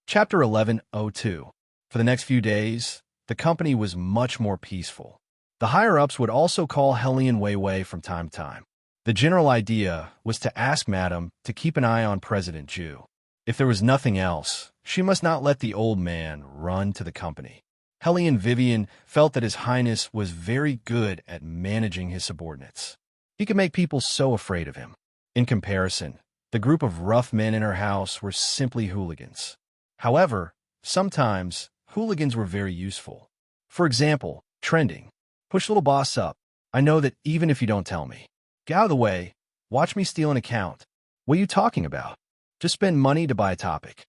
Chapter 1102. For the next few days, the company was much more peaceful. The higher-ups would also call Hellion Wei from time to time. The general idea was to ask Madame to keep an eye on President Zhu. If there was nothing else, she must not let the old man run to the company. Hellion Vivian felt that His Highness was very good at managing his subordinates. He could make people so afraid of him. In comparison, the group of rough men in her house were simply hooligans. However, sometimes hooligans were very useful. For example, trending. Push little boss up. I know that even if you don't tell me. Get out of the way. Watch me steal an account. What are you talking about? Just spend money to buy a topic.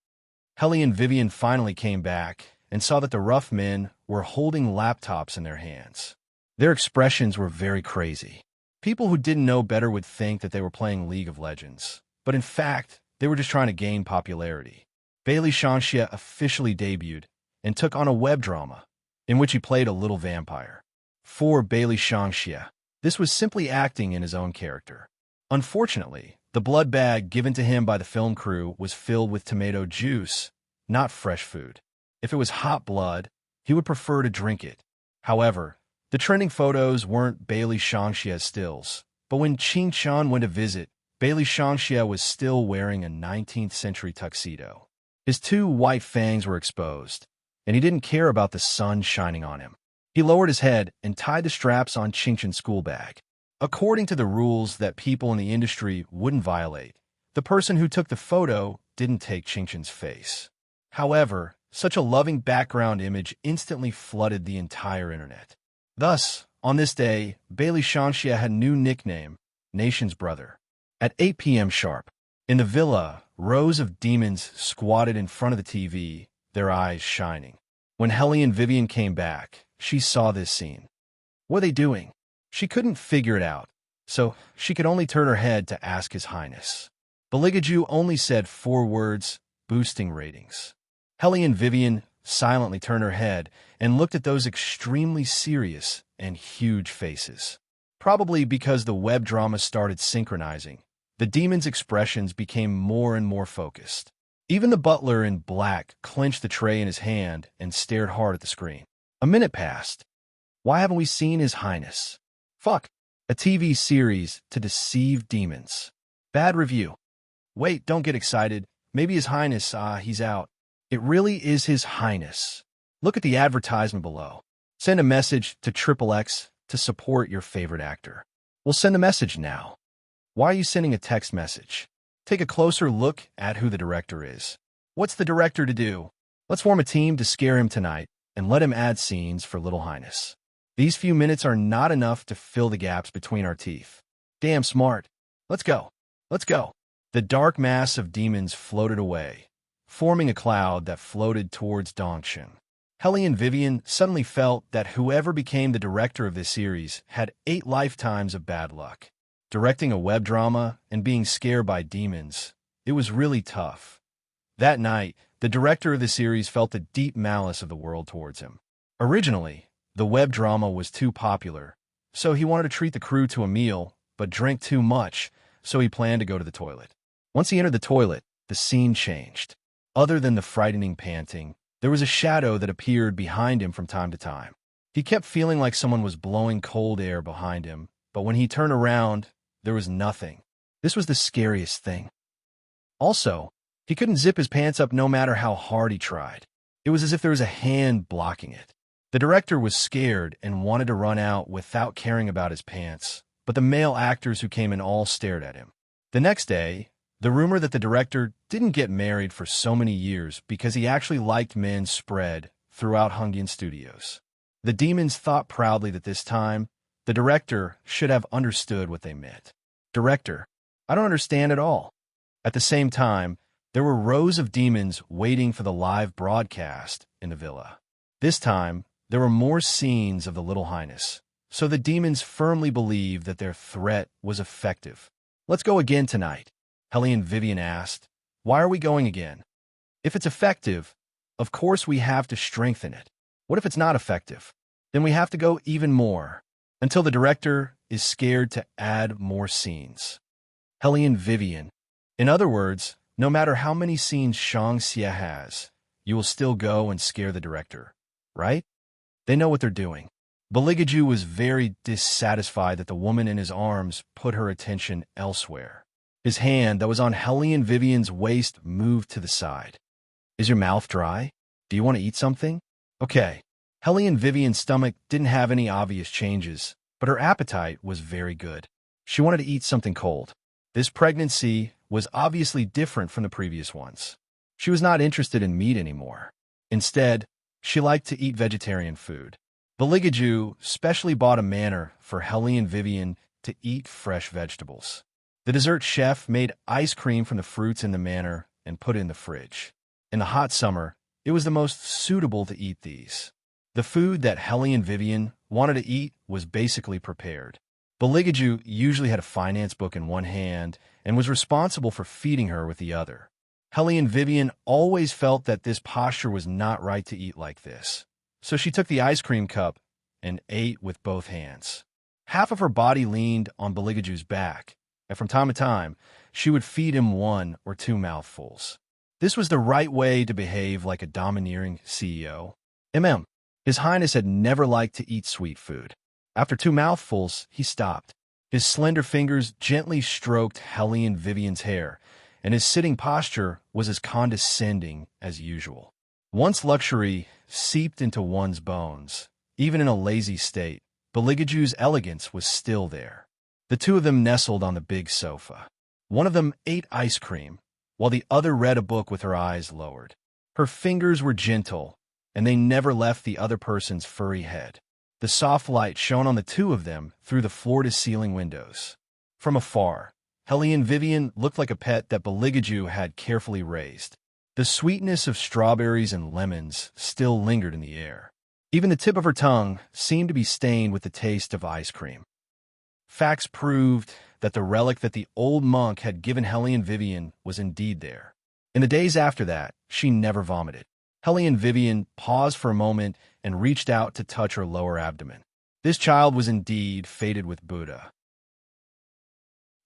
Hellion Vivian finally came back and saw that the rough men were holding laptops in their hands. Their expressions were very crazy. People who didn't know better would think that they were playing League of Legends, but in fact, they were just trying to gain popularity. Bailey Shanxia officially debuted and took on a web drama in which he played a little vampire. For Bailey Shanxia, this was simply acting in his own character. Unfortunately, the blood bag given to him by the film crew was filled with tomato juice, not fresh food. If it was hot blood, he would prefer to drink it. However, the trending photos weren't Bailey Shanxia's stills, but when Qing Shan went to visit, Bailey Shanxia was still wearing a 19th century tuxedo. His two white fangs were exposed, and he didn't care about the sun shining on him. He lowered his head and tied the straps on Qingshan's school bag. According to the rules that people in the industry wouldn't violate, the person who took the photo didn't take Qingshan's face. However, such a loving background image instantly flooded the entire internet. Thus, on this day, Bailey Shanxia had a new nickname, Nation's Brother. At 8 p.m. sharp, in the villa, rows of demons squatted in front of the TV, their eyes shining. When Hellion Vivian came back, she saw this scene. What are they doing? She couldn't figure it out, so she could only turn her head to ask His Highness. Beligaju only said 4 words, boosting ratings. Hellion Vivian silently turned her head and looked at those extremely serious and huge faces. Probably because the web drama started synchronizing, the demons' expressions became more and more focused. Even the butler in black clenched the tray in his hand and stared hard at the screen. A minute passed. Why haven't we seen His Highness? Fuck. A TV series to deceive demons. Bad review. Wait, don't get excited. Maybe His Highness, he's out. It really is His Highness. Look at the advertisement below. Send a message to XXX to support your favorite actor. We'll send a message now. Why are you sending a text message? Take a closer look at who the director is. What's the director to do? Let's form a team to scare him tonight and let him add scenes for Little Highness. These few minutes are not enough to fill the gaps between our teeth. Damn smart. Let's go. Let's go. The dark mass of demons floated away, forming a cloud that floated towards Dongshan. Hellion Vivian suddenly felt that whoever became the director of this series had 8 lifetimes of bad luck. Directing a web drama and being scared by demons, it was really tough. That night, the director of the series felt the deep malice of the world towards him. Originally, the web drama was too popular, so he wanted to treat the crew to a meal, but drank too much, so he planned to go to the toilet. Once he entered the toilet, the scene changed. Other than the frightening panting, there was a shadow that appeared behind him from time to time. He kept feeling like someone was blowing cold air behind him, but when he turned around, there was nothing. This was the scariest thing. Also, he couldn't zip his pants up no matter how hard he tried. It was as if there was a hand blocking it. The director was scared and wanted to run out without caring about his pants, but the male actors who came in all stared at him. The next day, the rumor that the director didn't get married for so many years because he actually liked men spread throughout Hungian Studios. The demons thought proudly that this time, the director should have understood what they meant. Director, I don't understand at all. At the same time, there were rows of demons waiting for the live broadcast in the villa. This time, there were more scenes of the Little Highness, so the demons firmly believed that their threat was effective. Let's go again tonight, Hellion Vivian asked. Why are we going again? If it's effective, of course we have to strengthen it. What if it's not effective? Then we have to go even more, until the director is scared to add more scenes. Hellion Vivian. In other words, no matter how many scenes Shang Xia has, you will still go and scare the director, right? They know what they're doing. Beligaju was very dissatisfied that the woman in his arms put her attention elsewhere. His hand that was on Hellion Vivian's waist moved to the side. Is your mouth dry? Do you want to eat something? Okay. Hellion Vivian's stomach didn't have any obvious changes, but her appetite was very good. She wanted to eat something cold. This pregnancy was obviously different from the previous ones. She was not interested in meat anymore. Instead, she liked to eat vegetarian food. Beligaju specially bought a manor for Hellion Vivian to eat fresh vegetables. The dessert chef made ice cream from the fruits in the manor and put it in the fridge. In the hot summer, it was the most suitable to eat these. The food that Hellion Vivian wanted to eat was basically prepared. Beligaju usually had a finance book in one hand and was responsible for feeding her with the other. Hellion Vivian always felt that this posture was not right to eat like this. So she took the ice cream cup and ate with both hands. Half of her body leaned on Beligaju's back, and from time to time, she would feed him 1 or 2 mouthfuls. This was the right way to behave like a domineering CEO. His Highness had never liked to eat sweet food. After 2 mouthfuls, he stopped. His slender fingers gently stroked Hellion Vivian's hair, and his sitting posture was as condescending as usual. Once luxury seeped into one's bones, even in a lazy state, Beligaju's elegance was still there. The two of them nestled on the big sofa. One of them ate ice cream, while the other read a book with her eyes lowered. Her fingers were gentle, and they never left the other person's furry head. The soft light shone on the two of them through the floor-to-ceiling windows. From afar, Hellion Vivian looked like a pet that Beligaju had carefully raised. The sweetness of strawberries and lemons still lingered in the air. Even the tip of her tongue seemed to be stained with the taste of ice cream. Facts proved that the relic that the old monk had given Hellion Vivian was indeed there. In the days after that, she never vomited. Hellion Vivian paused for a moment and reached out to touch her lower abdomen. This child was indeed fated with Buddha.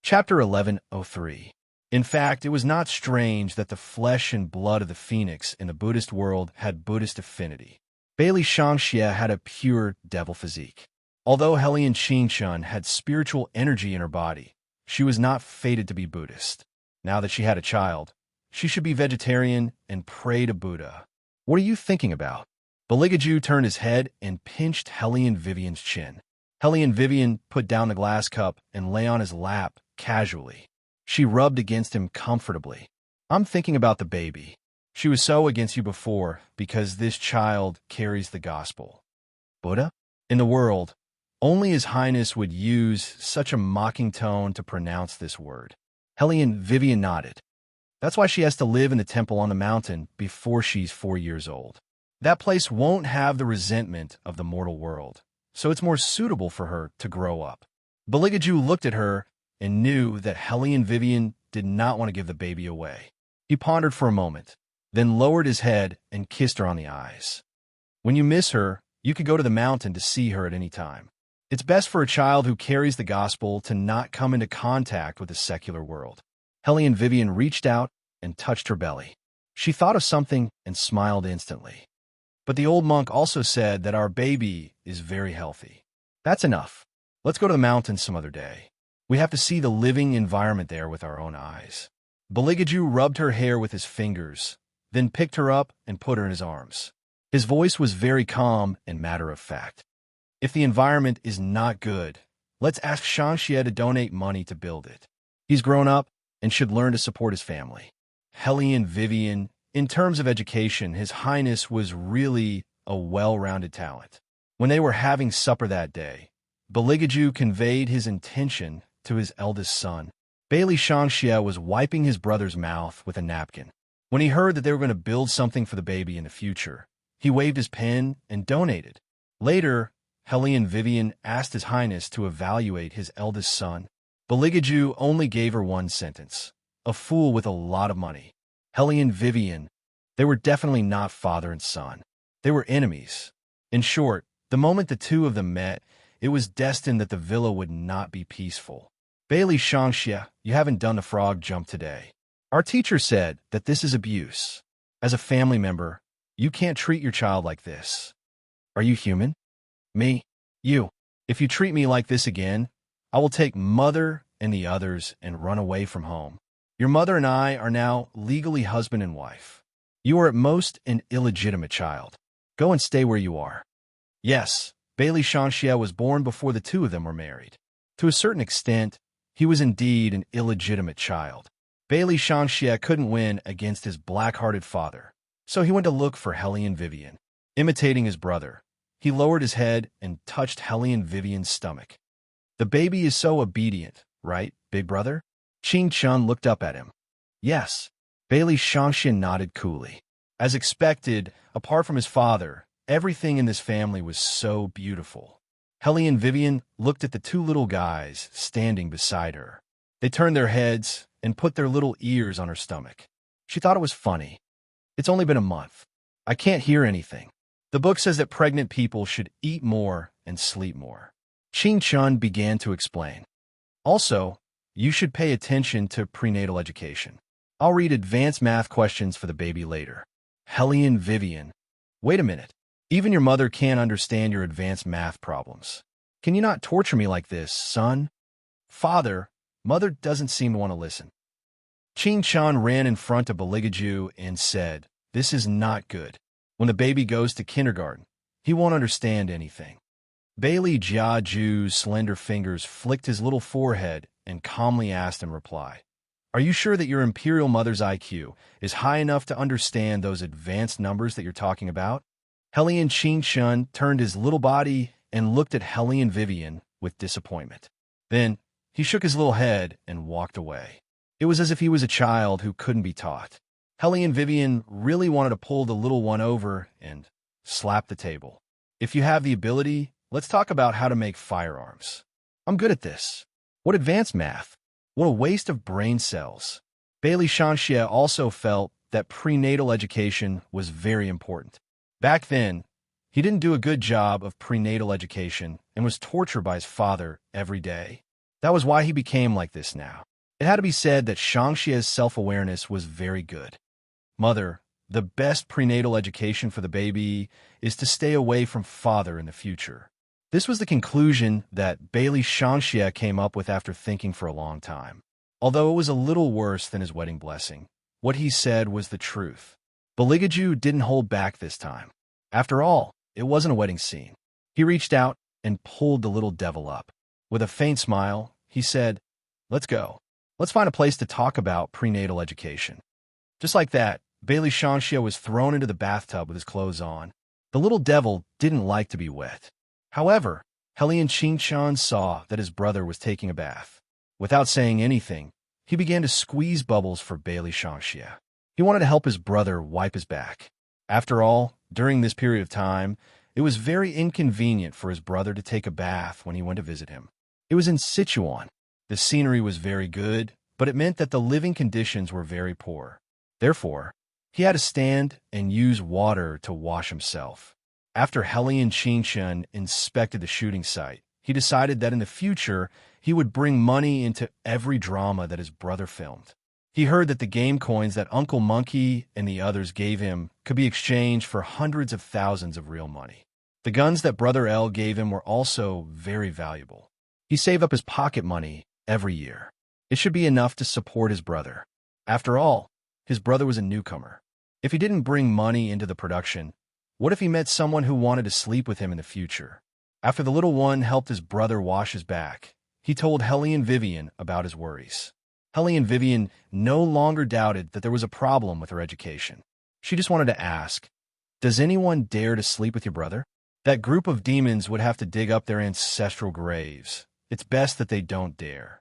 Chapter 1103. In fact, it was not strange that the flesh and blood of the phoenix in the Buddhist world had Buddhist affinity. Bailey Shangxie had a pure devil physique. Although Hellion Qingchun had spiritual energy in her body, she was not fated to be Buddhist. Now that she had a child, she should be vegetarian and pray to Buddha. What are you thinking about? Beligaju turned his head and pinched Hellion Vivian's chin. Hellion Vivian put down the glass cup and lay on his lap casually. She rubbed against him comfortably. I'm thinking about the baby. She was so against you before because this child carries the gospel. Buddha? In the world, only His Highness would use such a mocking tone to pronounce this word. Hellion Vivian nodded. That's why she has to live in the temple on the mountain before she's 4 years old. That place won't have the resentment of the mortal world, so it's more suitable for her to grow up. Beligaju looked at her and knew that Hellion Vivian did not want to give the baby away. He pondered for a moment, then lowered his head and kissed her on the eyes. When you miss her, you could go to the mountain to see her at any time. It's best for a child who carries the gospel to not come into contact with the secular world. Hellion Vivian reached out and touched her belly. She thought of something and smiled instantly. But the old monk also said that our baby is very healthy. That's enough. Let's go to the mountains some other day. We have to see the living environment there with our own eyes. Beligaju rubbed her hair with his fingers, then picked her up and put her in his arms. His voice was very calm and matter-of-fact. If the environment is not good, let's ask Shangxie to donate money to build it. He's grown up and should learn to support his family. Hellion Vivian, in terms of education, His Highness was really a well-rounded talent. When they were having supper that day, Beligaju conveyed his intention to his eldest son. Bailey Shangxie was wiping his brother's mouth with a napkin. When he heard that they were going to build something for the baby in the future, he waved his pen and donated. Later, Hellion Vivian asked His Highness to evaluate his eldest son. Beligaju only gave her one sentence: a fool with a lot of money. Hellion Vivian, they were definitely not father and son. They were enemies. In short, the moment the two of them met, it was destined that the villa would not be peaceful. Bailey Shangxie, you haven't done the frog jump today. Our teacher said that this is abuse. As a family member, You can't treat your child like this. Are you human? Me? You. If you treat me like this again, I will take mother and the others and run away from home. Your mother and I are now legally husband and wife. You are at most an illegitimate child. Go and stay where you are. Yes, Bailey Shanxia was born before the two of them were married. To a certain extent, he was indeed an illegitimate child. Bailey Shanxia couldn't win against his black-hearted father, so he went to look for Hellion Vivian. Imitating his brother, he lowered his head and touched Hellion Vivian's stomach. The baby is so obedient, right, big brother? Qing Chun looked up at him. Yes. Bailey Shanxia nodded coolly. As expected, apart from his father, everything in this family was so beautiful. Hellion Vivian looked at the two little guys standing beside her. They turned their heads and put their little ears on her stomach. She thought it was funny. It's only been a month. I can't hear anything. The book says that pregnant people should eat more and sleep more. Qing Chun began to explain. Also, you should pay attention to prenatal education. I'll read advanced math questions for the baby later. Hellion Vivian. Wait a minute. Even your mother can't understand your advanced math problems. Can you not torture me like this, son? Father, mother doesn't seem to want to listen. Qing Chun ran in front of Baligaju and said, this is not good. When the baby goes to kindergarten, he won't understand anything. Bailey Jiaju's slender fingers flicked his little forehead and calmly asked in reply, are you sure that your imperial mother's IQ is high enough to understand those advanced numbers that you're talking about? Hellion Qing Chun turned his little body and looked at Hellion Vivian with disappointment. Then he shook his little head and walked away. It was as if he was a child who couldn't be taught. Hellion Vivian really wanted to pull the little one over and slap the table. If you have the ability, let's talk about how to make firearms. I'm good at this. What advanced math? What a waste of brain cells. Bailey Shanxia also felt that prenatal education was very important. Back then, he didn't do a good job of prenatal education and was tortured by his father every day. That was why he became like this now. It had to be said that Shangxia's self-awareness was very good. Mother, the best prenatal education for the baby is to stay away from father in the future. This was the conclusion that Bailey Shanxia came up with after thinking for a long time. Although it was a little worse than his wedding blessing, what he said was the truth. Baligaju didn't hold back this time. After all, it wasn't a wedding scene. He reached out and pulled the little devil up. With a faint smile, he said, let's go. Let's find a place to talk about prenatal education. Just like that, Bailey Shanxia was thrown into the bathtub with his clothes on. The little devil didn't like to be wet. However, Hellion Qing Chun saw that his brother was taking a bath. Without saying anything, he began to squeeze bubbles for Bailey Shanxia. He wanted to help his brother wipe his back. After all, during this period of time, it was very inconvenient for his brother to take a bath when he went to visit him. It was in Sichuan. The scenery was very good, but it meant that the living conditions were very poor. Therefore, he had to stand and use water to wash himself. After Hellion Qing Chun inspected the shooting site, he decided that in the future, he would bring money into every drama that his brother filmed. He heard that the game coins that Uncle Monkey and the others gave him could be exchanged for hundreds of thousands of real money. The guns that Brother L gave him were also very valuable. He saved up his pocket money every year. It should be enough to support his brother. After all, his brother was a newcomer. If he didn't bring money into the production, what if he met someone who wanted to sleep with him in the future? After the little one helped his brother wash his back, he told Hellion Vivian about his worries. Hellion Vivian no longer doubted that there was a problem with her education. She just wanted to ask, does anyone dare to sleep with your brother? That group of demons would have to dig up their ancestral graves. It's best that they don't dare.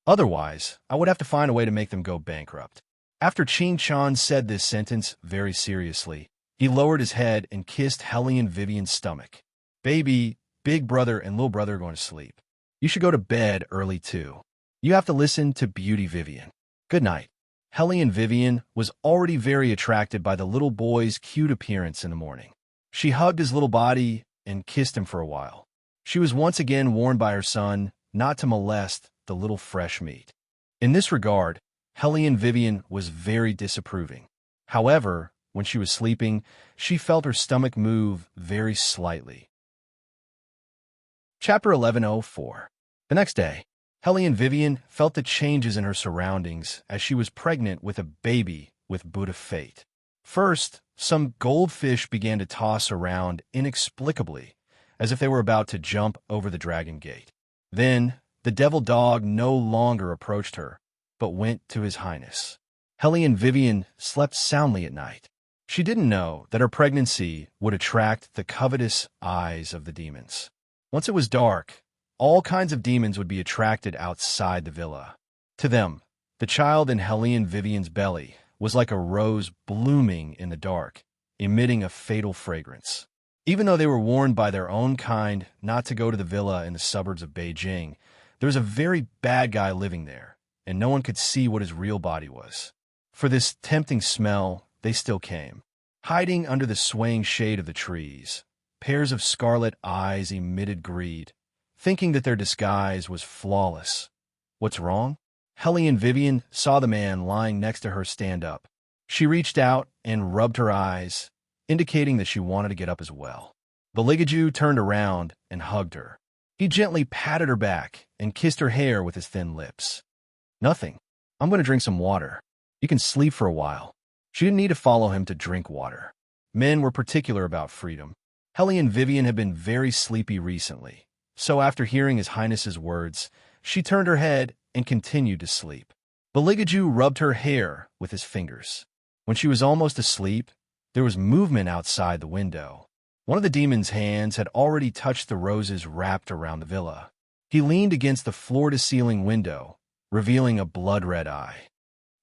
Otherwise, I would have to find a way to make them go bankrupt. After Qing Chun said this sentence very seriously, he lowered his head and kissed Hellion Vivian's stomach. Baby, big brother, and little brother are going to sleep. You should go to bed early too. You have to listen to Beauty Vivian. Good night. Hellion Vivian was already very attracted by the little boy's cute appearance in the morning. She hugged his little body and kissed him for a while. She was once again warned by her son not to molest the little fresh meat. In this regard, Hellion Vivian was very disapproving. However, when she was sleeping, she felt her stomach move very slightly. Chapter 1104. The next day, Hellion Vivian felt the changes in her surroundings as she was pregnant with a baby with Buddha fate. First, some goldfish began to toss around inexplicably, as if they were about to jump over the dragon gate. Then, the devil dog no longer approached her, but went to his highness. Hellion Vivian slept soundly at night. She didn't know that her pregnancy would attract the covetous eyes of the demons. Once it was dark, all kinds of demons would be attracted outside the villa. To them, the child in Hellion Vivian's belly was like a rose blooming in the dark, emitting a fatal fragrance. Even though they were warned by their own kind not to go to the villa in the suburbs of Beijing, there was a very bad guy living there, and no one could see what his real body was. For this tempting smell, they still came. Hiding under the swaying shade of the trees, pairs of scarlet eyes emitted greed, thinking that their disguise was flawless. What's wrong? Hellion Vivian saw the man lying next to her stand up. She reached out and rubbed her eyes, indicating that she wanted to get up as well. Beligaju turned around and hugged her. He gently patted her back and kissed her hair with his thin lips. Nothing. I'm going to drink some water. You can sleep for a while. She didn't need to follow him to drink water. Men were particular about freedom. Hellion Vivian had been very sleepy recently, so after hearing His Highness's words, she turned her head and continued to sleep. Beligaju rubbed her hair with his fingers. When she was almost asleep, there was movement outside the window. One of the demon's hands had already touched the roses wrapped around the villa. He leaned against the floor-to-ceiling window, revealing a blood-red eye.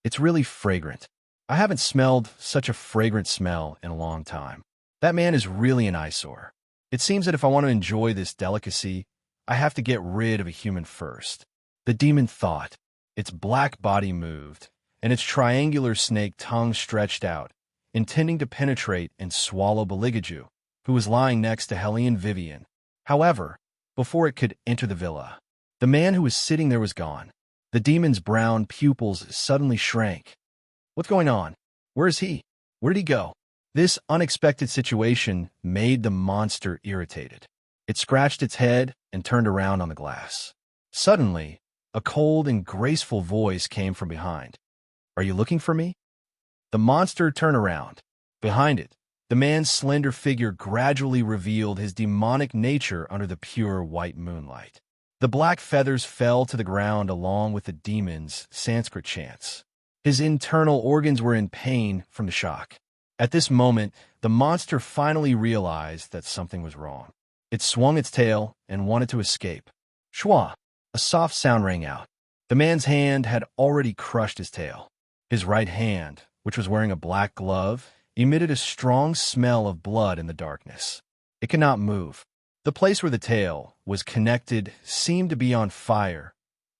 It's really fragrant. I haven't smelled such a fragrant smell in a long time. That man is really an eyesore. It seems that if I want to enjoy this delicacy, I have to get rid of a human first. The demon thought. Its black body moved, and its triangular snake tongue stretched out, intending to penetrate and swallow Beligaju, who was lying next to Hellion Vivian. However, before it could enter the villa, the man who was sitting there was gone. The demon's brown pupils suddenly shrank. What's going on? Where is he? Where did he go? This unexpected situation made the monster irritated. It scratched its head and turned around on the glass. Suddenly, a cold and graceful voice came from behind. Are you looking for me? The monster turned around. Behind it, the man's slender figure gradually revealed his demonic nature under the pure white moonlight. The black feathers fell to the ground along with the demon's Sanskrit chants. His internal organs were in pain from the shock. At this moment, the monster finally realized that something was wrong. It swung its tail and wanted to escape. Shwa! A soft sound rang out. The man's hand had already crushed his tail. His right hand, which was wearing a black glove, emitted a strong smell of blood in the darkness. It could not move. The place where the tail was connected seemed to be on fire,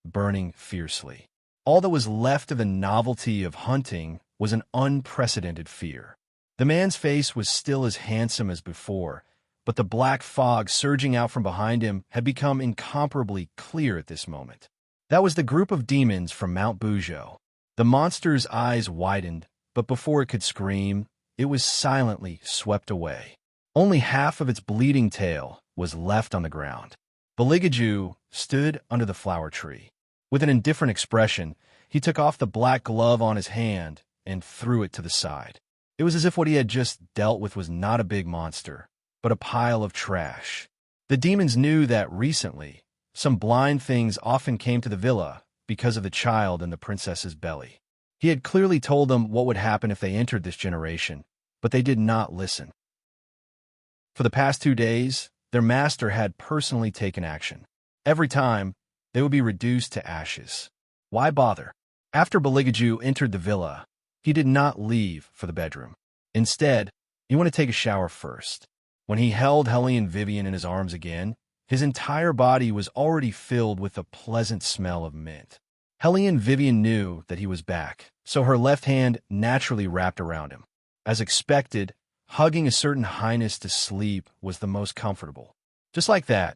burning fiercely. All that was left of the novelty of hunting was an unprecedented fear. The man's face was still as handsome as before, but the black fog surging out from behind him had become incomparably clear at this moment. That was the group of demons from Mount Buzhou. The monster's eyes widened, but before it could scream, it was silently swept away. Only half of its bleeding tail was left on the ground. Beligaju stood under the flower tree. With an indifferent expression, he took off the black glove on his hand and threw it to the side. It was as if what he had just dealt with was not a big monster, but a pile of trash. The demons knew that recently, some blind things often came to the villa because of the child in the princess's belly. He had clearly told them what would happen if they entered this generation, but they did not listen. For the past 2 days, their master had personally taken action. Every time, they would be reduced to ashes. Why bother? After Beligaju entered the villa, he did not leave for the bedroom. Instead, he wanted to take a shower first. When he held Hellion Vivian in his arms again, his entire body was already filled with the pleasant smell of mint. Hellion Vivian knew that he was back, so her left hand naturally wrapped around him. As expected, hugging a certain highness to sleep was the most comfortable. Just like that,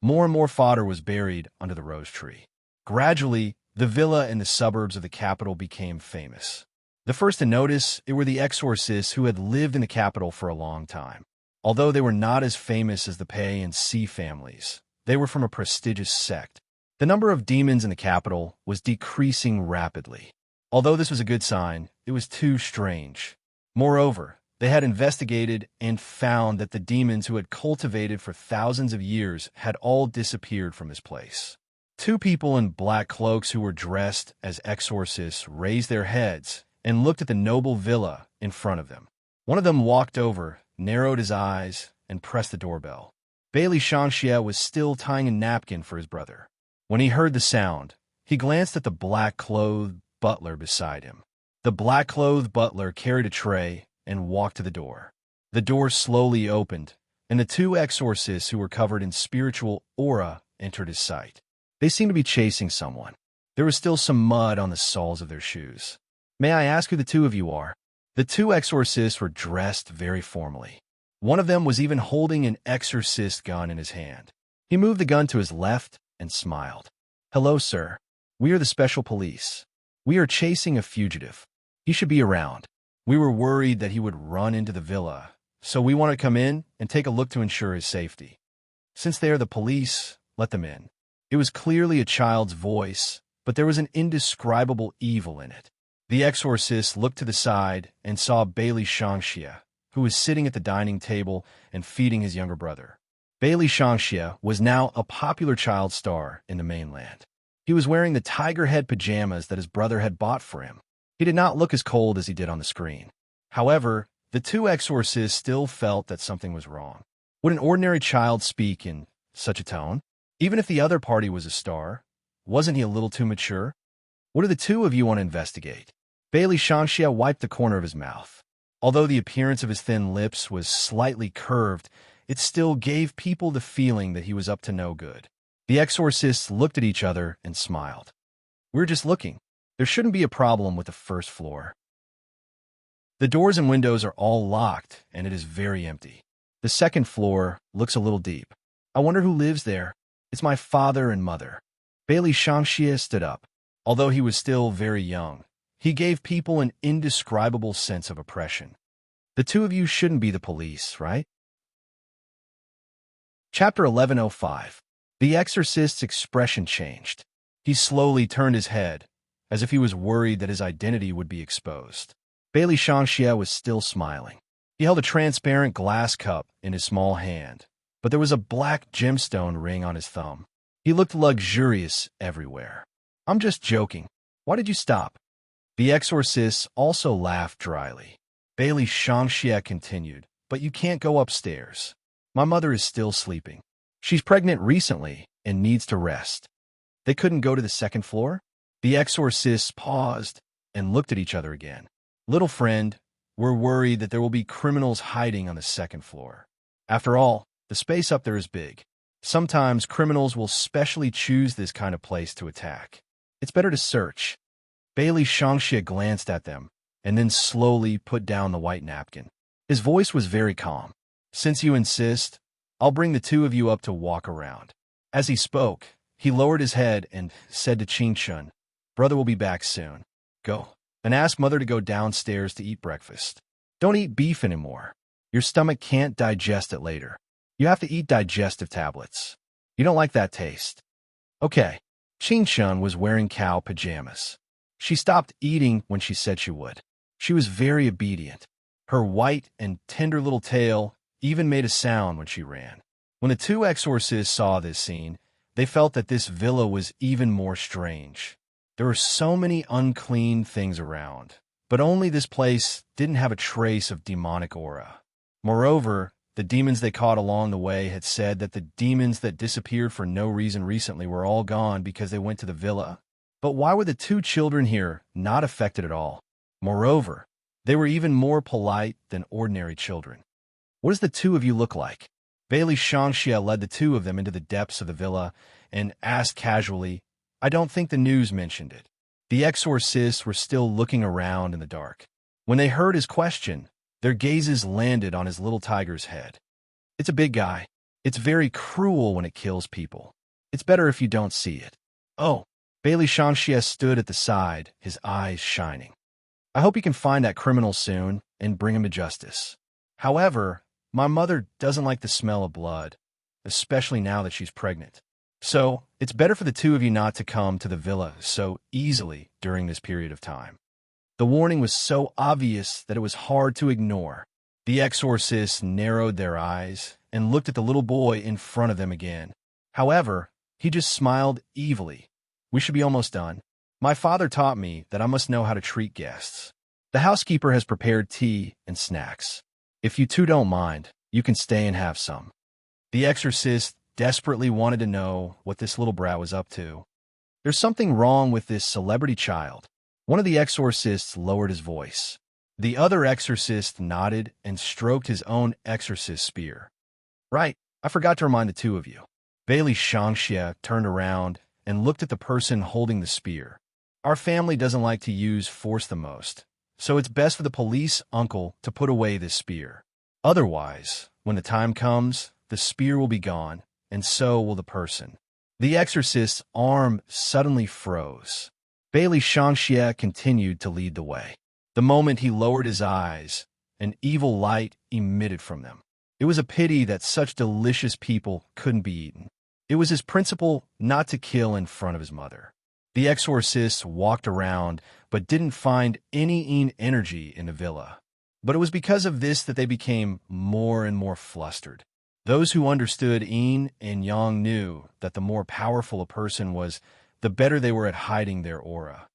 more and more fodder was buried under the rose tree. Gradually, the villa in the suburbs of the capital became famous. The first to notice it were the exorcists who had lived in the capital for a long time. Although they were not as famous as the Pei and Si families, they were from a prestigious sect. The number of demons in the capital was decreasing rapidly. Although this was a good sign, it was too strange. Moreover, they had investigated and found that the demons who had cultivated for thousands of years had all disappeared from this place. Two people in black cloaks who were dressed as exorcists raised their heads and looked at the noble villa in front of them. One of them walked over, narrowed his eyes, and pressed the doorbell. Bailey Shanxia was still tying a napkin for his brother. When he heard the sound, he glanced at the black-clothed butler beside him. The black-clothed butler carried a tray and walked to the door. The door slowly opened, and the two exorcists who were covered in spiritual aura entered his sight. They seemed to be chasing someone. There was still some mud on the soles of their shoes. "May I ask who the two of you are?" The two exorcists were dressed very formally. One of them was even holding an exorcist gun in his hand. He moved the gun to his left and smiled. "Hello, sir. We are the special police. We are chasing a fugitive. He should be around. We were worried that he would run into the villa, so we want to come in and take a look to ensure his safety. Since they are the police, let them in." It was clearly a child's voice, but there was an indescribable evil in it. The exorcist looked to the side and saw Bailey Shangxia, who was sitting at the dining table and feeding his younger brother. Bailey Shangxia was now a popular child star in the mainland. He was wearing the tiger head pajamas that his brother had bought for him. He did not look as cold as he did on the screen. However, the two exorcists still felt that something was wrong. Would an ordinary child speak in such a tone? Even if the other party was a star, wasn't he a little too mature? "What do the two of you want to investigate?" Bailey Shanxia wiped the corner of his mouth. Although the appearance of his thin lips was slightly curved, it still gave people the feeling that he was up to no good. The exorcists looked at each other and smiled. "We're just looking. There shouldn't be a problem with the first floor. The doors and windows are all locked, and it is very empty. The second floor looks a little deep. I wonder who lives there. It's my father and mother." Bailey Shangxia stood up. Although he was still very young, he gave people an indescribable sense of oppression. "The two of you shouldn't be the police, right?" Chapter 1105. The exorcist's expression changed. He slowly turned his head, as if he was worried that his identity would be exposed. Bailey Shangxia was still smiling. He held a transparent glass cup in his small hand, but there was a black gemstone ring on his thumb. He looked luxurious everywhere. "I'm just joking. Why did you stop?" The exorcists also laughed dryly. Bailey Shangxia continued, "But you can't go upstairs. My mother is still sleeping. She's pregnant recently and needs to rest." They couldn't go to the second floor? The exorcists paused and looked at each other again. "Little friend, we're worried that there will be criminals hiding on the second floor. After all, the space up there is big. Sometimes criminals will specially choose this kind of place to attack. It's better to search." Bailey Shangxia glanced at them and then slowly put down the white napkin. His voice was very calm. "Since you insist, I'll bring the two of you up to walk around." As he spoke, he lowered his head and said to Qingshun, "Brother will be back soon. Go and ask mother to go downstairs to eat breakfast. Don't eat beef anymore. Your stomach can't digest it later. You have to eat digestive tablets. You don't like that taste." "Okay." Qingshun was wearing cow pajamas. She stopped eating when she said she would. She was very obedient. Her white and tender little tail even made a sound when she ran. When the two exorcists saw this scene, they felt that this villa was even more strange. There were so many unclean things around, but only this place didn't have a trace of demonic aura. Moreover, the demons they caught along the way had said that the demons that disappeared for no reason recently were all gone because they went to the villa. But why were the two children here not affected at all? Moreover, they were even more polite than ordinary children. "What does the two of you look like?" Bailey Shangxia led the two of them into the depths of the villa and asked casually, "I don't think the news mentioned it." The exorcists were still looking around in the dark. When they heard his question, their gazes landed on his little tiger's head. "It's a big guy. It's very cruel when it kills people. It's better if you don't see it." "Oh." Bailey Shangxia stood at the side, his eyes shining. I hope you can find that criminal soon and bring him to justice. However, my mother doesn't like the smell of blood, especially now that she's pregnant. So, it's better for the two of you not to come to the villa so easily during this period of time." The warning was so obvious that it was hard to ignore. The exorcists narrowed their eyes and looked at the little boy in front of them again. However, he just smiled evilly. "We should be almost done. My father taught me that I must know how to treat guests. The housekeeper has prepared tea and snacks. If you two don't mind, you can stay and have some." The exorcist desperately wanted to know what this little brat was up to. "There's something wrong with this celebrity child." One of the exorcists lowered his voice. The other exorcist nodded and stroked his own exorcist spear. "Right, I forgot to remind the two of you." Bailey Shangxia turned around and looked at the person holding the spear. "Our family doesn't like to use force the most, so it's best for the police uncle to put away this spear. Otherwise, when the time comes, the spear will be gone, and so will the person." The exorcist's arm suddenly froze. Bailey Shangxia continued to lead the way. The moment he lowered his eyes, an evil light emitted from them. It was a pity that such delicious people couldn't be eaten. It was his principle not to kill in front of his mother. The exorcists walked around, but didn't find any energy in the villa. But it was because of this that they became more and more flustered. Those who understood yin and yang knew that the more powerful a person was, the better they were at hiding their aura.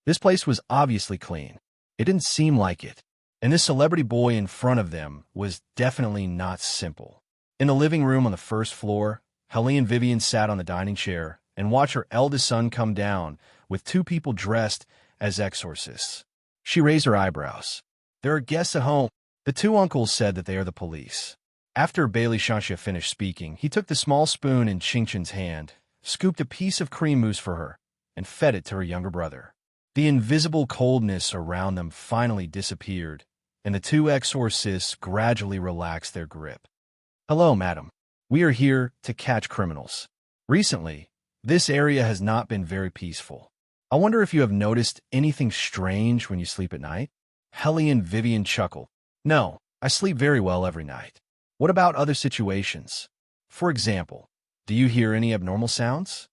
This place was obviously clean. It didn't seem like it. And this celebrity boy in front of them was definitely not simple. In the living room on the first floor, Helene Vivian sat on the dining chair and watched her eldest son come down with two people dressed as exorcists. She raised her eyebrows. "There are guests at home." The two uncles said that they are the police. After Bailey Shangxia finished speaking, he took the small spoon in Qingqin's hand, scooped a piece of cream mousse for her, and fed it to her younger brother. The invisible coldness around them finally disappeared, and the two exorcists gradually relaxed their grip. "Hello, madam. We are here to catch criminals. Recently, this area has not been very peaceful. I wonder if you have noticed anything strange when you sleep at night?" Helene Vivian chuckled. "No, I sleep very well every night. What about other situations? For example, do you hear any abnormal sounds?"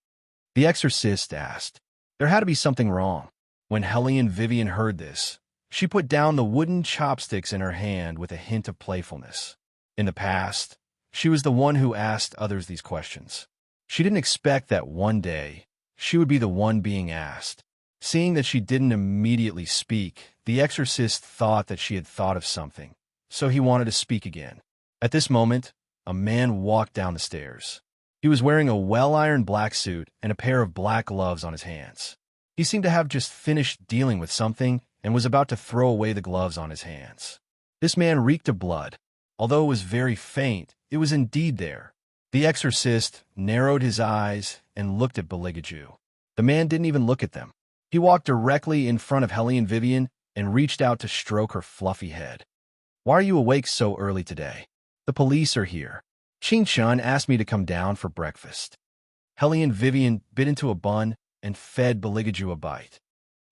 The exorcist asked. There had to be something wrong. When Helene Vivian heard this, she put down the wooden chopsticks in her hand with a hint of playfulness. In the past, she was the one who asked others these questions. She didn't expect that one day she would be the one being asked. Seeing that she didn't immediately speak, the exorcist thought that she had thought of something, so he wanted to speak again. At this moment, a man walked down the stairs. He was wearing a well-ironed black suit and a pair of black gloves on his hands. He seemed to have just finished dealing with something and was about to throw away the gloves on his hands. This man reeked of blood. Although it was very faint, it was indeed there. The exorcist narrowed his eyes and looked at Beligaju. The man didn't even look at them. He walked directly in front of Helene Vivian and reached out to stroke her fluffy head. "Why are you awake so early today? The police are here. Qingchun asked me to come down for breakfast." Helene Vivian bit into a bun and fed Beligaju a bite.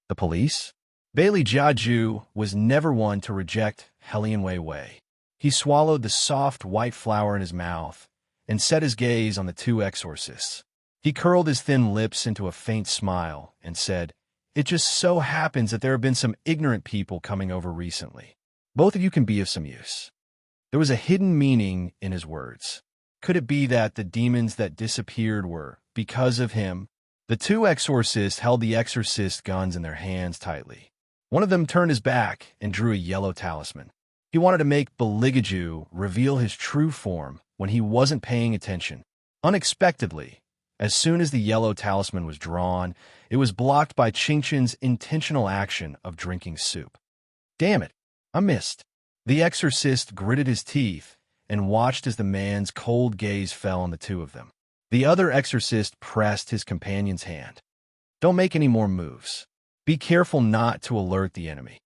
"The police?" Bailey Jiaju was never one to reject Helene Wei. He swallowed the soft white flower in his mouth and set his gaze on the two exorcists. He curled his thin lips into a faint smile and said, "It just so happens that there have been some ignorant people coming over recently. Both of you can be of some use." There was a hidden meaning in his words. Could it be that the demons that disappeared were because of him? The two exorcists held the exorcist guns in their hands tightly. One of them turned his back and drew a yellow talisman. He wanted to make Beligaju reveal his true form when he wasn't paying attention. Unexpectedly, as soon as the yellow talisman was drawn, it was blocked by Qingqin's intentional action of drinking soup. "Damn it, I missed." The exorcist gritted his teeth and watched as the man's cold gaze fell on the two of them. The other exorcist pressed his companion's hand. "Don't make any more moves. Be careful not to alert the enemy."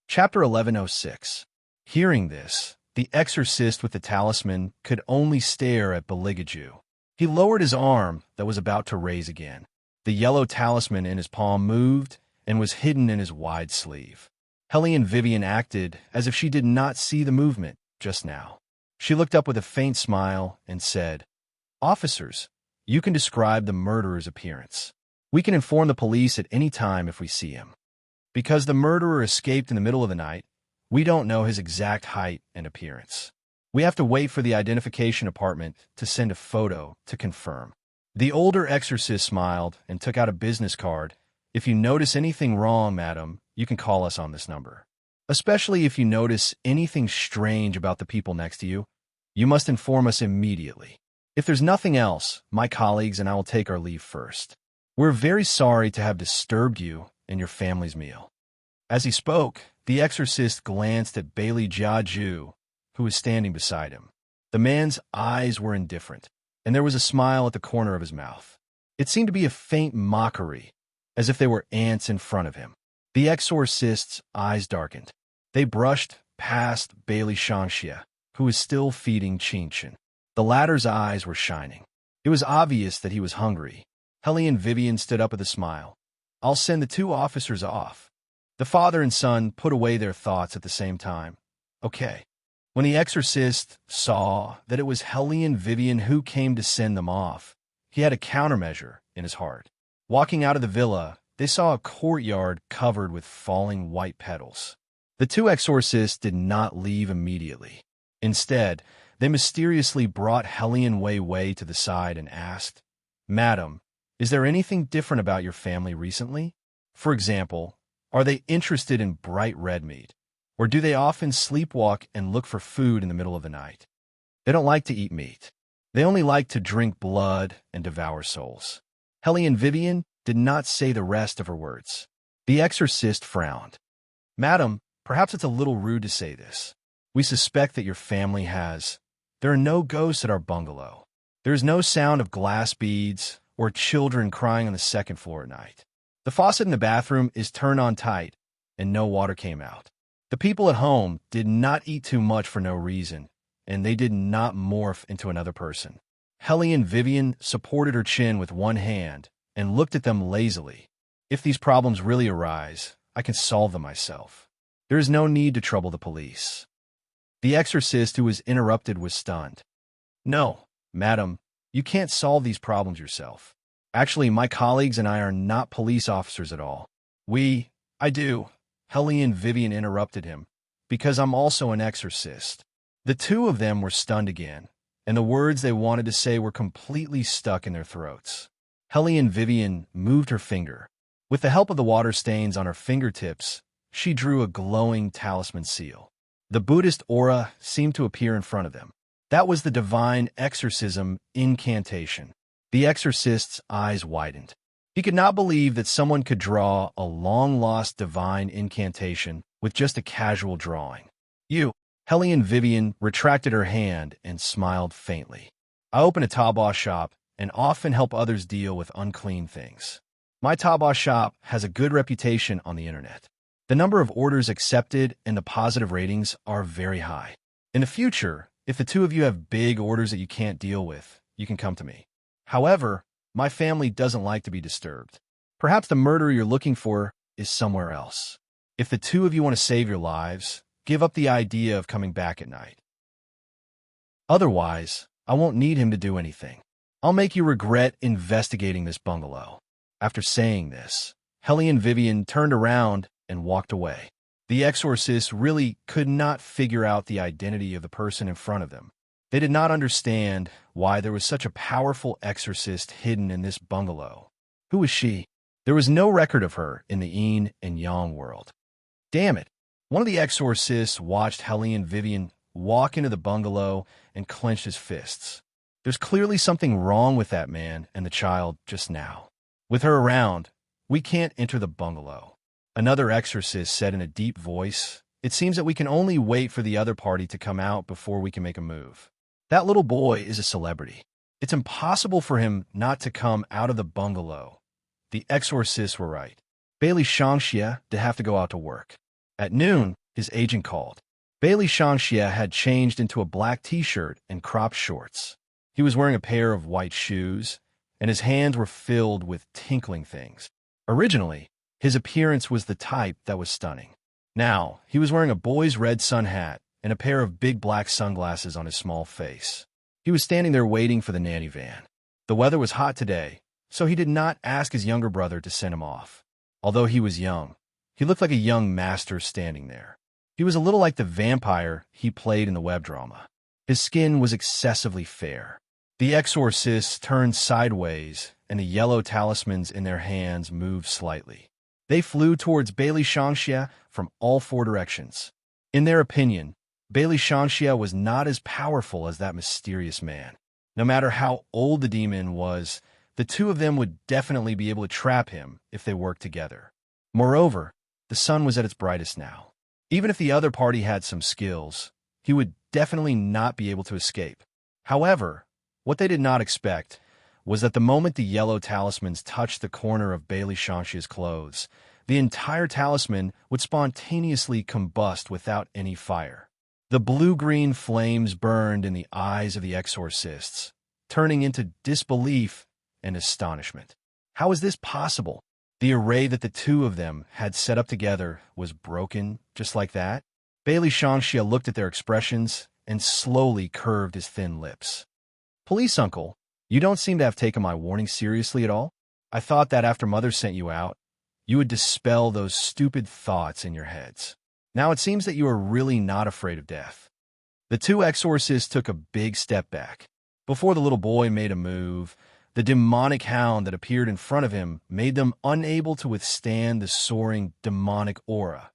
Chapter 1106. Hearing this, the exorcist with the talisman could only stare at Beligaju. He lowered his arm that was about to raise again. The yellow talisman in his palm moved, and was hidden in his wide sleeve. Helene Vivian acted as if she did not see the movement just now. She looked up with a faint smile and said, "Officers, you can describe the murderer's appearance. We can inform the police at any time if we see him. Because the murderer escaped in the middle of the night, we don't know his exact height and appearance. We have to wait for the identification department to send a photo to confirm." The older exorcist smiled and took out a business card. "If you notice anything wrong, madam, you can call us on this number. Especially if you notice anything strange about the people next to you, you must inform us immediately. If there's nothing else, my colleagues and I will take our leave first. We're very sorry to have disturbed you and your family's meal." As he spoke, the exorcist glanced at Bailey Jiaju, who was standing beside him. The man's eyes were indifferent, and there was a smile at the corner of his mouth. It seemed to be a faint mockery, as if they were ants in front of him. The exorcist's eyes darkened. They brushed past Bailey Shangxia, who was still feeding Qingchen. The latter's eyes were shining. It was obvious that he was hungry. Helene Vivian stood up with a smile. "I'll send the two officers off." The father and son put away their thoughts at the same time. "Okay." When the exorcist saw that it was Helene Vivian who came to send them off, he had a countermeasure in his heart. Walking out of the villa, they saw a courtyard covered with falling white petals. The two exorcists did not leave immediately. Instead, they mysteriously brought Helene Wei to the side and asked, "Madam, is there anything different about your family recently? For example, are they interested in bright red meat? Or do they often sleepwalk and look for food in the middle of the night? They don't like to eat meat. They only like to drink blood and devour souls." Helene Vivian did not say the rest of her words. The exorcist frowned. "Madam, perhaps it's a little rude to say this. We suspect that your family has. There are no ghosts at our bungalow. There is no sound of glass beads or children crying on the second floor at night. The faucet in the bathroom is turned on tight, and no water came out. The people at home did not eat too much for no reason, and they did not morph into another person." Helene Vivian supported her chin with one hand and looked at them lazily. "If these problems really arise, I can solve them myself. There is no need to trouble the police." The exorcist who was interrupted was stunned. "No, madam, you can't solve these problems yourself. Actually, my colleagues and I are not police officers at all. I do." Helene Vivian interrupted him, "because I'm also an exorcist." The two of them were stunned again, and the words they wanted to say were completely stuck in their throats. Helene Vivian moved her finger. With the help of the water stains on her fingertips, she drew a glowing talisman seal. The Buddhist aura seemed to appear in front of them. That was the divine exorcism incantation. The exorcist's eyes widened. He could not believe that someone could draw a long-lost divine incantation with just a casual drawing. Helene Vivian retracted her hand and smiled faintly. "I open a taobao shop and often help others deal with unclean things. My taobao shop has a good reputation on the internet. The number of orders accepted and the positive ratings are very high. In the future, if the two of you have big orders that you can't deal with, you can come to me. However, my family doesn't like to be disturbed. Perhaps the murderer you're looking for is somewhere else. If the two of you want to save your lives, give up the idea of coming back at night. Otherwise, I won't need him to do anything. I'll make you regret investigating this bungalow." After saying this, Helene Vivian turned around and walked away. The exorcists really could not figure out the identity of the person in front of them. They did not understand why there was such a powerful exorcist hidden in this bungalow. Who was she? There was no record of her in the yin and yang world. Damn it! One of the exorcists watched Helene Vivian walk into the bungalow and clenched his fists. There's clearly something wrong with that man and the child just now. With her around, we can't enter the bungalow. Another exorcist said in a deep voice, "It seems that we can only wait for the other party to come out before we can make a move. That little boy is a celebrity. It's impossible for him not to come out of the bungalow." The exorcists were right. Bailey Shangxia did have to go out to work. At noon, his agent called. Bailey Shangxia had changed into a black t-shirt and cropped shorts. He was wearing a pair of white shoes, and his hands were filled with tinkling things. Originally, His appearance was the type that was stunning. Now, he was wearing a boy's red sun hat and a pair of big black sunglasses on his small face. He was standing there waiting for the nanny van. The weather was hot today, so he did not ask his younger brother to send him off. Although he was young, he looked like a young master standing there. He was a little like the vampire he played in the web drama. His skin was excessively fair. The exorcists turned sideways, and the yellow talismans in their hands moved slightly. They flew towards Bailey Shangxia from all four directions. In their opinion, Bailey Shangxia was not as powerful as that mysterious man. No matter how old the demon was, the two of them would definitely be able to trap him if they worked together. Moreover, the sun was at its brightest now. Even if the other party had some skills, he would definitely not be able to escape. However, what they did not expect was that the moment the yellow talismans touched the corner of Bailey Shangxia's clothes, the entire talisman would spontaneously combust without any fire. The blue-green flames burned in the eyes of the exorcists, turning into disbelief and astonishment. How is this possible? The array that the two of them had set up together was broken just like that? Bailey Shangxia looked at their expressions and slowly curved his thin lips. "Police uncle, you don't seem to have taken my warning seriously at all. I thought that after Mother sent you out, you would dispel those stupid thoughts in your heads. Now it seems that you are really not afraid of death." The two exorcists took a big step back. Before the little boy made a move, the demonic hound that appeared in front of him made them unable to withstand the soaring demonic aura,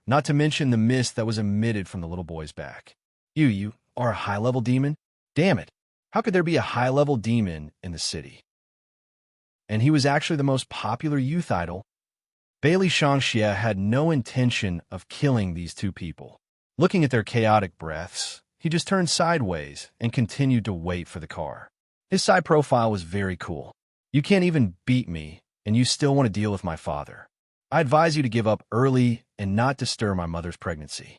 not to mention the mist that was emitted from the little boy's back. You are a high-level demon? Damn it, how could there be a high-level demon in the city? And he was actually the most popular youth idol. Bailey Shangxia had no intention of killing these two people. Looking at their chaotic breaths, he just turned sideways and continued to wait for the car. His side profile was very cool. "You can't even beat me, and you still want to deal with my father. I advise you to give up early and not disturb my mother's pregnancy."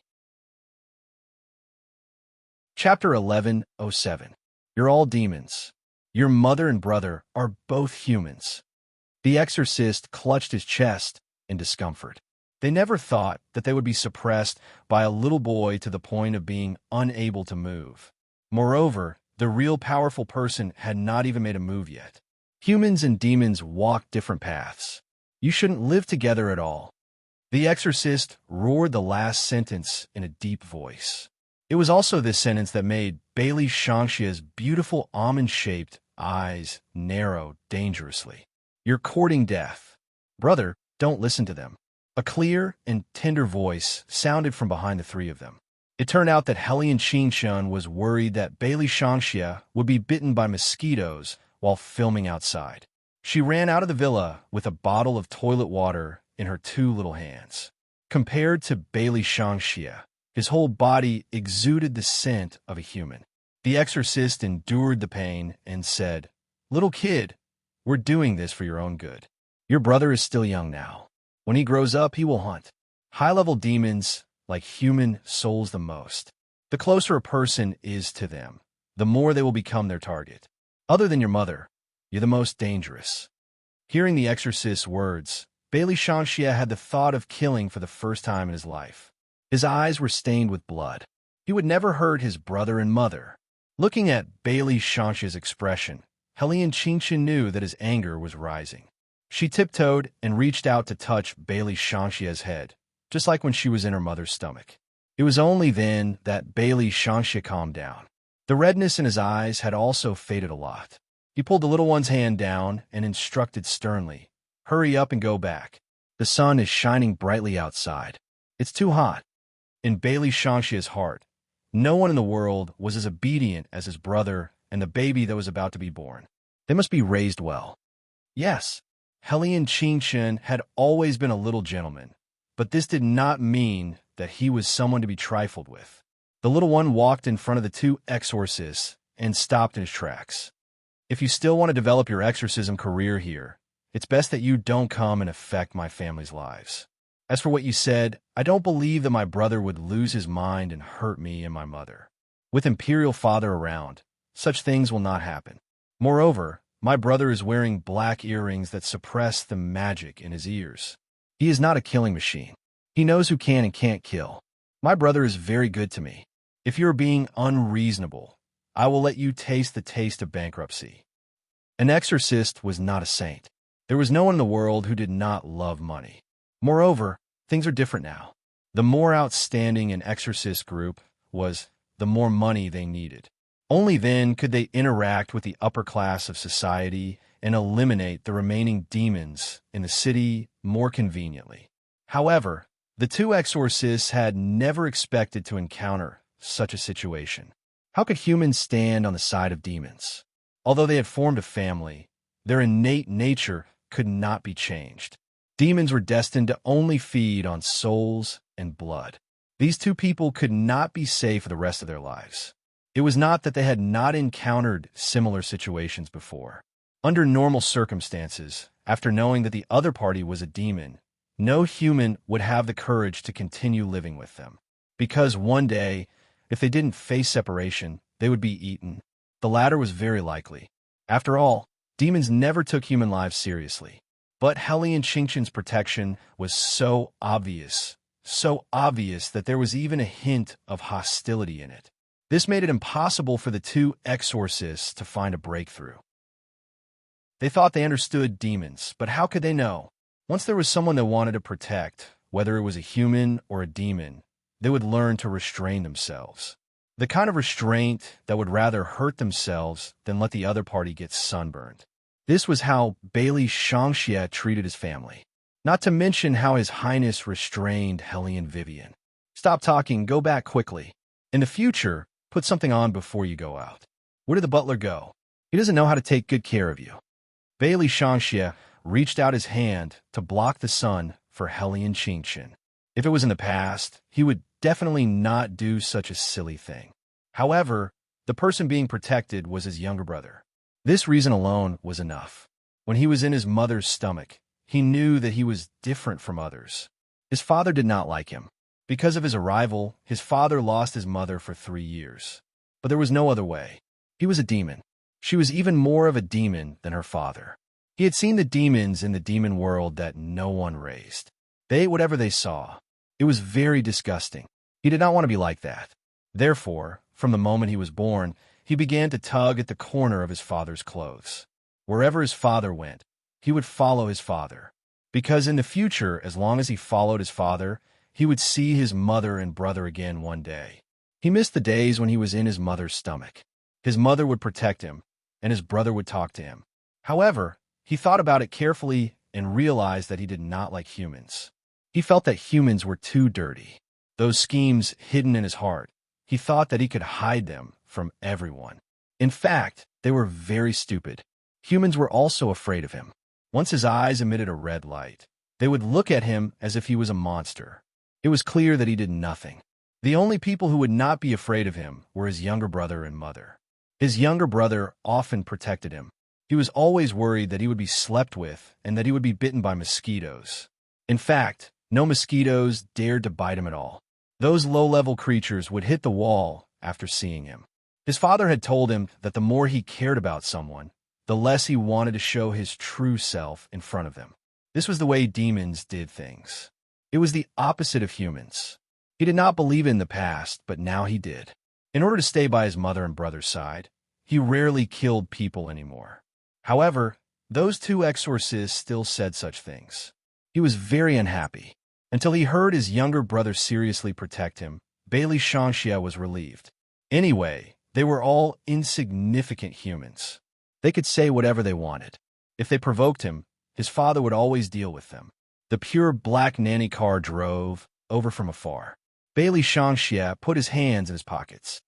Chapter 1107. You're all demons. Your mother and brother are both humans. The exorcist clutched his chest in discomfort. They never thought that they would be suppressed by a little boy to the point of being unable to move. Moreover, the real powerful person had not even made a move yet. Humans and demons walk different paths. You shouldn't live together at all. The exorcist roared the last sentence in a deep voice. It was also this sentence that made Bailey Shangxia's beautiful almond-shaped eyes narrow dangerously. "You're courting death. Brother, don't listen to them." A clear and tender voice sounded from behind the three of them. It turned out that Hellion Qingshun was worried that Bailey Shangxia would be bitten by mosquitoes while filming outside. She ran out of the villa with a bottle of toilet water in her two little hands. Compared to Bailey Shangxia, his whole body exuded the scent of a human. The exorcist endured the pain and said, "Little kid, we're doing this for your own good. Your brother is still young now. When he grows up, he will hunt. High-level demons like human souls the most. The closer a person is to them, the more they will become their target. Other than your mother, you're the most dangerous." Hearing the exorcist's words, Bailey Shangxia had the thought of killing for the first time in his life. His eyes were stained with blood. He would never hurt his brother and mother. Looking at Bailey Shangxia's expression, Hellion Qingxin knew that his anger was rising. She tiptoed and reached out to touch Bailey Shangxia's head, just like when she was in her mother's stomach. It was only then that Bailey Shangxia calmed down. The redness in his eyes had also faded a lot. He pulled the little one's hand down and instructed sternly, "Hurry up and go back. The sun is shining brightly outside. It's too hot." In Bailey Shangxia's heart, no one in the world was as obedient as his brother and the baby that was about to be born. They must be raised well. Yes, Hellion Qingxin had always been a little gentleman, but this did not mean that he was someone to be trifled with. The little one walked in front of the two exorcists and stopped in his tracks. "If you still want to develop your exorcism career here, it's best that you don't come and affect my family's lives. As for what you said, I don't believe that my brother would lose his mind and hurt me and my mother. With Imperial Father around, such things will not happen. Moreover, my brother is wearing black earrings that suppress the magic in his ears. He is not a killing machine. He knows who can and can't kill. My brother is very good to me. If you are being unreasonable, I will let you taste the taste of bankruptcy. An exorcist was not a saint. There was no one in the world who did not love money. Moreover, things are different now. The more outstanding an exorcist group was, the more money they needed. Only then could they interact with the upper class of society and eliminate the remaining demons in the city more conveniently. However, the two exorcists had never expected to encounter such a situation. How could humans stand on the side of demons? Although they had formed a family, their innate nature could not be changed. Demons were destined to only feed on souls and blood. These two people could not be safe for the rest of their lives. It was not that they had not encountered similar situations before. Under normal circumstances, after knowing that the other party was a demon, no human would have the courage to continue living with them. Because one day, if they didn't face separation, they would be eaten. The latter was very likely. After all, demons never took human lives seriously. But Hellion Chinchin's protection was so obvious that there was even a hint of hostility in it. This made it impossible for the two exorcists to find a breakthrough. They thought they understood demons, but how could they know? Once there was someone they wanted to protect, whether it was a human or a demon, they would learn to restrain themselves. The kind of restraint that would rather hurt themselves than let the other party get sunburned. This was how Bailey Shangxie treated his family. Not to mention how His Highness restrained Hellion Vivian. Stop talking, go back quickly. In the future, put something on before you go out. Where did the butler go? He doesn't know how to take good care of you. Bailey Shangxie reached out his hand to block the sun for Hellion Chinchin. If it was in the past, he would definitely not do such a silly thing. However, the person being protected was his younger brother. This reason alone was enough. When he was in his mother's stomach, he knew that he was different from others. His father did not like him. Because of his arrival, his father lost his mother for 3 years. But there was no other way. He was a demon. She was even more of a demon than her father. He had seen the demons in the demon world that no one raised. They ate whatever they saw. It was very disgusting. He did not want to be like that. Therefore, from the moment he was born, he began to tug at the corner of his father's clothes. Wherever his father went, he would follow his father. Because in the future, as long as he followed his father, he would see his mother and brother again one day. He missed the days when he was in his mother's stomach. His mother would protect him, and his brother would talk to him. However, he thought about it carefully and realized that he did not like humans. He felt that humans were too dirty. Those schemes hidden in his heart, he thought that he could hide them from everyone. In fact, they were very stupid. Humans were also afraid of him. Once his eyes emitted a red light, they would look at him as if he was a monster. It was clear that he did nothing. The only people who would not be afraid of him were his younger brother and mother. His younger brother often protected him. He was always worried that he would be slept with and that he would be bitten by mosquitoes. In fact, no mosquitoes dared to bite him at all. Those low-level creatures would hit the wall after seeing him. His father had told him that the more he cared about someone, the less he wanted to show his true self in front of them. This was the way demons did things. It was the opposite of humans. He did not believe in the past, but now he did. In order to stay by his mother and brother's side, he rarely killed people anymore. However, those two exorcists still said such things. He was very unhappy. Until he heard his younger brother seriously protect him, Bailey Shangxie was relieved. Anyway, they were all insignificant humans. They could say whatever they wanted. If they provoked him, his father would always deal with them. The pure black nanny car drove over from afar. Bailey Shangxie put his hands in his pockets.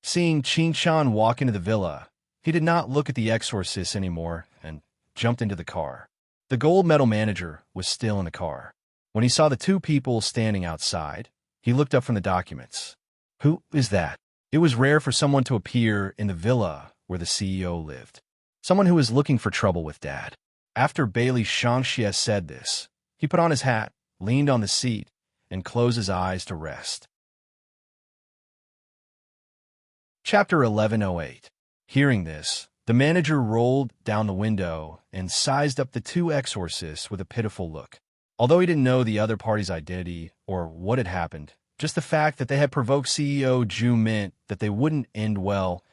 Seeing Qinchan walk into the villa, he did not look at the exorcist anymore and jumped into the car. The gold medal manager was still in the car. When he saw the two people standing outside, he looked up from the documents. Who is that? It was rare for someone to appear in the villa where the CEO lived. Someone who was looking for trouble with Dad. After Bailey Shangxie said this, he put on his hat, leaned on the seat, and closed his eyes to rest. Chapter 1108. Hearing this, the manager rolled down the window and sized up the two exorcists with a pitiful look. Although he didn't know the other party's identity or what had happened, just the fact that they had provoked CEO Ju meant that they wouldn't end well.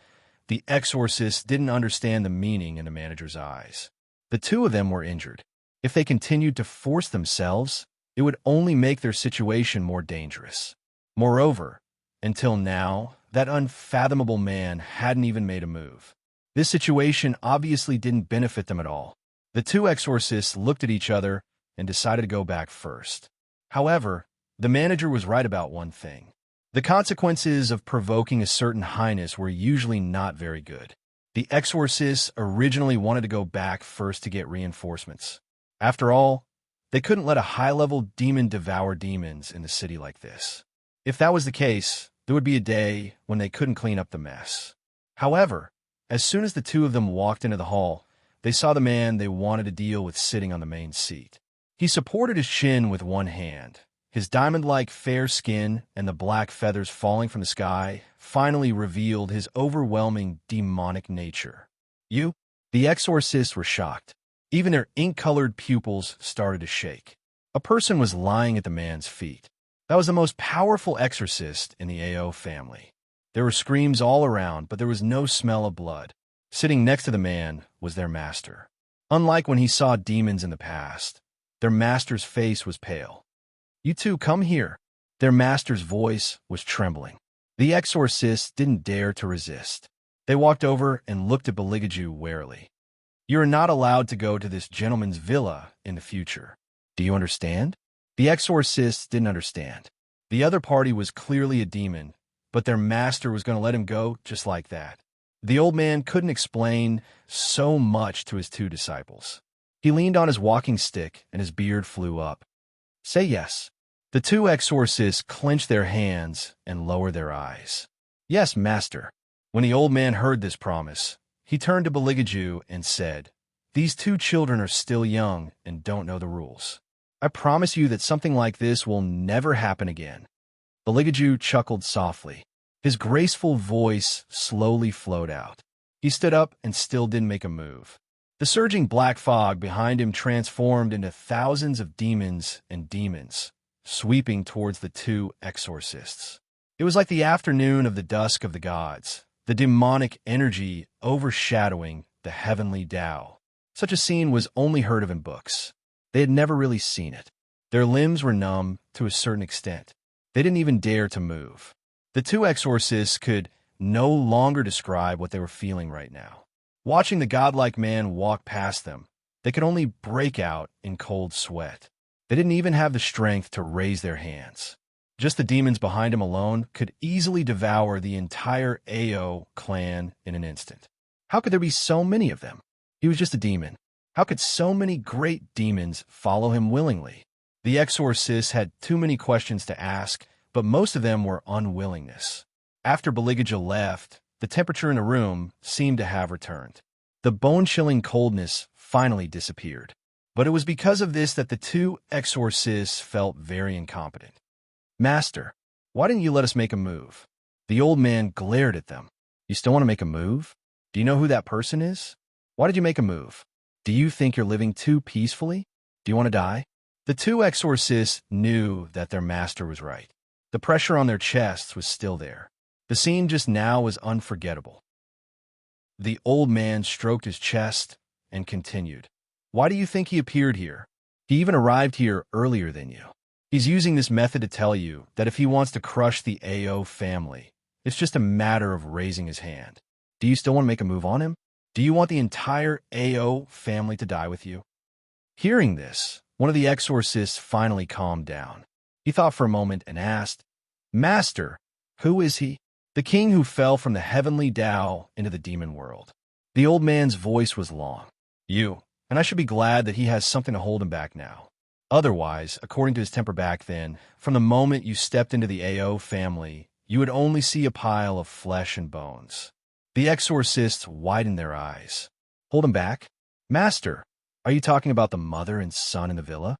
The exorcist didn't understand the meaning in the manager's eyes. The two of them were injured. If they continued to force themselves, it would only make their situation more dangerous. Moreover, until now, that unfathomable man hadn't even made a move. This situation obviously didn't benefit them at all. The two exorcists looked at each other and decided to go back first. However, the manager was right about one thing. The consequences of provoking a certain highness were usually not very good. The exorcists originally wanted to go back first to get reinforcements. After all, they couldn't let a high-level demon devour demons in the city like this. If that was the case, there would be a day when they couldn't clean up the mess. However, as soon as the two of them walked into the hall, they saw the man they wanted to deal with sitting on the main seat. He supported his chin with one hand. His diamond-like fair skin and the black feathers falling from the sky finally revealed his overwhelming demonic nature. You? The exorcists were shocked. Even their ink-colored pupils started to shake. A person was lying at the man's feet. That was the most powerful exorcist in the AO family. There were screams all around, but there was no smell of blood. Sitting next to the man was their master. Unlike when he saw demons in the past, their master's face was pale. "You two, come here." Their master's voice was trembling. The exorcists didn't dare to resist. They walked over and looked at Beligaju warily. "You are not allowed to go to this gentleman's villa in the future. Do you understand?" The exorcists didn't understand. The other party was clearly a demon, but their master was going to let him go just like that. The old man couldn't explain so much to his two disciples. He leaned on his walking stick and his beard flew up. "Say yes." The two exorcists clenched their hands and lowered their eyes. "Yes, master." When the old man heard this promise, he turned to Beligaju and said, "These two children are still young and don't know the rules. I promise you that something like this will never happen again." Beligaju chuckled softly. His graceful voice slowly flowed out. He stood up and still didn't make a move. The surging black fog behind him transformed into thousands of demons and demons, sweeping towards the two exorcists. It was like the afternoon of the dusk of the gods, the demonic energy overshadowing the heavenly Tao. Such a scene was only heard of in books. They had never really seen it. Their limbs were numb to a certain extent. They didn't even dare to move. The two exorcists could no longer describe what they were feeling right now. Watching the godlike man walk past them, they could only break out in cold sweat. They didn't even have the strength to raise their hands. Just the demons behind him alone could easily devour the entire AO clan in an instant. How could there be so many of them? He was just a demon. How could so many great demons follow him willingly? The exorcists had too many questions to ask, but most of them were unwillingness. After Beligaju left, the temperature in the room seemed to have returned. The bone-chilling coldness finally disappeared. But it was because of this that the two exorcists felt very incompetent. "Master, why didn't you let us make a move?" The old man glared at them. "You still want to make a move? Do you know who that person is? Why did you make a move? Do you think you're living too peacefully? Do you want to die?" The two exorcists knew that their master was right. The pressure on their chests was still there. The scene just now was unforgettable. The old man stroked his chest and continued. "Why do you think he appeared here? He even arrived here earlier than you. He's using this method to tell you that if he wants to crush the AO family, it's just a matter of raising his hand. Do you still want to make a move on him? Do you want the entire AO family to die with you?" Hearing this, one of the exorcists finally calmed down. He thought for a moment and asked, "Master, who is he?" "The king who fell from the heavenly Tao into the demon world." The old man's voice was long. "You, and I should be glad that he has something to hold him back now. Otherwise, according to his temper back then, from the moment you stepped into the AO family, you would only see a pile of flesh and bones." The exorcists widened their eyes. "Hold him back? Master, are you talking about the mother and son in the villa?"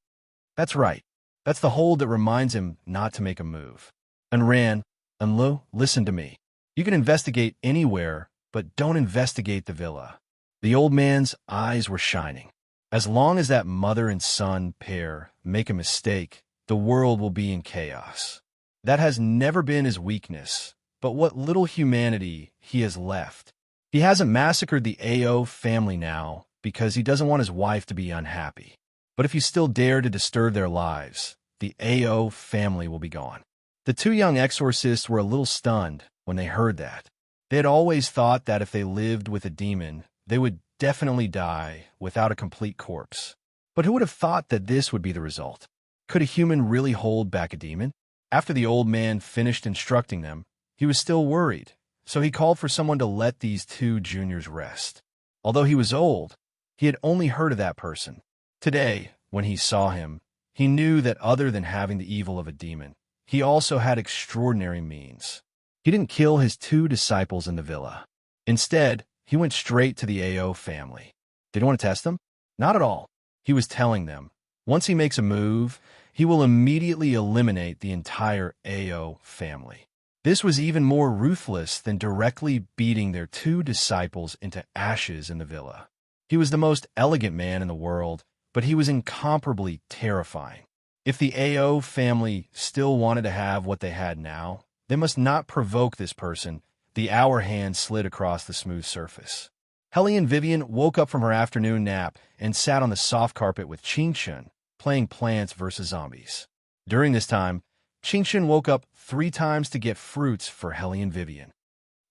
"That's right. That's the hold that reminds him not to make a move. Unlu, listen to me. You can investigate anywhere, but don't investigate the villa." The old man's eyes were shining. As long as that mother and son pair make a mistake, the world will be in chaos. That has never been his weakness, but what little humanity he has left. He hasn't massacred the AO family now because he doesn't want his wife to be unhappy. But if you still dare to disturb their lives, the AO family will be gone. The two young exorcists were a little stunned when they heard that. They had always thought that if they lived with a demon, they would definitely die without a complete corpse. But who would have thought that this would be the result? Could a human really hold back a demon? After the old man finished instructing them, he was still worried, so he called for someone to let these two juniors rest. Although he was old, he had only heard of that person. Today, when he saw him, he knew that other than having the evil of a demon, he also had extraordinary means. He didn't kill his two disciples in the villa. Instead, he went straight to the AO family. Did he want to test them? Not at all. He was telling them, once he makes a move, he will immediately eliminate the entire AO family. This was even more ruthless than directly beating their two disciples into ashes in the villa. He was the most elegant man in the world, but he was incomparably terrifying. If the AO family still wanted to have what they had now, they must not provoke this person. The hour hand slid across the smooth surface. Hellion Vivian woke up from her afternoon nap and sat on the soft carpet with Qingshun, playing Plants vs. Zombies. During this time, Qingshun woke up 3 times to get fruits for Hellion Vivian.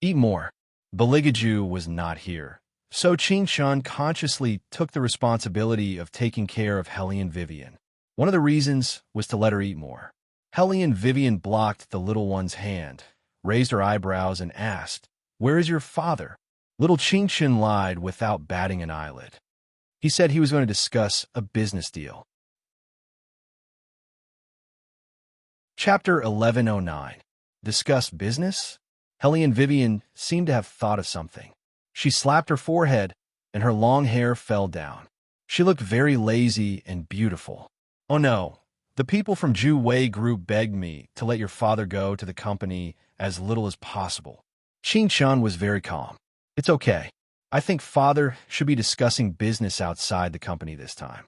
Eat more. Beligaju was not here, so Qingshun consciously took the responsibility of taking care of Hellion Vivian. One of the reasons was to let her eat more. Hellion Vivian blocked the little one's hand, raised her eyebrows, and asked, "Where is your father?" Little Qingshun lied without batting an eyelid. He said he was going to discuss a business deal. Chapter 1109. Discuss business? Hellion Vivian seemed to have thought of something. She slapped her forehead, and her long hair fell down. She looked very lazy and beautiful. "Oh no, the people from Ju Wei Group begged me to let your father go to the company as little as possible." Qingshun was very calm. "It's okay. I think father should be discussing business outside the company this time."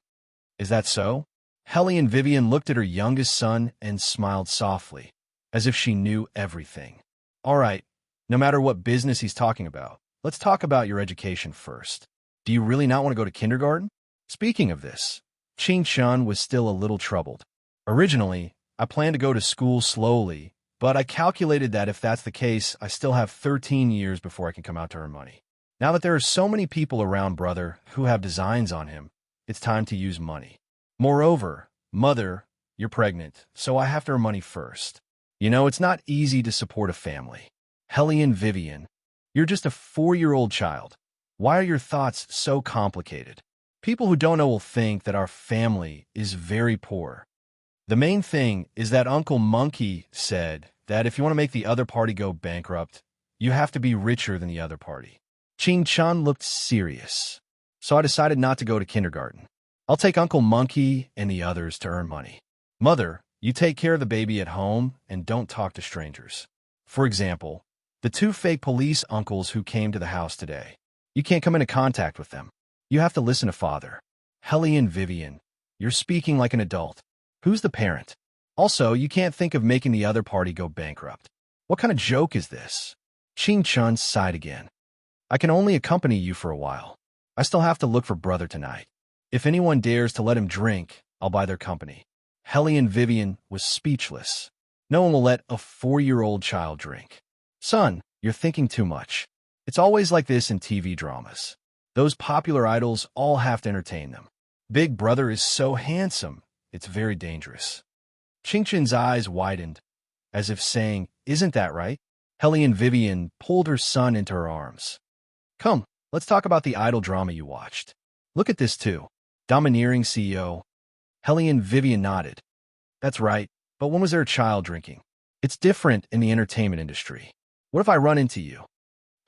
"Is that so?" Hellion Vivian looked at her youngest son and smiled softly, as if she knew everything. "All right, no matter what business he's talking about, let's talk about your education first. Do you really not want to go to kindergarten?" Speaking of this, Qingshun was still a little troubled. "Originally, I planned to go to school slowly, but I calculated that if that's the case, I still have 13 years before I can come out to earn money. Now that there are so many people around brother who have designs on him, it's time to use money. Moreover, mother, you're pregnant, so I have to earn money first. You know, it's not easy to support a family." Hellion Vivian, you're just a 4-year-old child. Why are your thoughts so complicated? People who don't know will think that our family is very poor. The main thing is that Uncle Monkey said that if you want to make the other party go bankrupt, you have to be richer than the other party. Qingshun looked serious, so I decided not to go to kindergarten. I'll take Uncle Monkey and the others to earn money. Mother, you take care of the baby at home and don't talk to strangers. For example, the 2 fake police uncles who came to the house today. You can't come into contact with them. You have to listen to father. Hellion Vivian, you're speaking like an adult. Who's the parent? Also, you can't think of making the other party go bankrupt. What kind of joke is this? Qingshun sighed again. I can only accompany you for a while. I still have to look for brother tonight. If anyone dares to let him drink, I'll buy their company. Hellion Vivian was speechless. No one will let a 4-year-old child drink. Son, you're thinking too much. It's always like this in TV dramas. Those popular idols all have to entertain them. Big brother is so handsome, it's very dangerous. Qingshun's eyes widened, as if saying, "Isn't that right?" Hellion Vivian pulled her son into her arms. "Come, let's talk about the idol drama you watched. Look at this too. Domineering CEO." Hellion Vivian nodded. "That's right, but when was there a child drinking? It's different in the entertainment industry. What if I run into you?"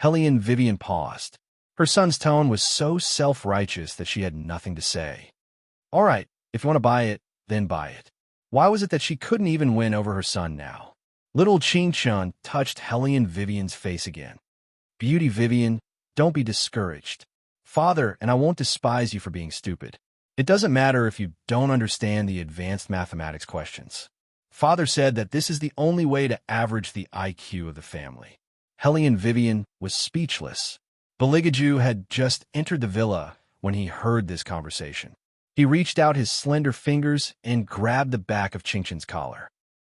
Hellion Vivian paused. Her son's tone was so self-righteous that she had nothing to say. "All right, if you want to buy it, then buy it." Why was it that she couldn't even win over her son now? Little Qingshun touched Hellion Vivian's face again. "Beauty Vivian, don't be discouraged. Father and I won't despise you for being stupid. It doesn't matter if you don't understand the advanced mathematics questions. Father said that this is the only way to average the IQ of the family. Hellion Vivian was speechless. Beligaju had just entered the villa when he heard this conversation. He reached out his slender fingers and grabbed the back of Chingchen's collar.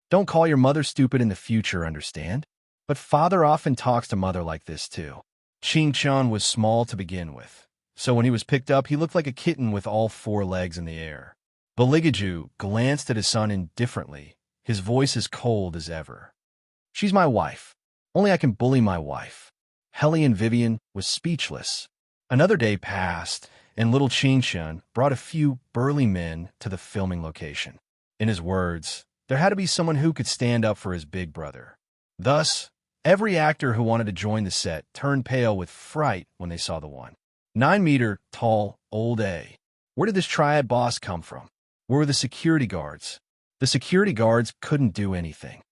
Don't call your mother stupid in the future, understand? But father often talks to mother like this too. Chingchen was small to begin with, so when he was picked up, he looked like a kitten with all 4 legs in the air. Beligaju glanced at his son indifferently, his voice as cold as ever. She's my wife. Only I can bully my wife. Hellion Vivian was speechless. Another day passed, and little Chingchen brought a few burly men to the filming location. In his words, there had to be someone who could stand up for his big brother. Thus, every actor who wanted to join the set turned pale with fright when they saw the 9-meter-tall Old A. Where did this triad boss come from? Where were the security guards? The security guards couldn't do anything.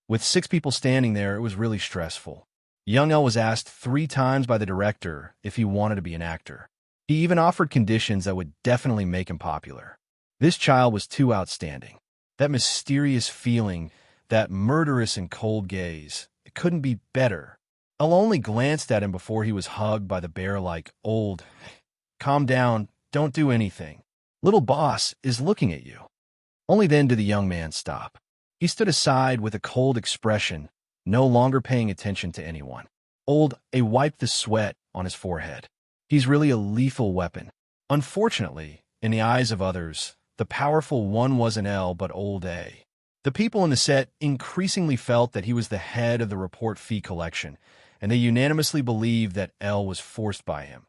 With 6 people standing there, it was really stressful. Young El was asked 3 times by the director if he wanted to be an actor. He even offered conditions that would definitely make him popular. This child was too outstanding. That mysterious feeling, that murderous and cold gaze, it couldn't be better. El only glanced at him before he was hugged by the bear like, "Old, calm down, don't do anything. Little boss is looking at you." Only then did the young man stop. He stood aside with a cold expression, no longer paying attention to anyone. Old A wiped the sweat on his forehead. He's really a lethal weapon. Unfortunately, in the eyes of others, the powerful one wasn't El but Old A. The people in the set increasingly felt that he was the head of the report fee collection, and they unanimously believed that El was forced by him.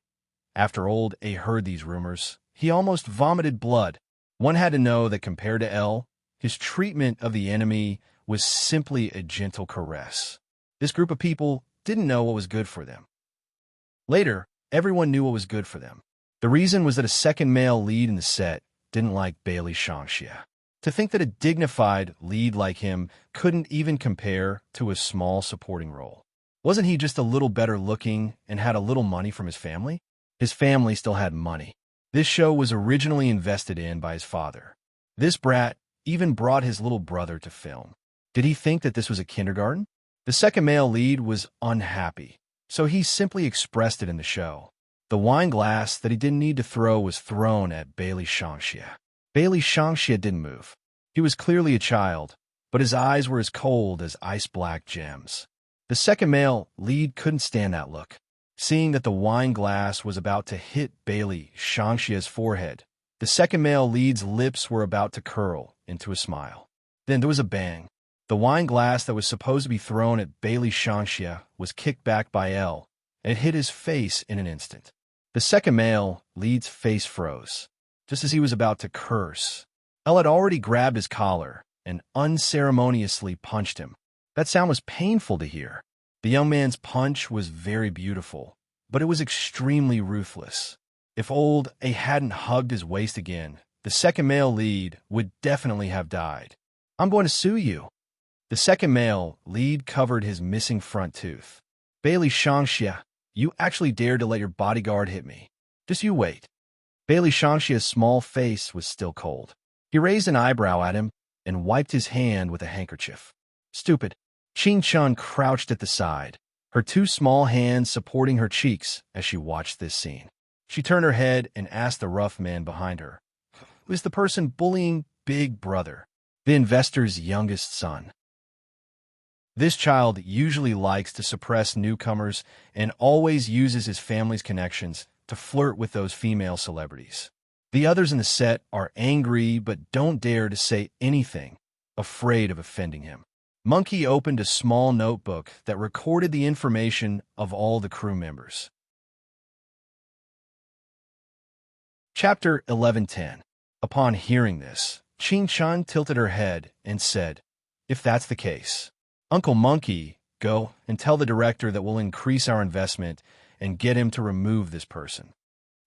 After Old A heard these rumors, he almost vomited blood. One had to know that compared to El, his treatment of the enemy was simply a gentle caress. This group of people didn't know what was good for them. Later, everyone knew what was good for them. The reason was that a second male lead in the set didn't like Bailey Shangxia. To think that a dignified lead like him couldn't even compare to a small supporting role. Wasn't he just a little better looking and had a little money from his family? His family still had money. This show was originally invested in by his father. This brat even brought his little brother to film. Did he think that this was a kindergarten? The second male lead was unhappy, so he simply expressed it in the show. The wine glass that he didn't need to throw was thrown at Bailey Shangxia. Bailey Shangxia didn't move. He was clearly a child, but his eyes were as cold as ice-black gems. The second male lead couldn't stand that look. Seeing that the wine glass was about to hit Bailey Shangxia's forehead, the second male lead's lips were about to curl into a smile. Then there was a bang. The wine glass that was supposed to be thrown at Bailey Shangxia was kicked back by El, and it hit his face in an instant. The second male lead's face froze, just as he was about to curse. El had already grabbed his collar and unceremoniously punched him. That sound was painful to hear. The young man's punch was very beautiful, but it was extremely ruthless. If Old A hadn't hugged his waist again, the second male lead would definitely have died. "I'm going to sue you." The second male lead covered his missing front tooth. "Bailey Shangxia, you actually dared to let your bodyguard hit me. Just you wait." Bailey Shangxia's small face was still cold. He raised an eyebrow at him and wiped his hand with a handkerchief. "Stupid." Chingchen crouched at the side, her 2 small hands supporting her cheeks as she watched this scene. She turned her head and asked the rough man behind her, "Who is the person bullying Big Brother, the investor's youngest son?" This child usually likes to suppress newcomers and always uses his family's connections to flirt with those female celebrities. The others in the set are angry but don't dare to say anything, afraid of offending him. Monkey opened a small notebook that recorded the information of all the crew members. Chapter 11:10. Upon hearing this, Chingchen tilted her head and said, "If that's the case, Uncle Monkey, go and tell the director that we'll increase our investment and get him to remove this person."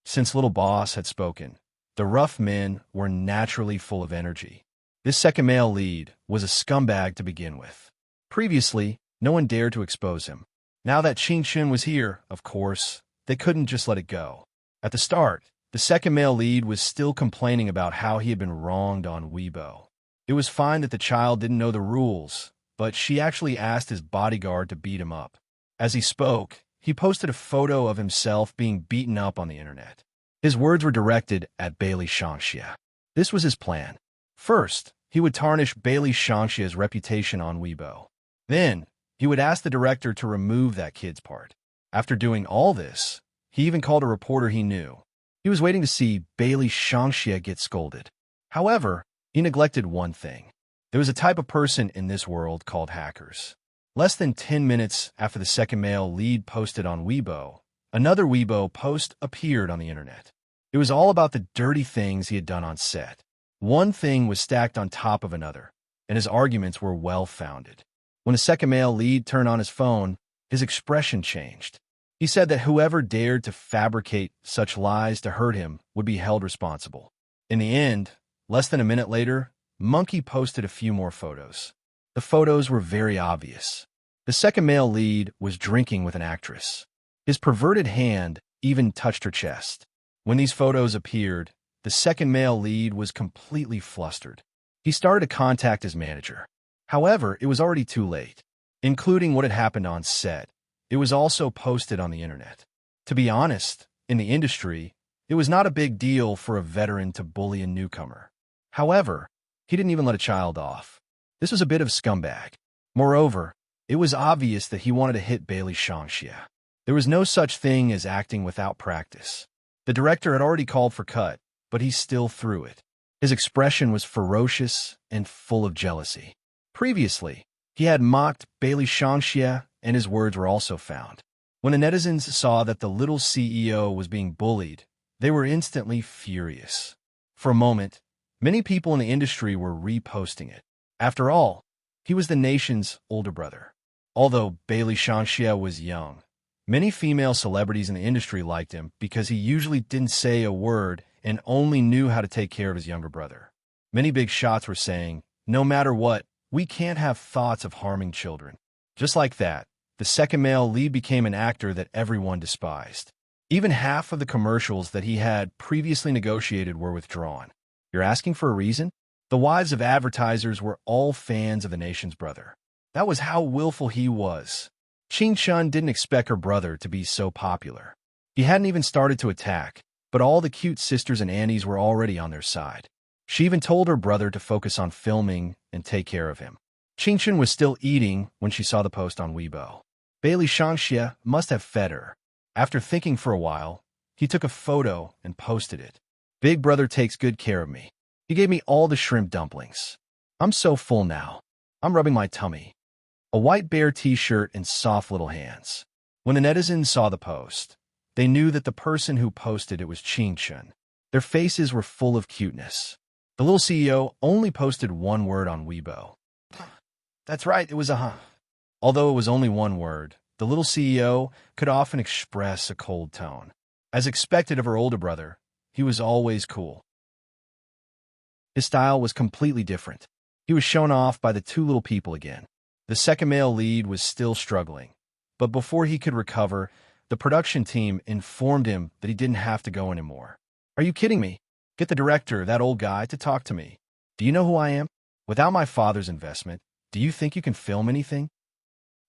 Since Little Boss had spoken, the rough men were naturally full of energy. This second male lead was a scumbag to begin with. Previously, no one dared to expose him. Now that Chingchen was here, of course, they couldn't just let it go. At the start, the second male lead was still complaining about how he had been wronged on Weibo. It was fine that the child didn't know the rules, but she actually asked his bodyguard to beat him up. As he spoke, he posted a photo of himself being beaten up on the internet. His words were directed at Bailey Shangxia. This was his plan. First, he would tarnish Bailey Shangxia's reputation on Weibo. Then, he would ask the director to remove that kid's part. After doing all this, he even called a reporter he knew. He was waiting to see Bailey Shangxia get scolded. However, he neglected one thing. There was a type of person in this world called hackers. Less than 10 minutes after the second male lead posted on Weibo, another Weibo post appeared on the internet. It was all about the dirty things he had done on set. One thing was stacked on top of another, and his arguments were well-founded. When the second male lead turned on his phone, his expression changed. He said that whoever dared to fabricate such lies to hurt him would be held responsible. In the end, less than a minute later, Monkey posted a few more photos. The photos were very obvious. The second male lead was drinking with an actress. His perverted hand even touched her chest. When these photos appeared, the second male lead was completely flustered. He started to contact his manager. However, it was already too late. Including what had happened on set, it was also posted on the internet. To be honest, in the industry, it was not a big deal for a veteran to bully a newcomer. However, he didn't even let a child off. This was a bit of scumbag. Moreover, it was obvious that he wanted to hit Bailey Shangxia. There was no such thing as acting without practice. The director had already called for cut, but he still threw it. His expression was ferocious and full of jealousy. Previously, he had mocked Bailey Shangxia, and his words were also found. When the netizens saw that the little CEO was being bullied, they were instantly furious. For a moment, many people in the industry were reposting it. After all, he was the nation's older brother. Although Bailey Shangxia was young, many female celebrities in the industry liked him because he usually didn't say a word and only knew how to take care of his younger brother. Many big shots were saying, "No matter what, we can't have thoughts of harming children." Just like that, the second male lead became an actor that everyone despised. Even half of the commercials that he had previously negotiated were withdrawn. You're asking for a reason? The wives of advertisers were all fans of the nation's brother. That was how willful he was. Qing Shun didn't expect her brother to be so popular. He hadn't even started to attack, but all the cute sisters and aunties were already on their side. She even told her brother to focus on filming and take care of him. Qing Shun was still eating when she saw the post on Weibo. Bailey Shangxia must have fed her. After thinking for a while, he took a photo and posted it. "Big brother takes good care of me. He gave me all the shrimp dumplings. I'm so full now. I'm rubbing my tummy." A white bear t-shirt and soft little hands. When the netizens saw the post, they knew that the person who posted it was Qing Shun. Their faces were full of cuteness. The little CEO only posted one word on Weibo. That's right, it was a huh. Although it was only one word, the little CEO could often express a cold tone. As expected of her older brother, he was always cool. His style was completely different. He was shown off by the two little people again. The second male lead was still struggling, but before he could recover, the production team informed him that he didn't have to go anymore. "Are you kidding me? Get the director, that old guy, to talk to me. Do you know who I am? Without my father's investment, do you think you can film anything?"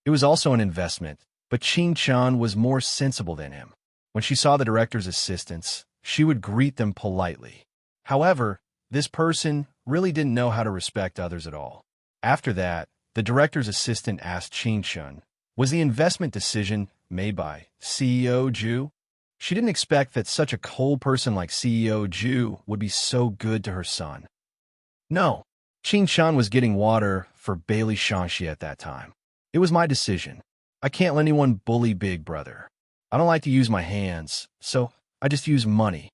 It was also an investment, but Qing Chan was more sensible than him. When she saw the director's assistants, she would greet them politely. However, this person really didn't know how to respect others at all. After that, the director's assistant asked Qing Chun, was the investment decision made by CEO Ju? She didn't expect that such a cold person like CEO Ju would be so good to her son. No, Qing Chun was getting water for Bailey Shangxia at that time. "It was my decision. I can't let anyone bully Big Brother. I don't like to use my hands, so I just use money."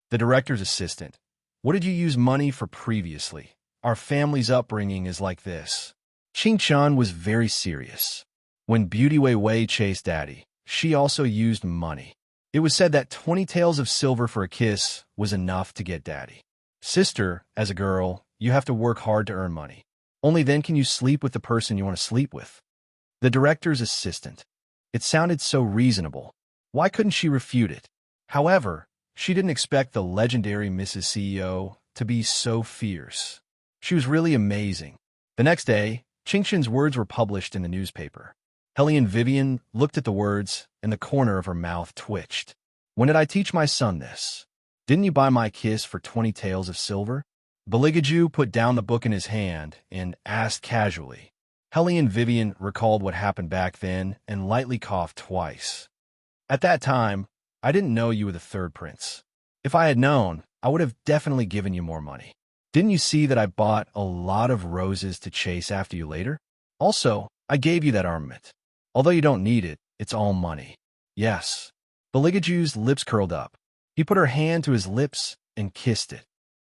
The director's assistant, "What did you use money for previously? Our family's upbringing is like this." Qing Chun was very serious. When Beauty Wei Wei chased Daddy, she also used money. It was said that 20 taels of silver for a kiss was enough to get Daddy. "Sister, as a girl, you have to work hard to earn money. Only then can you sleep with the person you want to sleep with." The director's assistant. It sounded so reasonable. Why couldn't she refute it? However, She didn't expect the legendary Mrs. CEO to be so fierce. She was really amazing. The next day, Qingshan's words were published in the newspaper. Hellion Vivian looked at the words, and the corner of her mouth twitched. When did I teach my son this? Didn't you buy my kiss for 20 taels of silver? Beligaju put down the book in his hand and asked casually. Hellion Vivian recalled what happened back then and lightly coughed twice. At that time, I didn't know you were the third prince. If I had known, I would have definitely given you more money. Didn't you see that I bought a lot of roses to chase after you later? Also, I gave you that armament. Although you don't need it, it's all money. Yes. Beligaju's lips curled up. He put her hand to his lips and kissed it.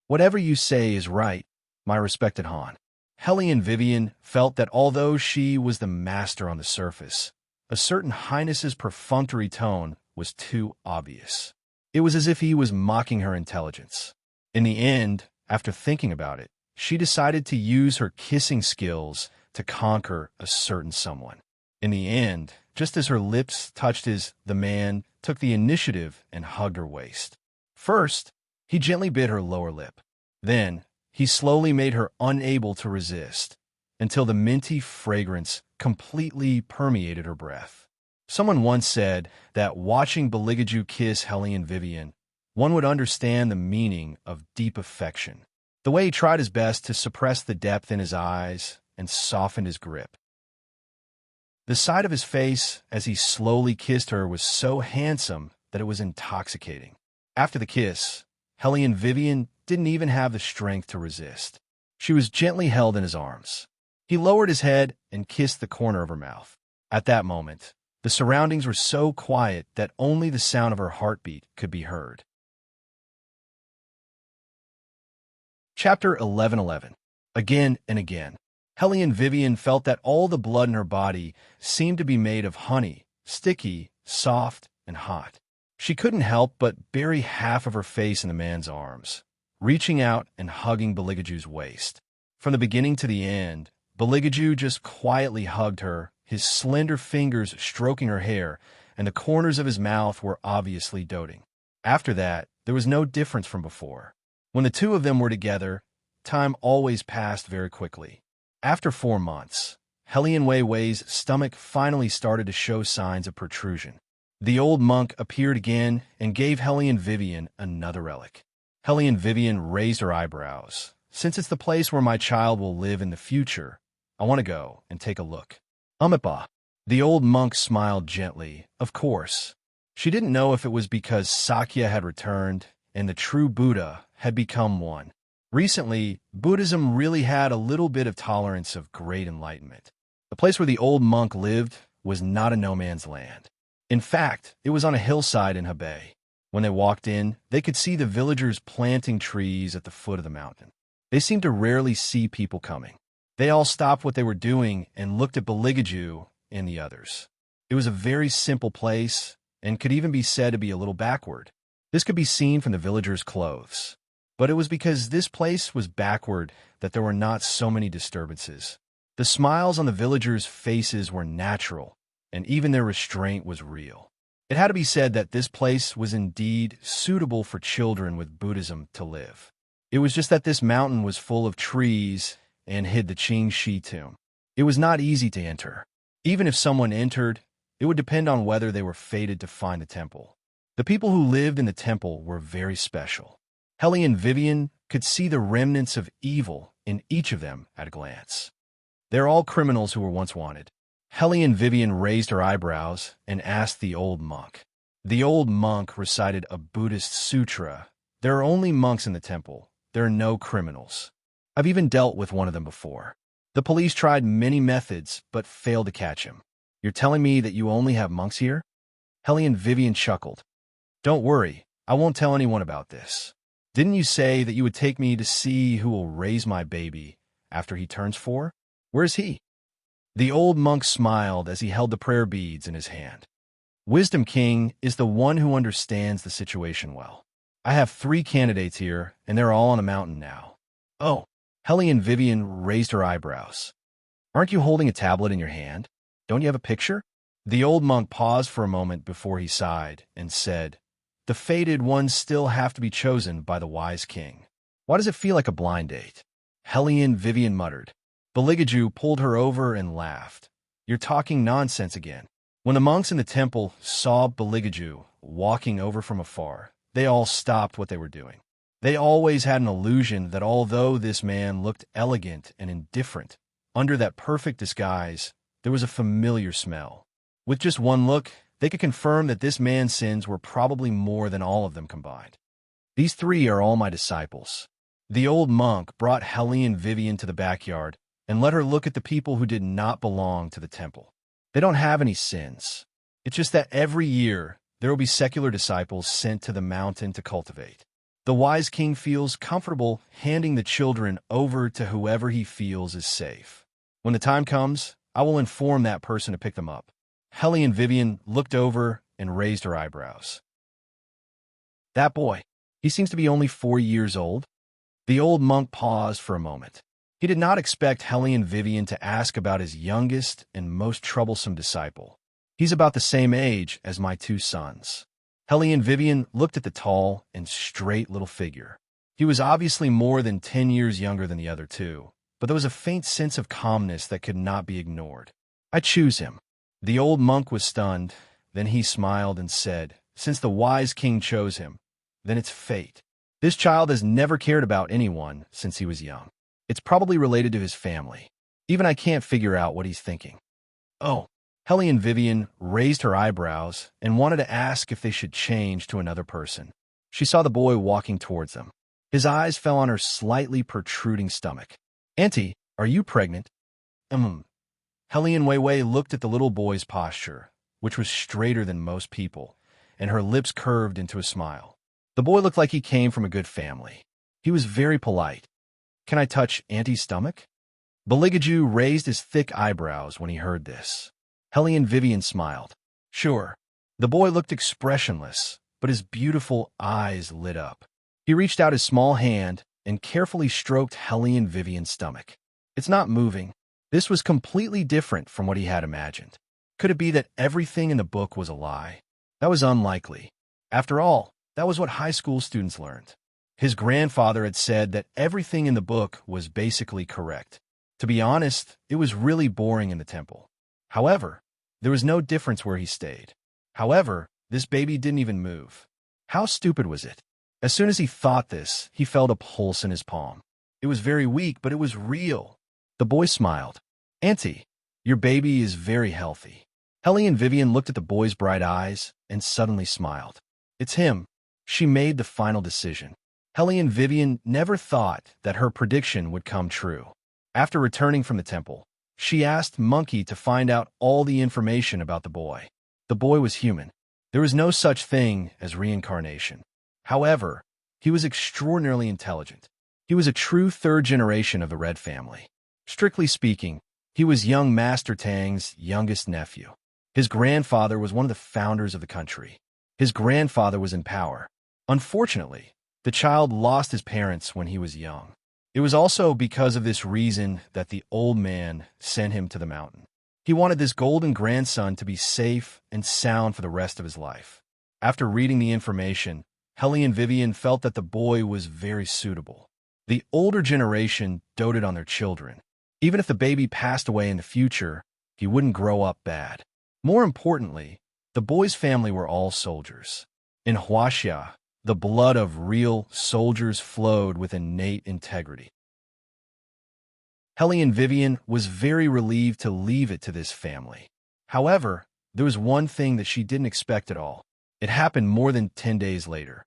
Whatever you say is right, my respected Han. Hellion Vivian felt that although she was the master on the surface, a certain highness's perfunctory tone was too obvious. It was as if he was mocking her intelligence. In the end, after thinking about it, she decided to use her kissing skills to conquer a certain someone. In the end, just as her lips touched his, the man took the initiative and hugged her waist. First, he gently bit her lower lip. Then, he slowly made her unable to resist, until the minty fragrance completely permeated her breath. Someone once said that watching Beligaju kiss Hellion Vivian, one would understand the meaning of deep affection. The way he tried his best to suppress the depth in his eyes and softened his grip. The sight of his face as he slowly kissed her was so handsome that it was intoxicating. After the kiss, Hellion Vivian didn't even have the strength to resist. She was gently held in his arms. He lowered his head and kissed the corner of her mouth. At that moment, the surroundings were so quiet that only the sound of her heartbeat could be heard. Chapter 11:11. Again and again. Hellion Vivian felt that all the blood in her body seemed to be made of honey, sticky, soft, and hot. She couldn't help but bury half of her face in the man's arms, reaching out and hugging Beligaju's waist. From the beginning to the end, Beligaju just quietly hugged her, his slender fingers stroking her hair, and the corners of his mouth were obviously doting. After that, there was no difference from before. When the two of them were together, time always passed very quickly. After 4 months, Hellion Weiwei's stomach finally started to show signs of protrusion. The old monk appeared again and gave Hellion Vivian another relic. Hellion Vivian raised her eyebrows. Since it's the place where my child will live in the future, I want to go and take a look. Umipa. The old monk smiled gently. Of course. She didn't know if it was because Sakya had returned and the true Buddha had become one. Recently, Buddhism really had a little bit of tolerance of great enlightenment. The place where the old monk lived was not a no-man's land. In fact, it was on a hillside in Hebei. When they walked in, they could see the villagers planting trees at the foot of the mountain. They seemed to rarely see people coming. They all stopped what they were doing and looked at Beligaju and the others. It was a very simple place and could even be said to be a little backward. This could be seen from the villagers' clothes. But it was because this place was backward that there were not so many disturbances. The smiles on the villagers' faces were natural, and even their restraint was real. It had to be said that this place was indeed suitable for children with Buddhism to live. It was just that this mountain was full of trees and hid the Qing Shi tomb. It was not easy to enter. Even if someone entered, it would depend on whether they were fated to find the temple. The people who lived in the temple were very special. Hellion Vivian could see the remnants of evil in each of them at a glance. They're all criminals who were once wanted. Hellion Vivian raised her eyebrows and asked the old monk. The old monk recited a Buddhist sutra. There are only monks in the temple. There are no criminals. I've even dealt with one of them before. The police tried many methods, but failed to catch him. You're telling me that you only have monks here? Hellion Vivian chuckled. Don't worry, I won't tell anyone about this. Didn't you say that you would take me to see who will raise my baby after he turns 4? Where's he? The old monk smiled as he held the prayer beads in his hand. Wisdom King is the one who understands the situation well. I have 3 candidates here, and they're all on a mountain now. Oh, Hellion Vivian raised her eyebrows. Aren't you holding a tablet in your hand? Don't you have a picture? The old monk paused for a moment before he sighed and said, The fated ones still have to be chosen by the wise king. Why does it feel like a blind date? Hellion Vivian muttered. Beligaju pulled her over and laughed. You're talking nonsense again. When the monks in the temple saw Beligaju walking over from afar, they all stopped what they were doing. They always had an illusion that although this man looked elegant and indifferent, under that perfect disguise, there was a familiar smell. With just one look, they could confirm that this man's sins were probably more than all of them combined. These three are all my disciples. The old monk brought Hellion Vivian to the backyard and let her look at the people who did not belong to the temple. They don't have any sins. It's just that every year, there will be secular disciples sent to the mountain to cultivate. The wise king feels comfortable handing the children over to whoever he feels is safe. When the time comes, I will inform that person to pick them up. Hellion Vivian looked over and raised her eyebrows. That boy, he seems to be only 4 years old. The old monk paused for a moment. He did not expect Hellion Vivian to ask about his youngest and most troublesome disciple. He's about the same age as my 2 sons. Hellion Vivian looked at the tall and straight little figure. He was obviously more than 10 years younger than the other 2, but there was a faint sense of calmness that could not be ignored. I choose him. The old monk was stunned. Then he smiled and said, since the wise king chose him, then it's fate. This child has never cared about anyone since he was young. It's probably related to his family. Even I can't figure out what he's thinking. Oh, Hellion Vivian raised her eyebrows and wanted to ask if they should change to another person. She saw the boy walking towards them. His eyes fell on her slightly protruding stomach. Auntie, are you pregnant? Hellion Weiwei looked at the little boy's posture, which was straighter than most people, and her lips curved into a smile. The boy looked like he came from a good family. He was very polite. Can I touch Auntie's stomach? Beligaju raised his thick eyebrows when he heard this. Hellion Vivian smiled. Sure. The boy looked expressionless, but his beautiful eyes lit up. He reached out his small hand and carefully stroked Hellion Vivian's stomach. It's not moving. This was completely different from what he had imagined. Could it be that everything in the book was a lie? That was unlikely. After all, that was what high school students learned. His grandfather had said that everything in the book was basically correct. To be honest, it was really boring in the temple. However, there was no difference where he stayed. However, this baby didn't even move. How stupid was it? As soon as he thought this, he felt a pulse in his palm. It was very weak, but it was real. The boy smiled. Auntie, your baby is very healthy. Hellion Vivian looked at the boy's bright eyes and suddenly smiled. It's him. She made the final decision. Hellion Vivian never thought that her prediction would come true. After returning from the temple, she asked Monkey to find out all the information about the boy. The boy was human. There was no such thing as reincarnation. However, he was extraordinarily intelligent. He was a true third generation of the Red family. Strictly speaking, he was young Master Tang's youngest nephew. His grandfather was one of the founders of the country. His grandfather was in power. Unfortunately, the child lost his parents when he was young. It was also because of this reason that the old man sent him to the mountain. He wanted this golden grandson to be safe and sound for the rest of his life. After reading the information, Hellion Vivian felt that the boy was very suitable. The older generation doted on their children. Even if the baby passed away in the future, he wouldn't grow up bad. More importantly, the boy's family were all soldiers. In Huaxia, the blood of real soldiers flowed with innate integrity. Hellion Vivian was very relieved to leave it to this family. However, there was one thing that she didn't expect at all. It happened more than 10 days later.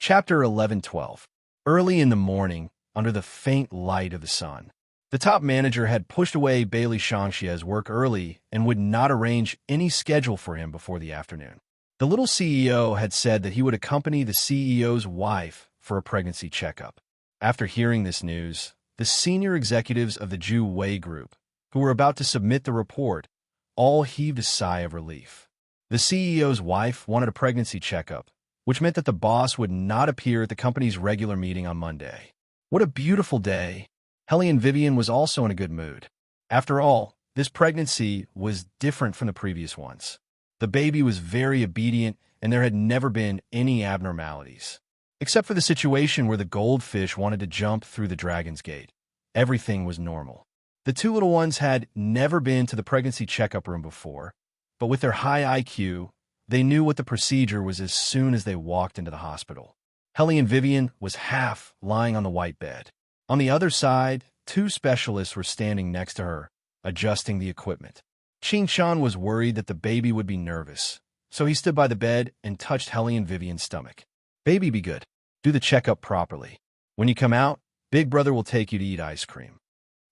Chapter 11-12. Early in the morning, under the faint light of the sun, the top manager had pushed away Bailey Shangxia's work early and would not arrange any schedule for him before the afternoon. The little CEO had said that he would accompany the CEO's wife for a pregnancy checkup. After hearing this news, the senior executives of the Zhu Wei Group, who were about to submit the report, all heaved a sigh of relief. The CEO's wife wanted a pregnancy checkup, which meant that the boss would not appear at the company's regular meeting on Monday. What a beautiful day! Hellion Vivian was also in a good mood. After all, this pregnancy was different from the previous ones. The baby was very obedient, and there had never been any abnormalities. Except for the situation where the goldfish wanted to jump through the dragon's gate. Everything was normal. The two little ones had never been to the pregnancy checkup room before, but with their high IQ, they knew what the procedure was as soon as they walked into the hospital. Hellion Vivian was half lying on the white bed. On the other side, two specialists were standing next to her, adjusting the equipment. Qin Shan was worried that the baby would be nervous, so he stood by the bed and touched Hellion Vivian's stomach. Baby, be good. Do the checkup properly. When you come out, Big Brother will take you to eat ice cream.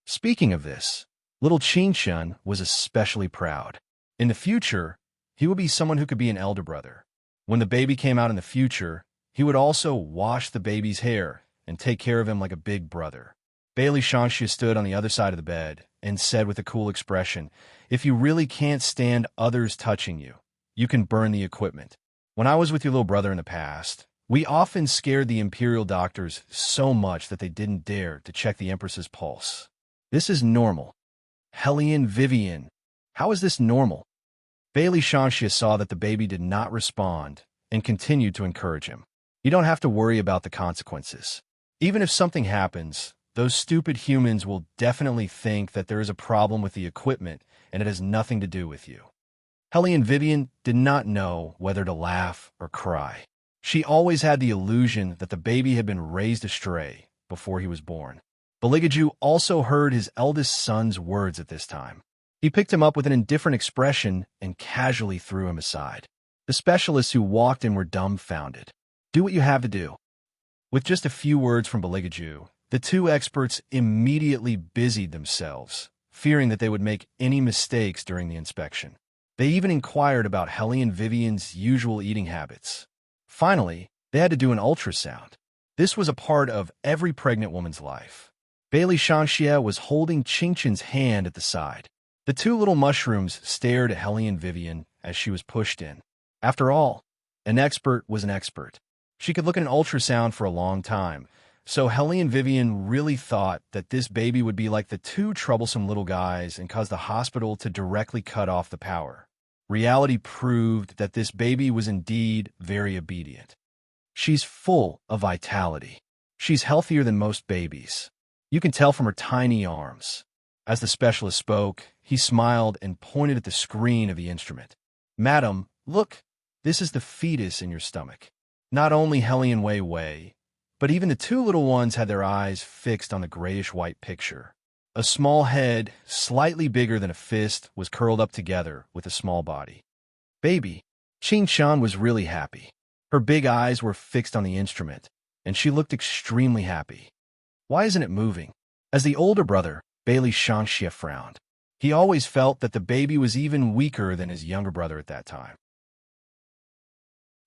Speaking of this, little Qin Shan was especially proud. In the future, he would be someone who could be an elder brother. When the baby came out in the future, he would also wash the baby's hair and take care of him like a big brother. Bailey Shanxia stood on the other side of the bed and said with a cool expression, "If you really can't stand others touching you, you can burn the equipment. When I was with your little brother in the past, we often scared the Imperial doctors so much that they didn't dare to check the Empress's pulse. This is normal." Hellion Vivian, how is this normal? Bailey Shanxia saw that the baby did not respond and continued to encourage him. You don't have to worry about the consequences. Even if something happens, those stupid humans will definitely think that there is a problem with the equipment and it has nothing to do with you. Hellion Vivian did not know whether to laugh or cry. She always had the illusion that the baby had been raised astray before he was born. Beligaju also heard his eldest son's words at this time. He picked him up with an indifferent expression and casually threw him aside. The specialists who walked in were dumbfounded. Do what you have to do. With just a few words from Beligaju, the two experts immediately busied themselves, fearing that they would make any mistakes during the inspection. They even inquired about Hellion Vivian's usual eating habits. Finally, they had to do an ultrasound. This was a part of every pregnant woman's life. Bailey Shanxia was holding Qingqin's hand at the side. The two little mushrooms stared at Hellion Vivian as she was pushed in. After all, an expert was an expert. She could look at an ultrasound for a long time, so Hellion Vivian really thought that this baby would be like the two troublesome little guys and cause the hospital to directly cut off the power. Reality proved that this baby was indeed very obedient. She's full of vitality. She's healthier than most babies. You can tell from her tiny arms. As the specialist spoke, he smiled and pointed at the screen of the instrument. "Madam, look, this is the fetus in your stomach." Not only Hellion Wei, but even the two little ones had their eyes fixed on the grayish-white picture. A small head, slightly bigger than a fist, was curled up together with a small body. Baby, Qin Shan was really happy. Her big eyes were fixed on the instrument, and she looked extremely happy. Why isn't it moving? As the older brother, Bailey Shanxia frowned. He always felt that the baby was even weaker than his younger brother at that time.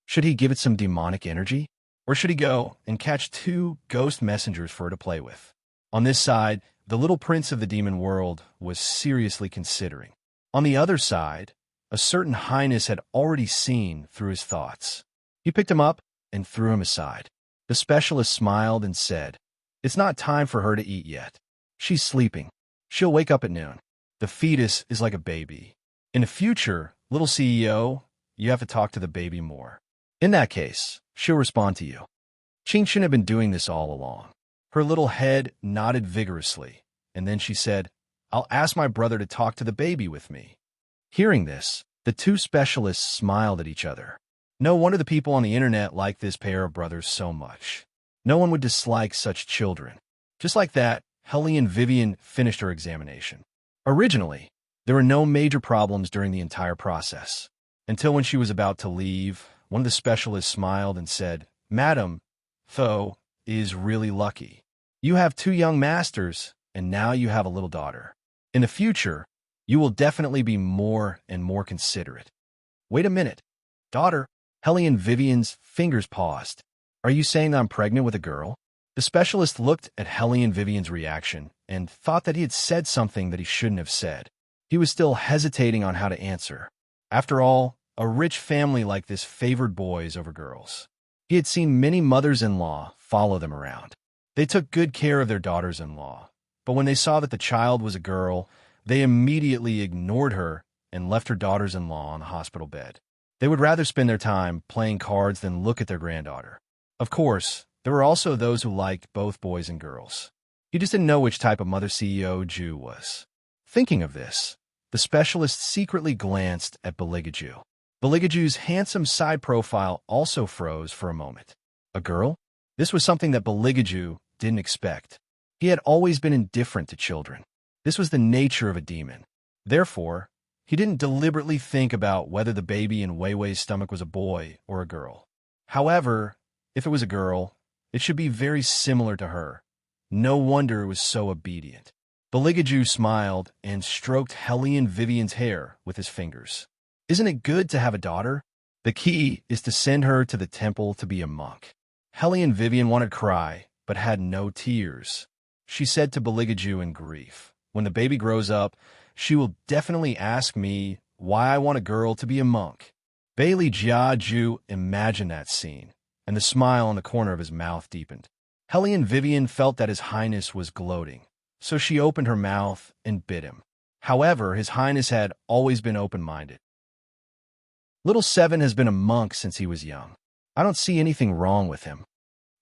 Should he give it some demonic energy? Or should he go and catch two ghost messengers for her to play with? On this side, the little prince of the demon world was seriously considering. On the other side, a certain highness had already seen through his thoughts. He picked him up and threw him aside. The specialist smiled and said, "It's not time for her to eat yet. She's sleeping. She'll wake up at noon. The fetus is like a baby. In the future, little CEO, you have to talk to the baby more. In that case, she'll respond to you." Qingqin had been doing this all along. Her little head nodded vigorously, and then she said, "I'll ask my brother to talk to the baby with me." Hearing this, the two specialists smiled at each other. No wonder the people on the internet like this pair of brothers so much. No one would dislike such children. Just like that, Hellion Vivian finished her examination. Originally, there were no major problems during the entire process. Until when she was about to leave, one of the specialists smiled and said, "Madam, Tho is really lucky. You have two young masters, and now you have a little daughter. In the future, you will definitely be more and more considerate." Wait a minute. Daughter? Hellion Vivian's fingers paused. Are you saying that I'm pregnant with a girl? The specialist looked at Hellion Vivian's reaction and thought that he had said something that he shouldn't have said. He was still hesitating on how to answer. After all, a rich family like this favored boys over girls. He had seen many mothers-in-law follow them around. They took good care of their daughters-in-law, but when they saw that the child was a girl, they immediately ignored her and left her daughters-in-law on the hospital bed. They would rather spend their time playing cards than look at their granddaughter. Of course, there were also those who liked both boys and girls. You just didn't know which type of mother CEO Jew was. Thinking of this, the specialist secretly glanced at Beligaju. Beligaju's handsome side profile also froze for a moment. A girl? This was something that Beligaju didn't expect. He had always been indifferent to children. This was the nature of a demon. Therefore, he didn't deliberately think about whether the baby in Wei Wei's stomach was a boy or a girl. However, if it was a girl, it should be very similar to her. No wonder it was so obedient. Beligaju smiled and stroked Hellion Vivian's hair with his fingers. Isn't it good to have a daughter? The key is to send her to the temple to be a monk. Hellion Vivian wanted to cry, but had no tears. She said to Beligaju in grief, "When the baby grows up, she will definitely ask me why I want a girl to be a monk." Bailey Jiaju imagined that scene, and the smile on the corner of his mouth deepened. Hellion Vivian felt that His Highness was gloating, so she opened her mouth and bit him. However, His Highness had always been open-minded. Little Seven has been a monk since he was young. I don't see anything wrong with him.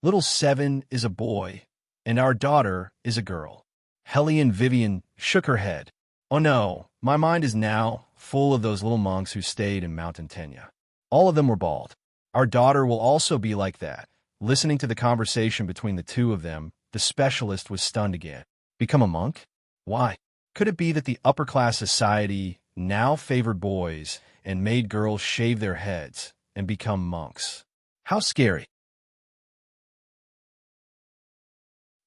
Little Seven is a boy, and our daughter is a girl. Hellion Vivian shook her head. Oh no, my mind is now full of those little monks who stayed in Mountain Tenya. All of them were bald. Our daughter will also be like that. Listening to the conversation between the two of them, the specialist was stunned again. Become a monk? Why? Could it be that the upper-class society now favored boys and made girls shave their heads and become monks? How scary.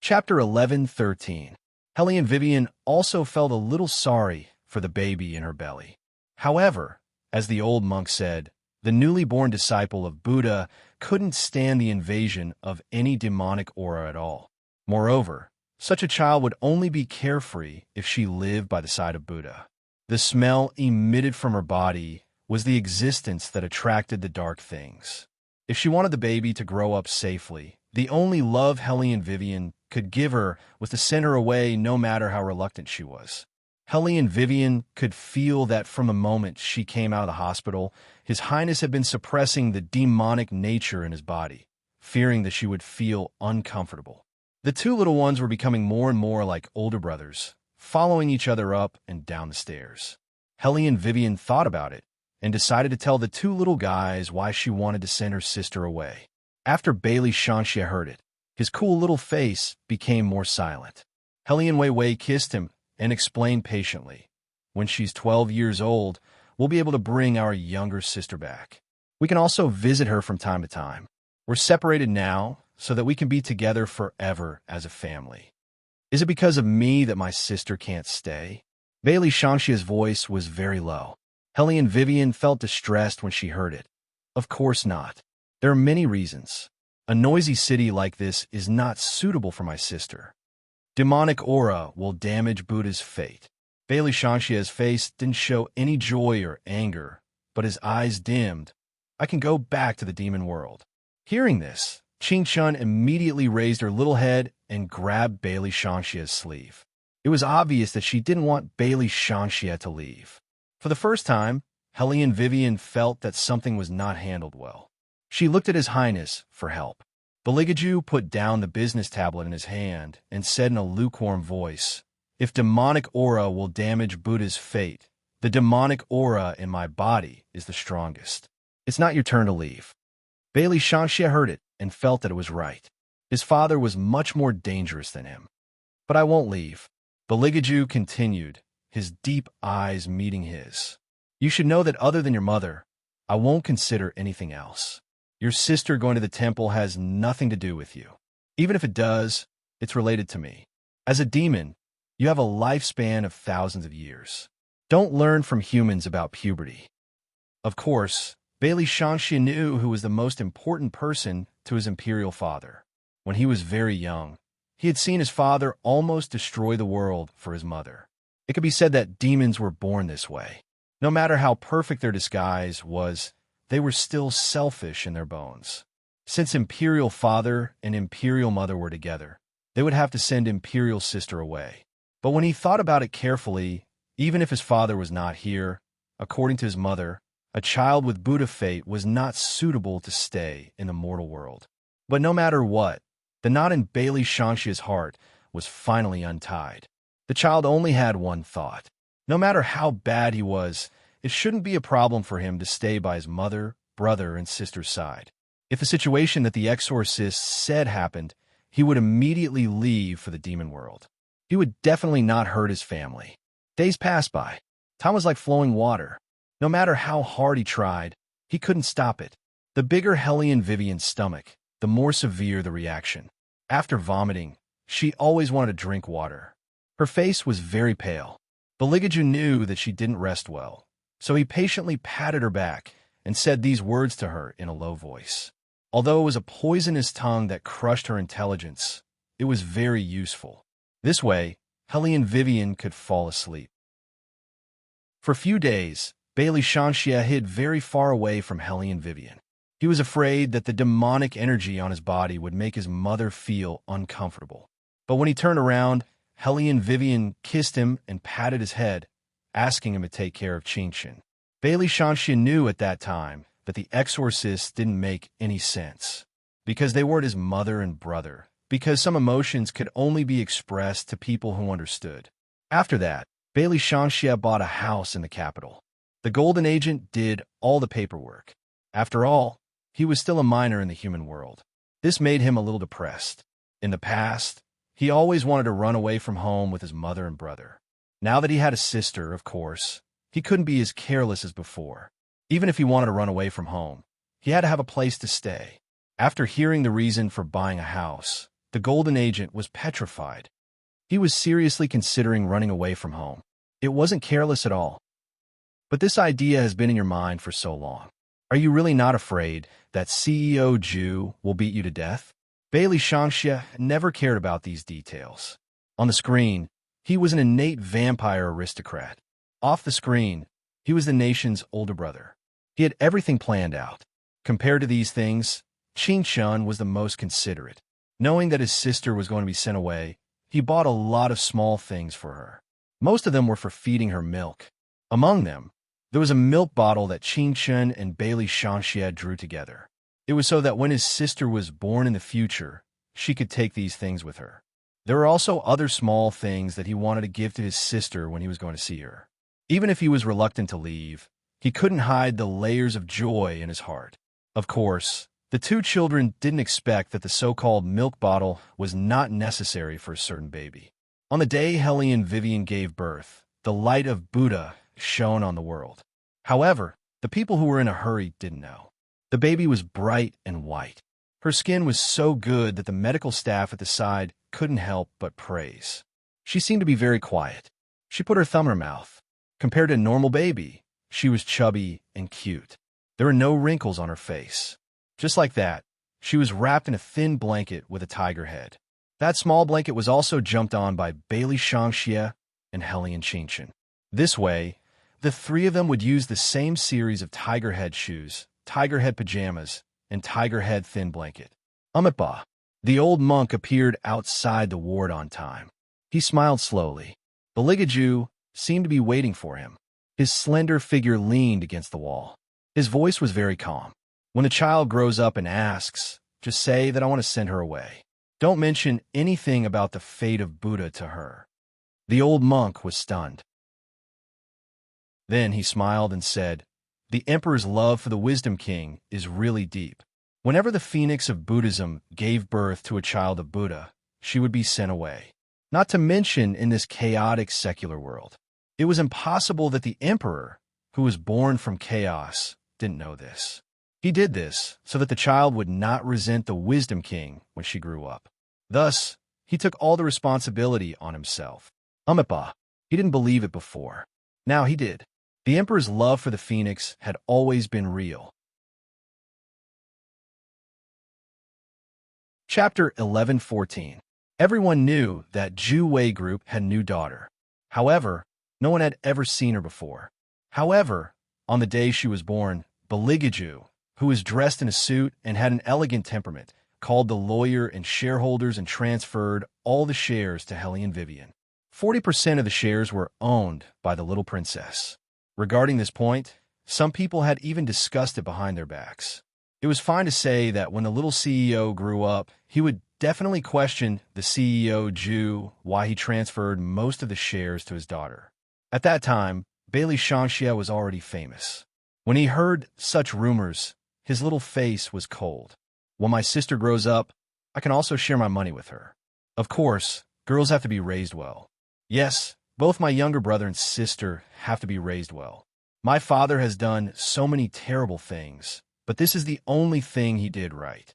Chapter 11:13. Hellion Vivian also felt a little sorry for the baby in her belly. However, as the old monk said, the newly born disciple of Buddha couldn't stand the invasion of any demonic aura at all. Moreover, such a child would only be carefree if she lived by the side of Buddha. The smell emitted from her body was the existence that attracted the dark things. If she wanted the baby to grow up safely, the only love Hellion Vivian could give her was to send her away no matter how reluctant she was. Hellion Vivian could feel that from the moment she came out of the hospital, His Highness had been suppressing the demonic nature in his body, fearing that she would feel uncomfortable. The two little ones were becoming more and more like older brothers, following each other up and down the stairs. Hellion Vivian thought about it and decided to tell the two little guys why she wanted to send her sister away. After Bailey Shanxia heard it, his cool little face became more silent. Hellion Wei Wei kissed him and explained patiently, "When she's 12 years old, we'll be able to bring our younger sister back. We can also visit her from time to time. We're separated now so that we can be together forever as a family. Is it because of me that my sister can't stay?" Bailey Shanxia's voice was very low. Hellion Vivian felt distressed when she heard it. Of course not. There are many reasons. A noisy city like this is not suitable for my sister. Demonic aura will damage Buddha's fate. Bailey Shanxia's face didn't show any joy or anger, but his eyes dimmed. I can go back to the demon world. Hearing this, Qing Chun immediately raised her little head and grabbed Bailey Shanxia's sleeve. It was obvious that she didn't want Bailey Shanxia to leave. For the first time, Hellion Vivian felt that something was not handled well. She looked at His Highness for help. Beligaju put down the business tablet in his hand and said in a lukewarm voice, "If demonic aura will damage Buddha's fate, the demonic aura in my body is the strongest. It's not your turn to leave." Bailey Shanxia heard it and felt that it was right. His father was much more dangerous than him. "But I won't leave." Beligaju continued, his deep eyes meeting his. "You should know that other than your mother, I won't consider anything else. Your sister going to the temple has nothing to do with you. Even if it does, it's related to me. As a demon, you have a lifespan of thousands of years. Don't learn from humans about puberty." Of course, Bailey Shanxia knew who was the most important person to his imperial father. When he was very young, he had seen his father almost destroy the world for his mother. It could be said that demons were born this way. No matter how perfect their disguise was, they were still selfish in their bones. Since imperial father and imperial mother were together, they would have to send imperial sister away. But when he thought about it carefully, even if his father was not here, according to his mother, a child with Buddha fate was not suitable to stay in the mortal world. But no matter what, the knot in Bailey Shanshia's heart was finally untied. The child only had one thought. No matter how bad he was, it shouldn't be a problem for him to stay by his mother, brother, and sister's side. If the situation that the exorcist said happened, he would immediately leave for the demon world. He would definitely not hurt his family. Days passed by. Time was like flowing water. No matter how hard he tried, he couldn't stop it. The bigger Hellion Vivian's stomach, the more severe the reaction. After vomiting, she always wanted to drink water. Her face was very pale. Beligaju knew that she didn't rest well, so he patiently patted her back and said these words to her in a low voice. Although it was a poisonous tongue that crushed her intelligence, it was very useful. This way, Hellion Vivian could fall asleep. For a few days, Bailey Shanxia hid very far away from Hellion Vivian. He was afraid that the demonic energy on his body would make his mother feel uncomfortable. But when he turned around, Hellion Vivian kissed him and patted his head, asking him to take care of Qingxin. Bailey Shanxia knew at that time that the exorcists didn't make any sense, because they weren't his mother and brother, because some emotions could only be expressed to people who understood. After that, Bailey Shanxia bought a house in the capital. The Golden Agent did all the paperwork. After all, he was still a minor in the human world. This made him a little depressed. In the past, he always wanted to run away from home with his mother and brother. Now that he had a sister, of course, he couldn't be as careless as before. Even if he wanted to run away from home, he had to have a place to stay. After hearing the reason for buying a house, the Golden Agent was petrified. He was seriously considering running away from home. It wasn't careless at all. But this idea has been in your mind for so long. Are you really not afraid that CEO Ju will beat you to death? Bailey Shanxia never cared about these details. On the screen, he was an innate vampire aristocrat. Off the screen, he was the nation's older brother. He had everything planned out. Compared to these things, Qingxin was the most considerate. Knowing that his sister was going to be sent away, he bought a lot of small things for her. Most of them were for feeding her milk. Among them, there was a milk bottle that Qingxin and Bailey Shanxia drew together. It was so that when his sister was born in the future, she could take these things with her. There were also other small things that he wanted to give to his sister when he was going to see her. Even if he was reluctant to leave, he couldn't hide the layers of joy in his heart. Of course, the two children didn't expect that the so-called milk bottle was not necessary for a certain baby. On the day Hellion Vivian gave birth, the light of Buddha shone on the world. However, the people who were in a hurry didn't know. The baby was bright and white. Her skin was so good that the medical staff at the side couldn't help but praise. She seemed to be very quiet. She put her thumb in her mouth. Compared to a normal baby, she was chubby and cute. There were no wrinkles on her face. Just like that, she was wrapped in a thin blanket with a tiger head. That small blanket was also jumped on by Bailey Shanxia and Hellion Qingxin. This way, the three of them would use the same series of tiger head shoes, tiger head pajamas, and tiger head thin blanket. Umitba, the old monk, appeared outside the ward on time. He smiled slowly. Beligaju seemed to be waiting for him. His slender figure leaned against the wall. His voice was very calm. When the child grows up and asks, just say that I want to send her away. Don't mention anything about the fate of Buddha to her. The old monk was stunned. Then he smiled and said, the emperor's love for the Wisdom King is really deep. Whenever the phoenix of Buddhism gave birth to a child of Buddha, she would be sent away. Not to mention in this chaotic secular world. It was impossible that the emperor, who was born from chaos, didn't know this. He did this so that the child would not resent the Wisdom King when she grew up. Thus, he took all the responsibility on himself. Umitba, he didn't believe it before. Now he did. The emperor's love for the phoenix had always been real. Chapter 11:14. Everyone knew that Zhu Wei Group had a new daughter. However, no one had ever seen her before. However, on the day she was born, Beligaju, who was dressed in a suit and had an elegant temperament, called the lawyer and shareholders and transferred all the shares to Hellion Vivian. 40% of the shares were owned by the little princess. Regarding this point, some people had even discussed it behind their backs. It was fine to say that when the little CEO grew up, he would definitely question the CEO Jew why he transferred most of the shares to his daughter. At that time, Bailey Shanxia was already famous. When he heard such rumors, his little face was cold. When my sister grows up, I can also share my money with her. Of course, girls have to be raised well. Yes, both my younger brother and sister have to be raised well. My father has done so many terrible things, but this is the only thing he did right.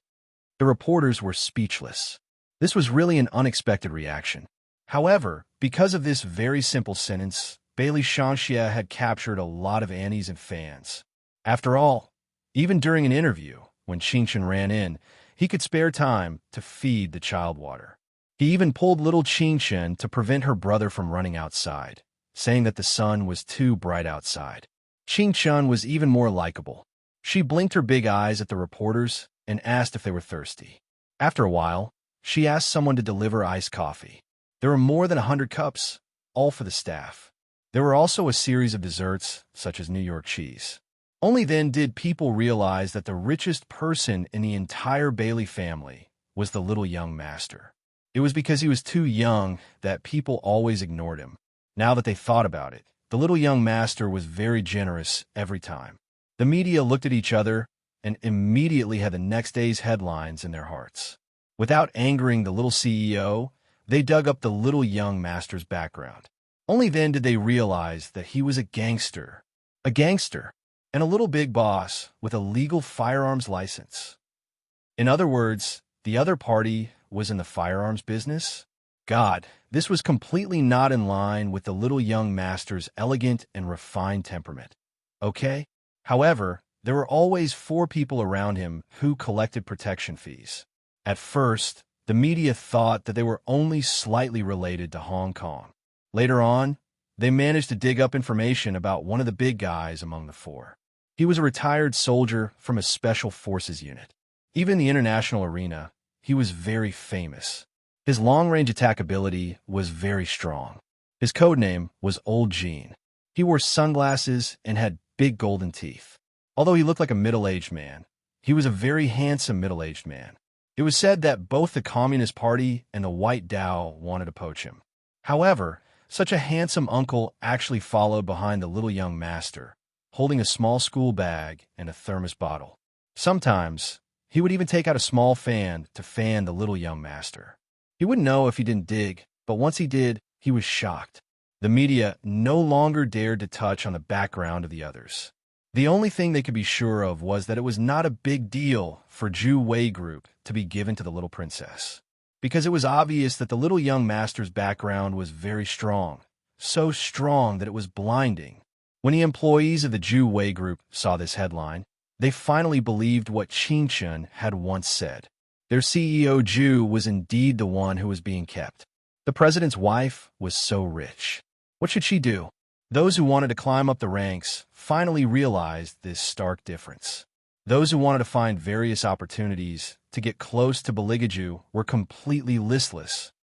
The reporters were speechless. This was really an unexpected reaction. However, because of this very simple sentence, Bailey Shanxia had captured a lot of Annies and fans. After all, even during an interview, when Qingchen ran in, he could spare time to feed the child water. He even pulled little Qingchen to prevent her brother from running outside, saying that the sun was too bright outside. Qingchen was even more likable. She blinked her big eyes at the reporters and asked if they were thirsty. After a while, she asked someone to deliver iced coffee. There were more than 100 cups, all for the staff. There were also a series of desserts, such as New York cheese. Only then did people realize that the richest person in the entire Bailey family was the little young master. It was because he was too young that people always ignored him. Now that they thought about it, the little young master was very generous every time. The media looked at each other and immediately had the next day's headlines in their hearts. Without angering the little CEO, they dug up the little young master's background. Only then did they realize that he was a gangster, and a little big boss with a legal firearms license. In other words, the other party was in the firearms business. God, this was completely not in line with the little young master's elegant and refined temperament. Okay? However, there were always 4 people around him who collected protection fees. At first, the media thought that they were only slightly related to Hong Kong. Later on, they managed to dig up information about one of the big guys among the 4. He was a retired soldier from a special forces unit. Even in the international arena, he was very famous. His long-range attack ability was very strong. His codename was Old Gene. He wore sunglasses and had big golden teeth. Although he looked like a middle-aged man, he was a very handsome middle-aged man. It was said that both the Communist Party and the White Dao wanted to poach him. However, such a handsome uncle actually followed behind the little young master, holding a small school bag and a thermos bottle. Sometimes, he would even take out a small fan to fan the little young master. He wouldn't know if he didn't dig, but once he did, he was shocked. The media no longer dared to touch on the background of the others. The only thing they could be sure of was that it was not a big deal for Zhu Wei Group to be given to the little princess, because it was obvious that the little young master's background was very strong, so strong that it was blinding. When the employees of the Zhu Wei Group saw this headline, they finally believed what Qingchen had once said. Their CEO Zhu was indeed the one who was being kept. The president's wife was so rich. What should she do? Those who wanted to climb up the ranks finally realized this stark difference. Those who wanted to find various opportunities to get close to Beligaju were completely listless.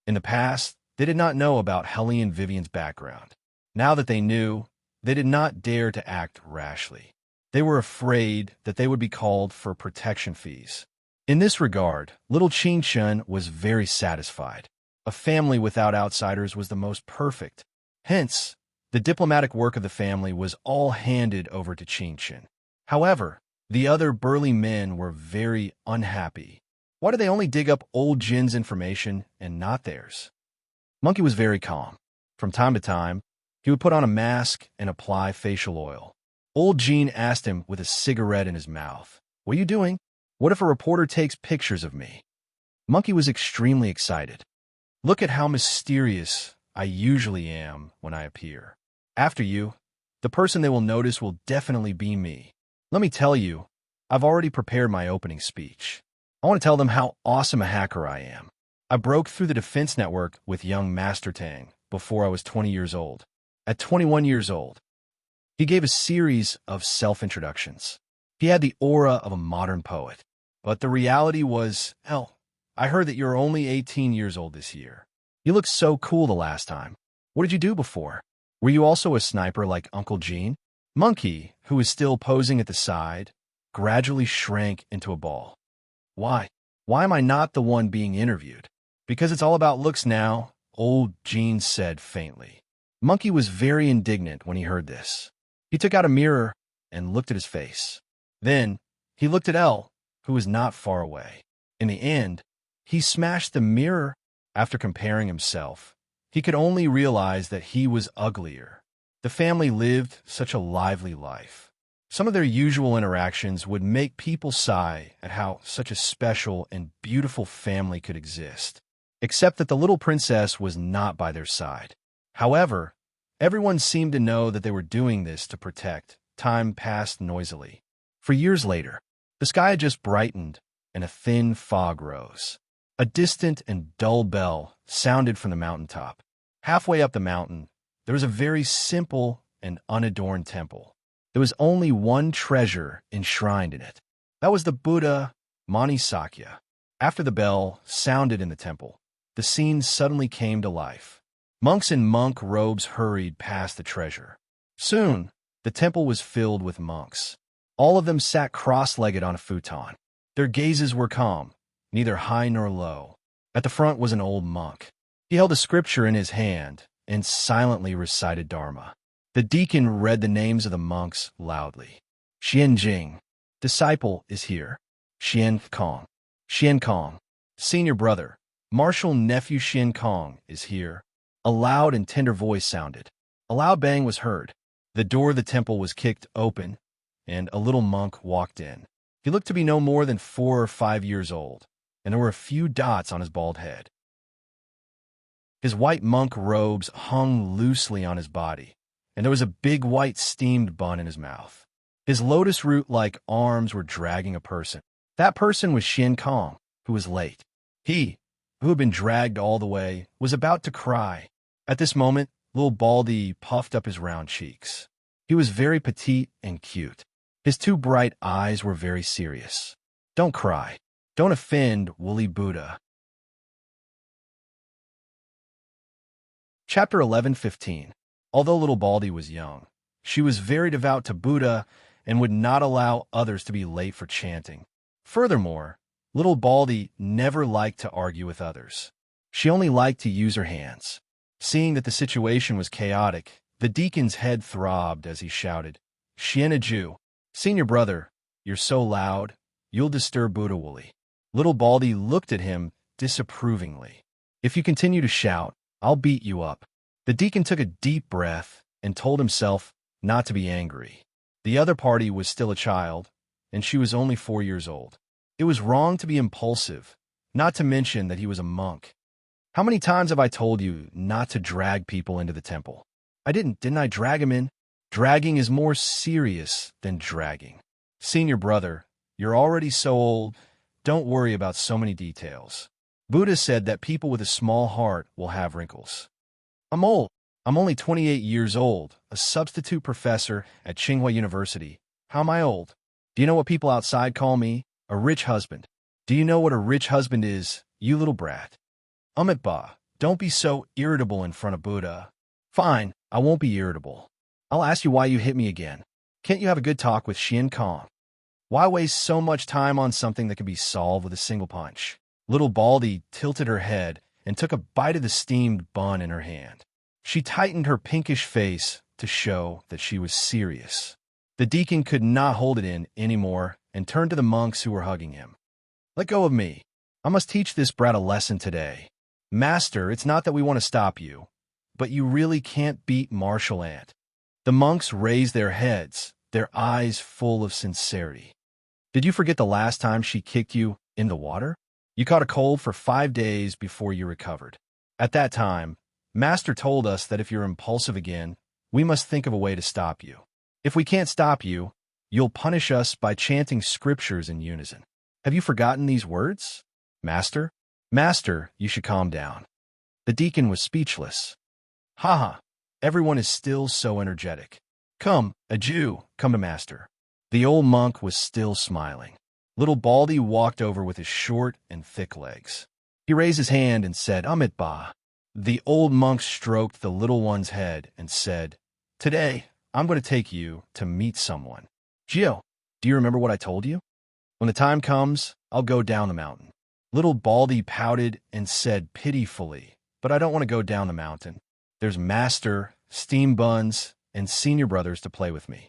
In the past, they did not know about Helene Vivian's background. Now that they knew, they did not dare to act rashly. They were afraid that they would be called for protection fees. In this regard, little Qingchen was very satisfied. A family without outsiders was the most perfect. Hence, the diplomatic work of the family was all handed over to Qingchen. However, the other burly men were very unhappy. Why did they only dig up old Jin's information and not theirs? Monkey was very calm. From time to time, he would put on a mask and apply facial oil. Old Jin asked him with a cigarette in his mouth, "What are you doing? What if a reporter takes pictures of me?" Monkey was extremely excited. "Look at how mysterious I usually am when I appear. After you, the person they will notice will definitely be me. Let me tell you, I've already prepared my opening speech. I want to tell them how awesome a hacker I am. I broke through the defense network with young Master Tang before I was 20 years old. At 21 years old, he gave a series of self-introductions. He had the aura of a modern poet. But the reality was, I heard that you're only 18 years old this year. You looked so cool the last time. What did you do before? Were you also a sniper like Uncle Gene? Monkey, who was still posing at the side, gradually shrank into a ball. Why? Why am I not the one being interviewed? Because it's all about looks now, old Gene said faintly. Monkey was very indignant when he heard this. He took out a mirror and looked at his face. Then, he looked at Elle, who was not far away. In the end, he smashed the mirror. After comparing himself, he could only realize that he was uglier. The family lived such a lively life. Some of their usual interactions would make people sigh at how such a special and beautiful family could exist, except that the little princess was not by their side. However, everyone seemed to know that they were doing this to protect. Time passed noisily. For years later, the sky had just brightened and a thin fog rose. A distant and dull bell sounded from the mountaintop. Halfway up the mountain, there was a very simple and unadorned temple. There was only one treasure enshrined in it. That was the Buddha Manisakya. After the bell sounded in the temple, the scene suddenly came to life. Monks in monk robes hurried past the treasure. Soon, the temple was filled with monks. All of them sat cross-legged on a futon. Their gazes were calm, neither high nor low. At the front was an old monk. He held a scripture in his hand and silently recited Dharma. The deacon read the names of the monks loudly. Xian Jing, disciple, is here. Xian Kong. Xian Kong, senior brother. Martial nephew Xian Kong is here. A loud and tender voice sounded. A loud bang was heard. The door of the temple was kicked open, and a little monk walked in. He looked to be no more than 4 or 5 years old, and there were a few dots on his bald head. His white monk robes hung loosely on his body, and there was a big white steamed bun in his mouth. His lotus root-like arms were dragging a person. That person was Xian Kong, who was late. He, who had been dragged all the way, was about to cry. At this moment, little Baldy puffed up his round cheeks. He was very petite and cute. His 2 bright eyes were very serious. Don't cry. Don't offend woolly Buddha. Chapter 11:15. Although little Baldy was young, she was very devout to Buddha and would not allow others to be late for chanting. Furthermore, little Baldy never liked to argue with others. She only liked to use her hands. Seeing that the situation was chaotic, the deacon's head throbbed as he shouted, "Xian Ju, senior brother, you're so loud, you'll disturb Buddha Wooly." Little Baldy looked at him disapprovingly. "If you continue to shout, I'll beat you up." The deacon took a deep breath and told himself not to be angry. The other party was still a child, and she was only 4 years old. It was wrong to be impulsive, not to mention that he was a monk. How many times have I told you not to drag people into the temple? Didn't I drag him in? Dragging is more serious than dragging. Senior brother, you're already so old, don't worry about so many details. Buddha said that people with a small heart will have wrinkles. I'm old. I'm only 28 years old, a substitute professor at Tsinghua University. How am I old? Do you know what people outside call me? A rich husband. Do you know what a rich husband is, you little brat? Ba, don't be so irritable in front of Buddha. Fine, I won't be irritable. I'll ask you why you hit me again. Can't you have a good talk with Xian Kong? Why waste so much time on something that can be solved with a single punch? Little Baldy tilted her head and took a bite of the steamed bun in her hand. She tightened her pinkish face to show that she was serious. The deacon could not hold it in anymore and turned to the monks who were hugging him. Let go of me. I must teach this brat a lesson today. Master, it's not that we want to stop you, but you really can't beat martial ant. The monks raised their heads, their eyes full of sincerity. Did you forget the last time she kicked you in the water? You caught a cold for 5 days before you recovered. At that time, Master told us that if you're impulsive again, we must think of a way to stop you. If we can't stop you, you'll punish us by chanting scriptures in unison. Have you forgotten these words? Master? Master, you should calm down. The deacon was speechless. Ha! Everyone is still so energetic. Come, a Jew, come to Master. The old monk was still smiling. Little Baldy walked over with his short and thick legs. He raised his hand and said, Ba. The old monk stroked the little one's head and said, "Today, I'm going to take you to meet someone. Gio, do you remember what I told you? When the time comes, I'll go down the mountain." Little Baldy pouted and said pitifully, "But I don't want to go down the mountain. There's Master, Steam Buns, and Senior Brothers to play with me."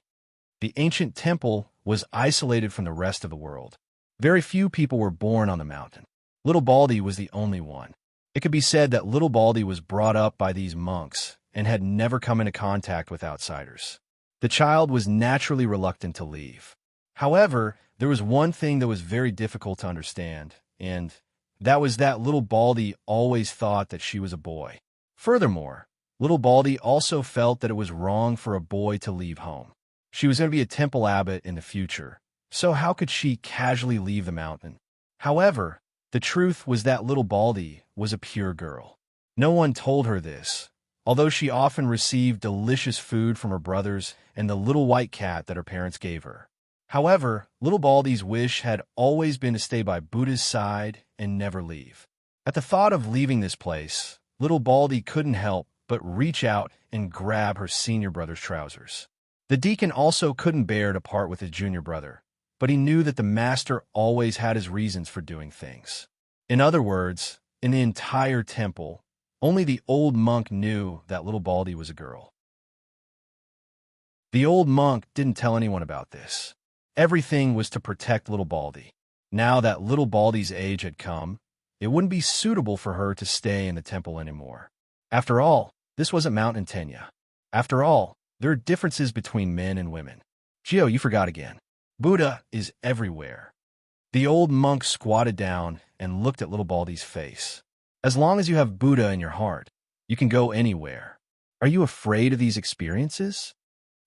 The ancient temple was isolated from the rest of the world. Very few people were born on the mountain. Little Baldy was the only one. It could be said that Little Baldy was brought up by these monks and had never come into contact with outsiders. The child was naturally reluctant to leave. However, there was one thing that was very difficult to understand, and that was that Little Baldy always thought that she was a boy. Furthermore, Little Baldy also felt that it was wrong for a boy to leave home. She was going to be a temple abbot in the future, so how could she casually leave the mountain? However, the truth was that Little Baldy was a pure girl. No one told her this, although she often received delicious food from her brothers and the little white cat that her parents gave her. However, Little Baldy's wish had always been to stay by Buddha's side and never leave. At the thought of leaving this place, Little Baldy couldn't help but reach out and grab her senior brother's trousers. The deacon also couldn't bear to part with his junior brother, but he knew that the master always had his reasons for doing things. In other words, in the entire temple, only the old monk knew that Little Baldy was a girl. The old monk didn't tell anyone about this. Everything was to protect Little Baldy. Now that Little Baldy's age had come, it wouldn't be suitable for her to stay in the temple anymore. After all, this wasn't Mount Intenya. After all, there are differences between men and women. Gio, you forgot again. Buddha is everywhere. The old monk squatted down and looked at Little Baldy's face. As long as you have Buddha in your heart, you can go anywhere. Are you afraid of these experiences?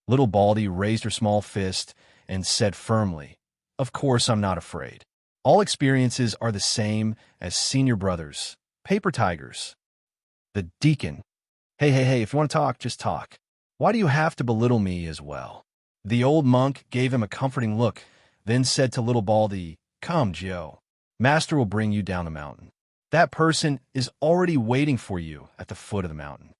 Little Baldy raised her small fist and said firmly, "Of course I'm not afraid. All experiences are the same as senior brothers, paper tigers." The deacon, Hey, if you want to talk, just talk. Why do you have to belittle me as well?" The old monk gave him a comforting look, then said to Little Baldy, "Come, Gio. Master will bring you down the mountain. That person is already waiting for you at the foot of the mountain."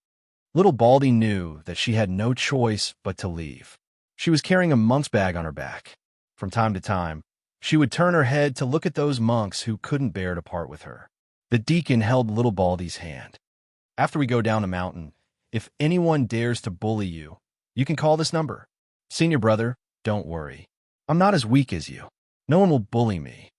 Little Baldy knew that she had no choice but to leave. She was carrying a monk's bag on her back. From time to time, she would turn her head to look at those monks who couldn't bear to part with her. The deacon held Little Baldy's hand. "After we go down the mountain, if anyone dares to bully you, you can call this number. Senior brother, don't worry. I'm not as weak as you. No one will bully me."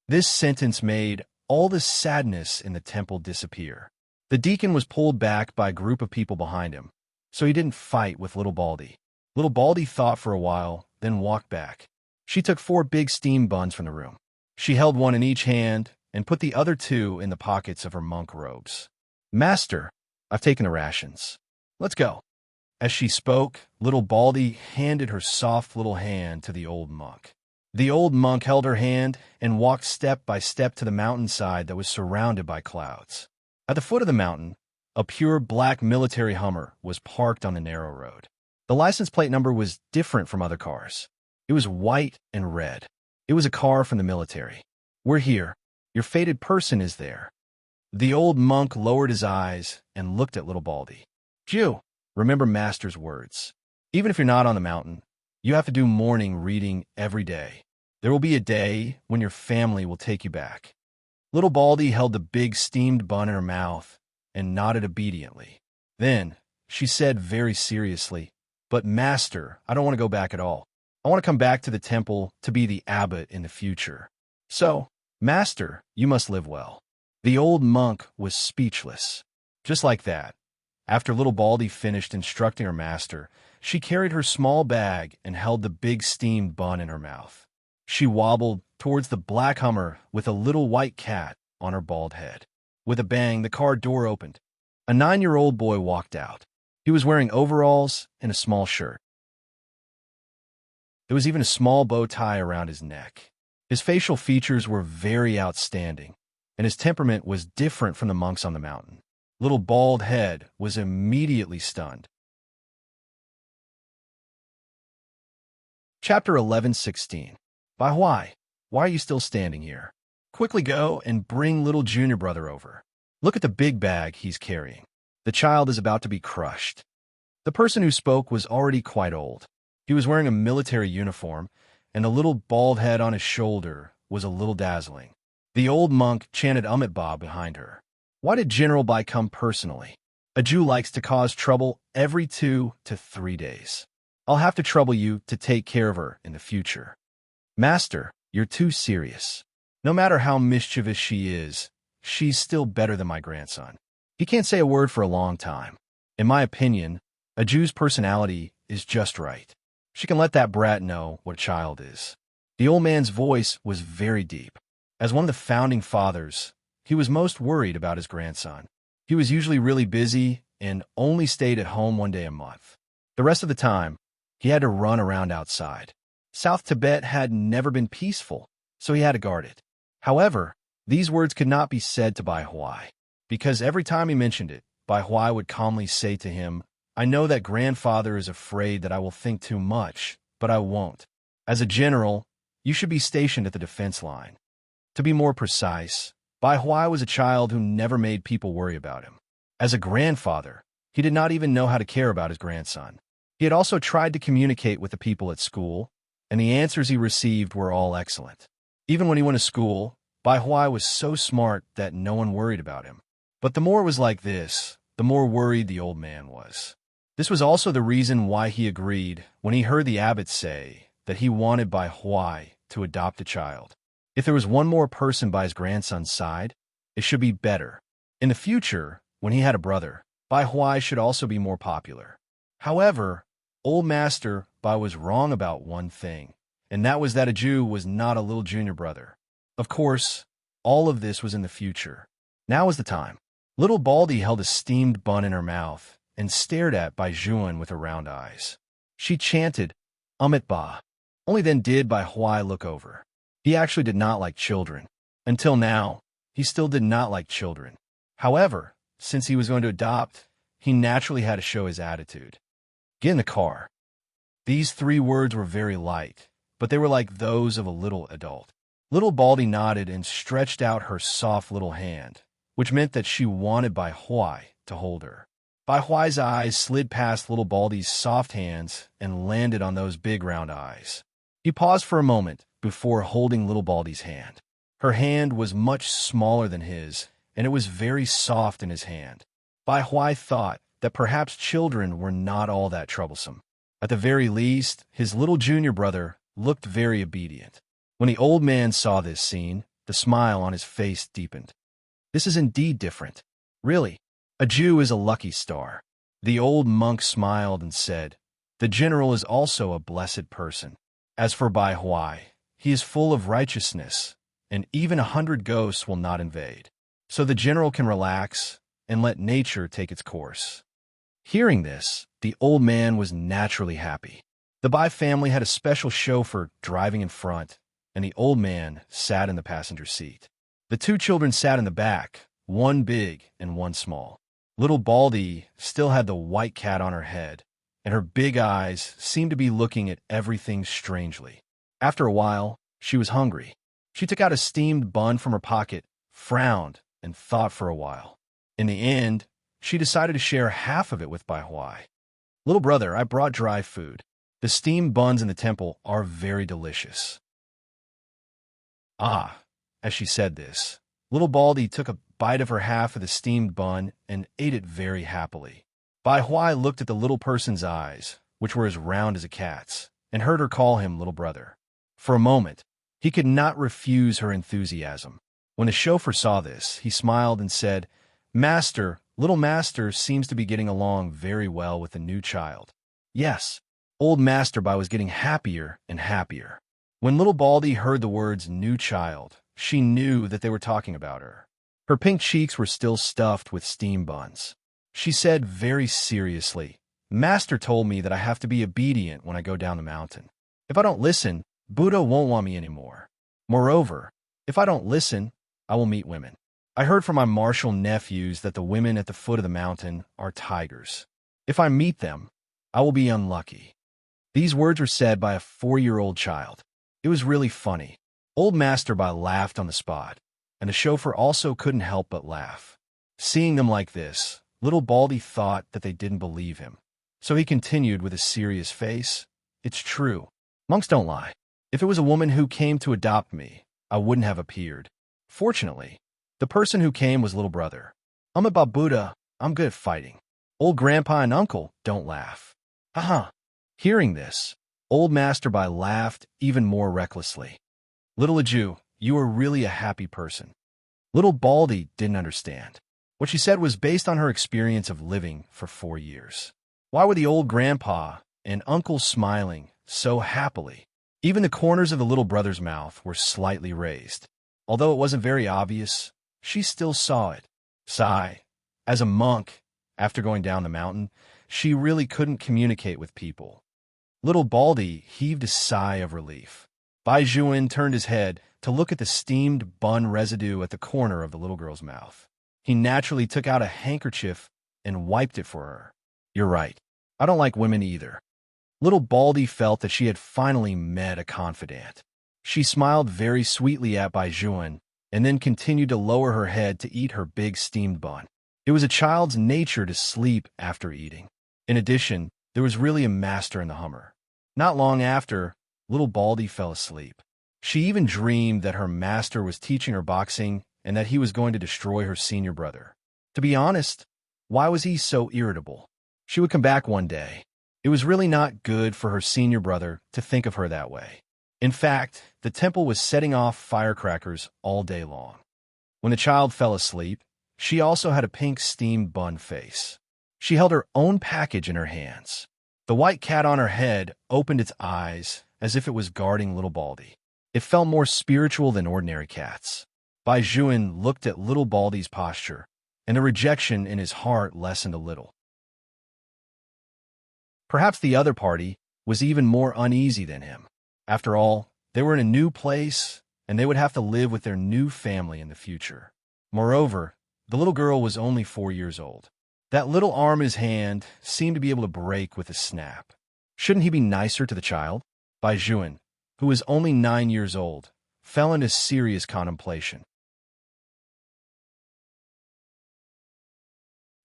This sentence made all the sadness in the temple disappear. The deacon was pulled back by a group of people behind him, so he didn't fight with Little Baldy. Little Baldy thought for a while, then walked back. She took 4 big steam buns from the room. She held one in each hand and put the other 2 in the pockets of her monk robes. "Master, I've taken the rations. Let's go." As she spoke, Little Baldy handed her soft little hand to the old monk. The old monk held her hand and walked step by step to the mountainside that was surrounded by clouds. At the foot of the mountain, a pure black military Hummer was parked on the narrow road. The license plate number was different from other cars. It was white and red. It was a car from the military. "We're here. Your fated person is there." The old monk lowered his eyes and looked at Little Baldy. "Jew, remember Master's words. Even if you're not on the mountain, you have to do morning reading every day. There will be a day when your family will take you back." Little Baldy held the big steamed bun in her mouth and nodded obediently. Then she said very seriously, "But Master, I don't want to go back at all. I want to come back to the temple to be the abbot in the future. So, Master, you must live well." The old monk was speechless. Just like that, after Little Baldy finished instructing her master, she carried her small bag and held the big steamed bun in her mouth. She wobbled towards the black Hummer with a little white cat on her bald head. With a bang, the car door opened. A 9-year-old boy walked out. He was wearing overalls and a small shirt. There was even a small bow tie around his neck. His facial features were very outstanding, and his temperament was different from the monks on the mountain. Little Bald Head was immediately stunned. Chapter 11:16. By why? Why are you still standing here? Quickly go and bring little junior brother over. Look at the big bag he's carrying. The child is about to be crushed. The person who spoke was already quite old. He was wearing a military uniform, and the little bald head on his shoulder was a little dazzling. The old monk chanted Amitabha behind her. Why did General Bai come personally? A Jew likes to cause trouble every 2 to 3 days. I'll have to trouble you to take care of her in the future. Master, you're too serious. No matter how mischievous she is, she's still better than my grandson. He can't say a word for a long time. In my opinion, a Jew's personality is just right. She can let that brat know what a child is. The old man's voice was very deep. As one of the founding fathers, he was most worried about his grandson. He was usually really busy and only stayed at home 1 day a month. The rest of the time, he had to run around outside. South Tibet had never been peaceful, so he had to guard it. However, these words could not be said to Bai Huai, because every time he mentioned it, Bai Huai would calmly say to him, I know that grandfather is afraid that I will think too much, but I won't. As a general, you should be stationed at the defense line. To be more precise, Bai Huai was a child who never made people worry about him. As a grandfather, he did not even know how to care about his grandson. He had also tried to communicate with the people at school, and the answers he received were all excellent. Even when he went to school, Bai Huai was so smart that no one worried about him. But the more it was like this, the more worried the old man was. This was also the reason why he agreed when he heard the abbot say that he wanted Bai Huai to adopt a child. If there was one more person by his grandson's side, it should be better. In the future, when he had a brother, Bai Huai should also be more popular. However, old Master Bai was wrong about one thing, and that was that a Jew was not a little junior brother. Of course, all of this was in the future. Now was the time. Little Baldy held a steamed bun in her mouth and stared at Bai Juan with her round eyes. She chanted, Amitabha. Only then did Bai Huai look over. He actually did not like children. Until now, he still did not like children. However, since he was going to adopt, he naturally had to show his attitude. Get in the car. These 3 words were very light, but they were like those of a little adult. Little Baldy nodded and stretched out her soft little hand, which meant that she wanted Bai Huai to hold her. Bai Huai's eyes slid past little Baldy's soft hands and landed on those big round eyes. He paused for a moment before holding little Baldy's hand. Her hand was much smaller than his, and it was very soft in his hand. Bai Huai thought that perhaps children were not all that troublesome. At the very least, his little junior brother looked very obedient. When the old man saw this scene, the smile on his face deepened. This is indeed different. Really, a Jew is a lucky star. The old monk smiled and said, the general is also a blessed person. As for Bai Huai, he is full of righteousness, and even 100 ghosts will not invade. So the general can relax and let nature take its course. Hearing this, the old man was naturally happy. The Bai family had a special chauffeur driving in front, and the old man sat in the passenger seat. The 2 children sat in the back, one big and one small. Little Baldy still had the white cat on her head, and her big eyes seemed to be looking at everything strangely. After a while, she was hungry. She took out a steamed bun from her pocket, frowned, and thought for a while. In the end, she decided to share half of it with Bai Huai. Little brother, I brought dry food. The steamed buns in the temple are very delicious. Ah, as she said this, little Baldy took a bite of her half of the steamed bun and ate it very happily. Bai Huai looked at the little person's eyes, which were as round as a cat's, and heard her call him little brother. For a moment, he could not refuse her enthusiasm. When the chauffeur saw this, he smiled and said, Master, little master seems to be getting along very well with the new child. Yes, old Master Bai was getting happier and happier. When little Baldy heard the words new child, she knew that they were talking about her. Her pink cheeks were still stuffed with steam buns. She said very seriously, Master told me that I have to be obedient when I go down the mountain. If I don't listen, Buddha won't want me anymore. Moreover, if I don't listen, I will meet women. I heard from my martial nephews that the women at the foot of the mountain are tigers. If I meet them, I will be unlucky. These words were said by a 4-year-old child. It was really funny. Old Master Bai laughed on the spot, and the chauffeur also couldn't help but laugh. Seeing them like this, little Baldy thought that they didn't believe him. So he continued with a serious face. It's true. Monks don't lie. If it was a woman who came to adopt me, I wouldn't have appeared. Fortunately, the person who came was little brother. I'm a Buddha. I'm good at fighting. Old grandpa and uncle don't laugh. Haha. Hearing this, old Master Bai laughed even more recklessly. Little Jew, you are really a happy person. Little Baldy didn't understand. What she said was based on her experience of living for 4 years. Why were the old grandpa and uncle smiling so happily? Even the corners of the little brother's mouth were slightly raised. Although it wasn't very obvious, she still saw it. Sigh. As a monk, after going down the mountain, she really couldn't communicate with people. Little Baldy heaved a sigh of relief. Bai Juan turned his head to look at the steamed bun residue at the corner of the little girl's mouth. He naturally took out a handkerchief and wiped it for her. You're right. I don't like women either. Little Baldy felt that she had finally met a confidant. She smiled very sweetly at Bai Juan and then continued to lower her head to eat her big steamed bun. It was a child's nature to sleep after eating. In addition, there was really a master in the Hummer. Not long after, little Baldy fell asleep. She even dreamed that her master was teaching her boxing and that he was going to destroy her senior brother. To be honest, why was he so irritable? She would come back one day. It was really not good for her senior brother to think of her that way. In fact, the temple was setting off firecrackers all day long. When the child fell asleep, she also had a pink steamed bun face. She held her own package in her hands. The white cat on her head opened its eyes as if it was guarding little Baldy. It felt more spiritual than ordinary cats. Bai Juan looked at little Baldy's posture, and the rejection in his heart lessened a little. Perhaps the other party was even more uneasy than him. After all, they were in a new place, and they would have to live with their new family in the future. Moreover, the little girl was only 4 years old. That little arm in his hand seemed to be able to break with a snap. Shouldn't he be nicer to the child? Bai Juan, who was only 9 years old, fell into serious contemplation.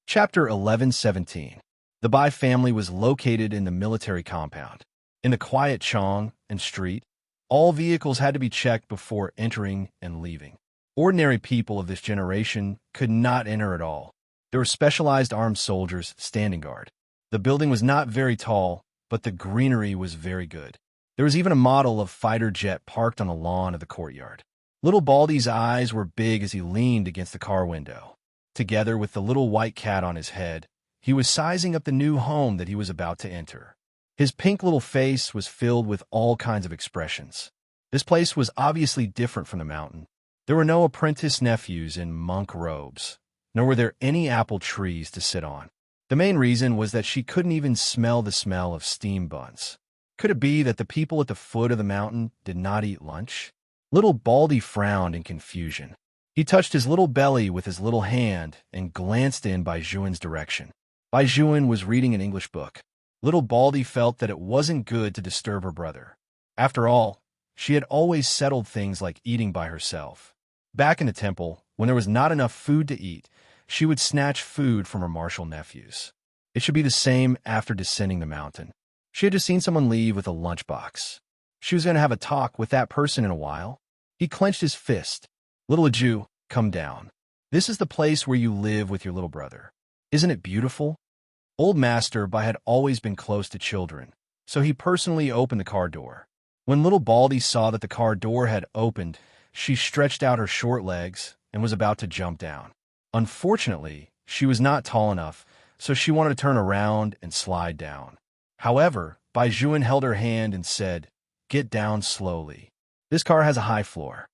Chapter 11:17. The Bai family was located in the military compound. In the quiet Chong and street, all vehicles had to be checked before entering and leaving. Ordinary people of this generation could not enter at all. There were specialized armed soldiers standing guard. The building was not very tall, but the greenery was very good. There was even a model of fighter jet parked on the lawn of the courtyard. Little Baldy's eyes were big as he leaned against the car window. Together with the little white cat on his head, he was sizing up the new home that he was about to enter. His pink little face was filled with all kinds of expressions. This place was obviously different from the mountain. There were no apprentice nephews in monk robes, nor were there any apple trees to sit on. The main reason was that she couldn't even smell the smell of steamed buns. Could it be that the people at the foot of the mountain did not eat lunch? Little Baldy frowned in confusion. He touched his little belly with his little hand and glanced in Bai Juan's direction. Bai Juan was reading an English book. Little Baldy felt that it wasn't good to disturb her brother. After all, she had always settled things like eating by herself. Back in the temple, when there was not enough food to eat, she would snatch food from her martial nephews. It should be the same after descending the mountain. She had just seen someone leave with a lunchbox. She was going to have a talk with that person in a while. He clenched his fist. Little Jew, come down. This is the place where you live with your little brother. Isn't it beautiful? Old Master Bai had always been close to children, so he personally opened the car door. When little Baldy saw that the car door had opened, she stretched out her short legs and was about to jump down. Unfortunately, she was not tall enough, so she wanted to turn around and slide down. However, Bai Juan held her hand and said, "Get down slowly. This car has a high floor."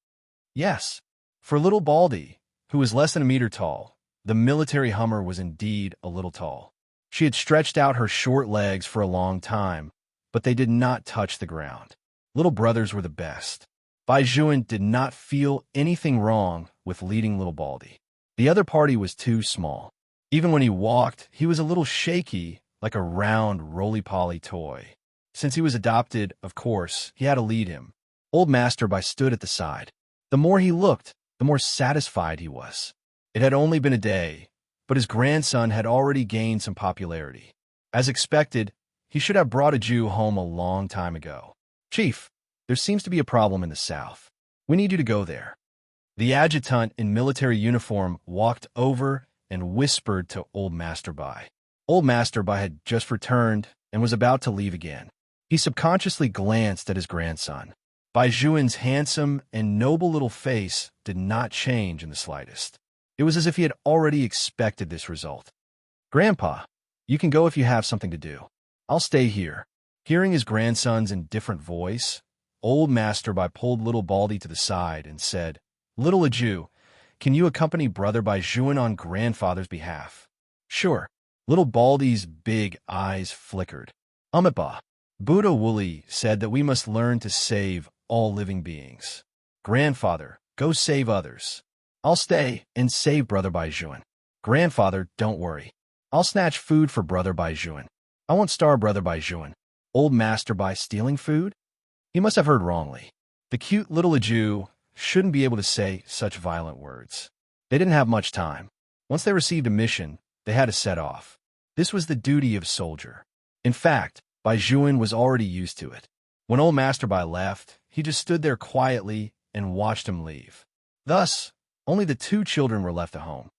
Yes, for little Baldy, who was less than a meter tall, the military Hummer was indeed a little tall. She had stretched out her short legs for a long time, but they did not touch the ground. Little brothers were the best. Bai Juan did not feel anything wrong with leading little Baldy. The other party was too small. Even when he walked, he was a little shaky, like a round, roly-poly toy. Since he was adopted, of course, he had to lead him. Old Master Bai stood at the side. The more he looked, the more satisfied he was. It had only been a day, but his grandson had already gained some popularity. As expected, he should have brought a Jew home a long time ago. "Chief, there seems to be a problem in the south. We need you to go there." The adjutant in military uniform walked over and whispered to Old Master Bai. Old Master Bai had just returned and was about to leave again. He subconsciously glanced at his grandson. Bai Juan's handsome and noble little face did not change in the slightest. It was as if he had already expected this result. "Grandpa, you can go if you have something to do. I'll stay here." Hearing his grandson's indifferent voice, Old Master Bai pulled little Baldy to the side and said, "Little Jew, can you accompany Brother Bai Juan on grandfather's behalf?" "Sure." Little Baldy's big eyes flickered. "Umitba, Buddha Wooly said that we must learn to save all living beings. Grandfather, go save others. I'll stay and save Brother Bai Juan. Grandfather, don't worry. I'll snatch food for Brother Bai Juan. I won't starve Brother Bai Juan." Old Master Bai stealing food? He must have heard wrongly. The cute little Jew shouldn't be able to say such violent words. They didn't have much time. Once they received a mission, they had to set off. This was the duty of a soldier. In fact, Bai Juan was already used to it. When Old Master Bai left, he just stood there quietly and watched him leave. Thus, only the two children were left at home.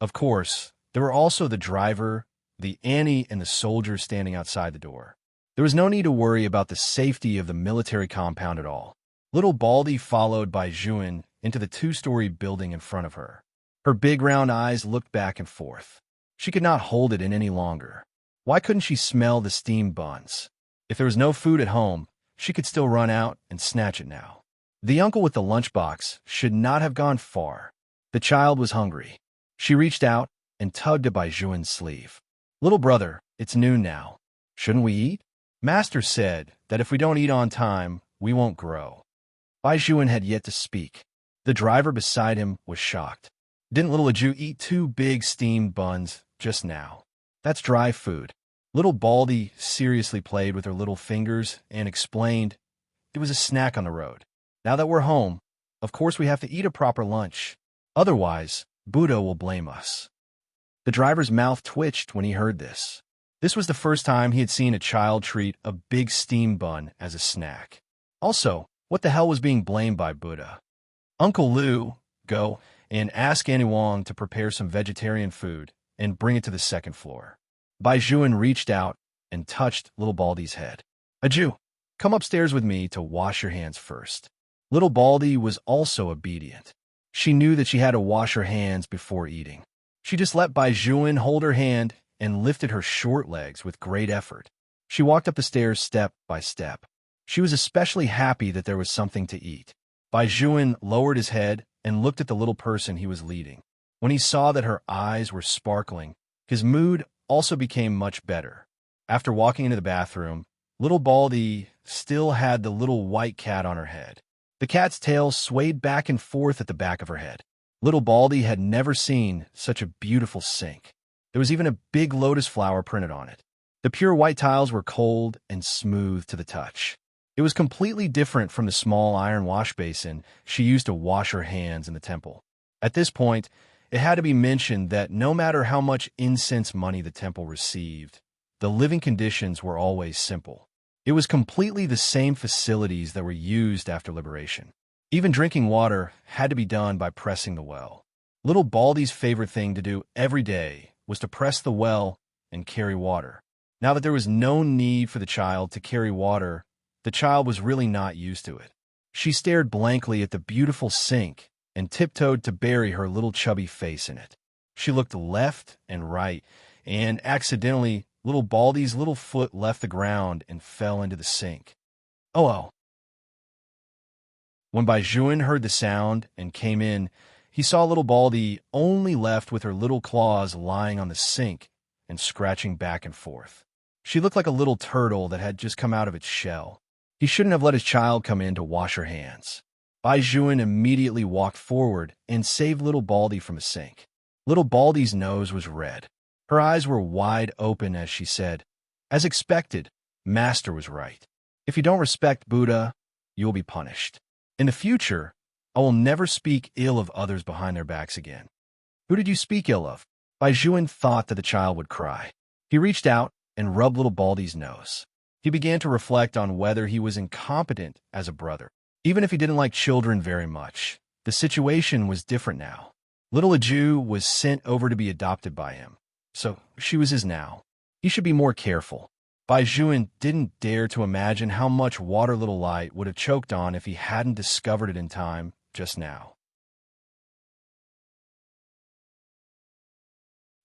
Of course, there were also the driver, the Annie, and the soldier standing outside the door. There was no need to worry about the safety of the military compound at all. Little Baldy followed Bai Juan into the two-story building in front of her. Her big round eyes looked back and forth. She could not hold it in any longer. Why couldn't she smell the steamed buns? If there was no food at home, she could still run out and snatch it now. The uncle with the lunchbox should not have gone far. The child was hungry. She reached out and tugged at Bai Juan's sleeve. "Little brother, it's noon now. Shouldn't we eat? Master said that if we don't eat on time, we won't grow." Bai Juan had yet to speak. The driver beside him was shocked. "Didn't little Jew eat 2 big steamed buns just now? That's dry food." Little Baldy seriously played with her little fingers and explained, "It was a snack on the road. Now that we're home, of course we have to eat a proper lunch. Otherwise, Buddha will blame us." The driver's mouth twitched when he heard this. This was the first time he had seen a child treat a big steamed bun as a snack. Also, what the hell was being blamed by Buddha? "Uncle Lou, go and ask Annie Wong to prepare some vegetarian food and bring it to the second floor." Bai Juan reached out and touched little Baldy's head. "A Jew, come upstairs with me to wash your hands first." Little Baldy was also obedient. She knew that she had to wash her hands before eating. She just let Bai Juan hold her hand and lifted her short legs with great effort. She walked up the stairs step by step. She was especially happy that there was something to eat. Bai Juan lowered his head and looked at the little person he was leading. When he saw that her eyes were sparkling, his mood also became much better. After walking into the bathroom, little Baldy still had the little white cat on her head. The cat's tail swayed back and forth at the back of her head. Little Baldy had never seen such a beautiful sink. There was even a big lotus flower printed on it. The pure white tiles were cold and smooth to the touch. It was completely different from the small iron wash basin she used to wash her hands in the temple. At this point, it had to be mentioned that no matter how much incense money the temple received, the living conditions were always simple. It was completely the same facilities that were used after liberation. Even drinking water had to be done by pressing the well. Little Baldy's favorite thing to do every day was to press the well and carry water. Now that there was no need for the child to carry water, the child was really not used to it. She stared blankly at the beautiful sink and tiptoed to bury her little chubby face in it. She looked left and right, and accidentally, little Baldy's little foot left the ground and fell into the sink. Oh. When Bai Juan heard the sound and came in, he saw little Baldy only left with her little claws lying on the sink and scratching back and forth. She looked like a little turtle that had just come out of its shell. He shouldn't have let his child come in to wash her hands. Bai Juan immediately walked forward and saved little Baldy from the sink. Little Baldy's nose was red. Her eyes were wide open as she said, "As expected, Master was right. If you don't respect Buddha, you will be punished. In the future, I will never speak ill of others behind their backs again." Who did you speak ill of? Bai Juan thought that the child would cry. He reached out and rubbed little Baldy's nose. He began to reflect on whether he was incompetent as a brother. Even if he didn't like children very much, the situation was different now. Little Aju was sent over to be adopted by him, so she was his now. He should be more careful. Bai Juan didn't dare to imagine how much water Little Light would have choked on if he hadn't discovered it in time just now.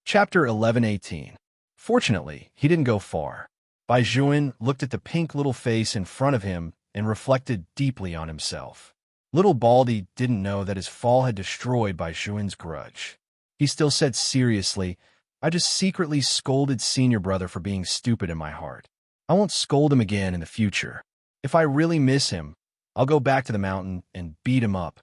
Chapter 11:18. Fortunately, he didn't go far. Bai Juan looked at the pink little face in front of him and reflected deeply on himself. Little Baldy didn't know that his fall had destroyed Bai Juan's grudge. He still said seriously, I just secretly scolded senior brother for being stupid in my heart. I won't scold him again in the future. If I really miss him, I'll go back to the mountain and beat him up.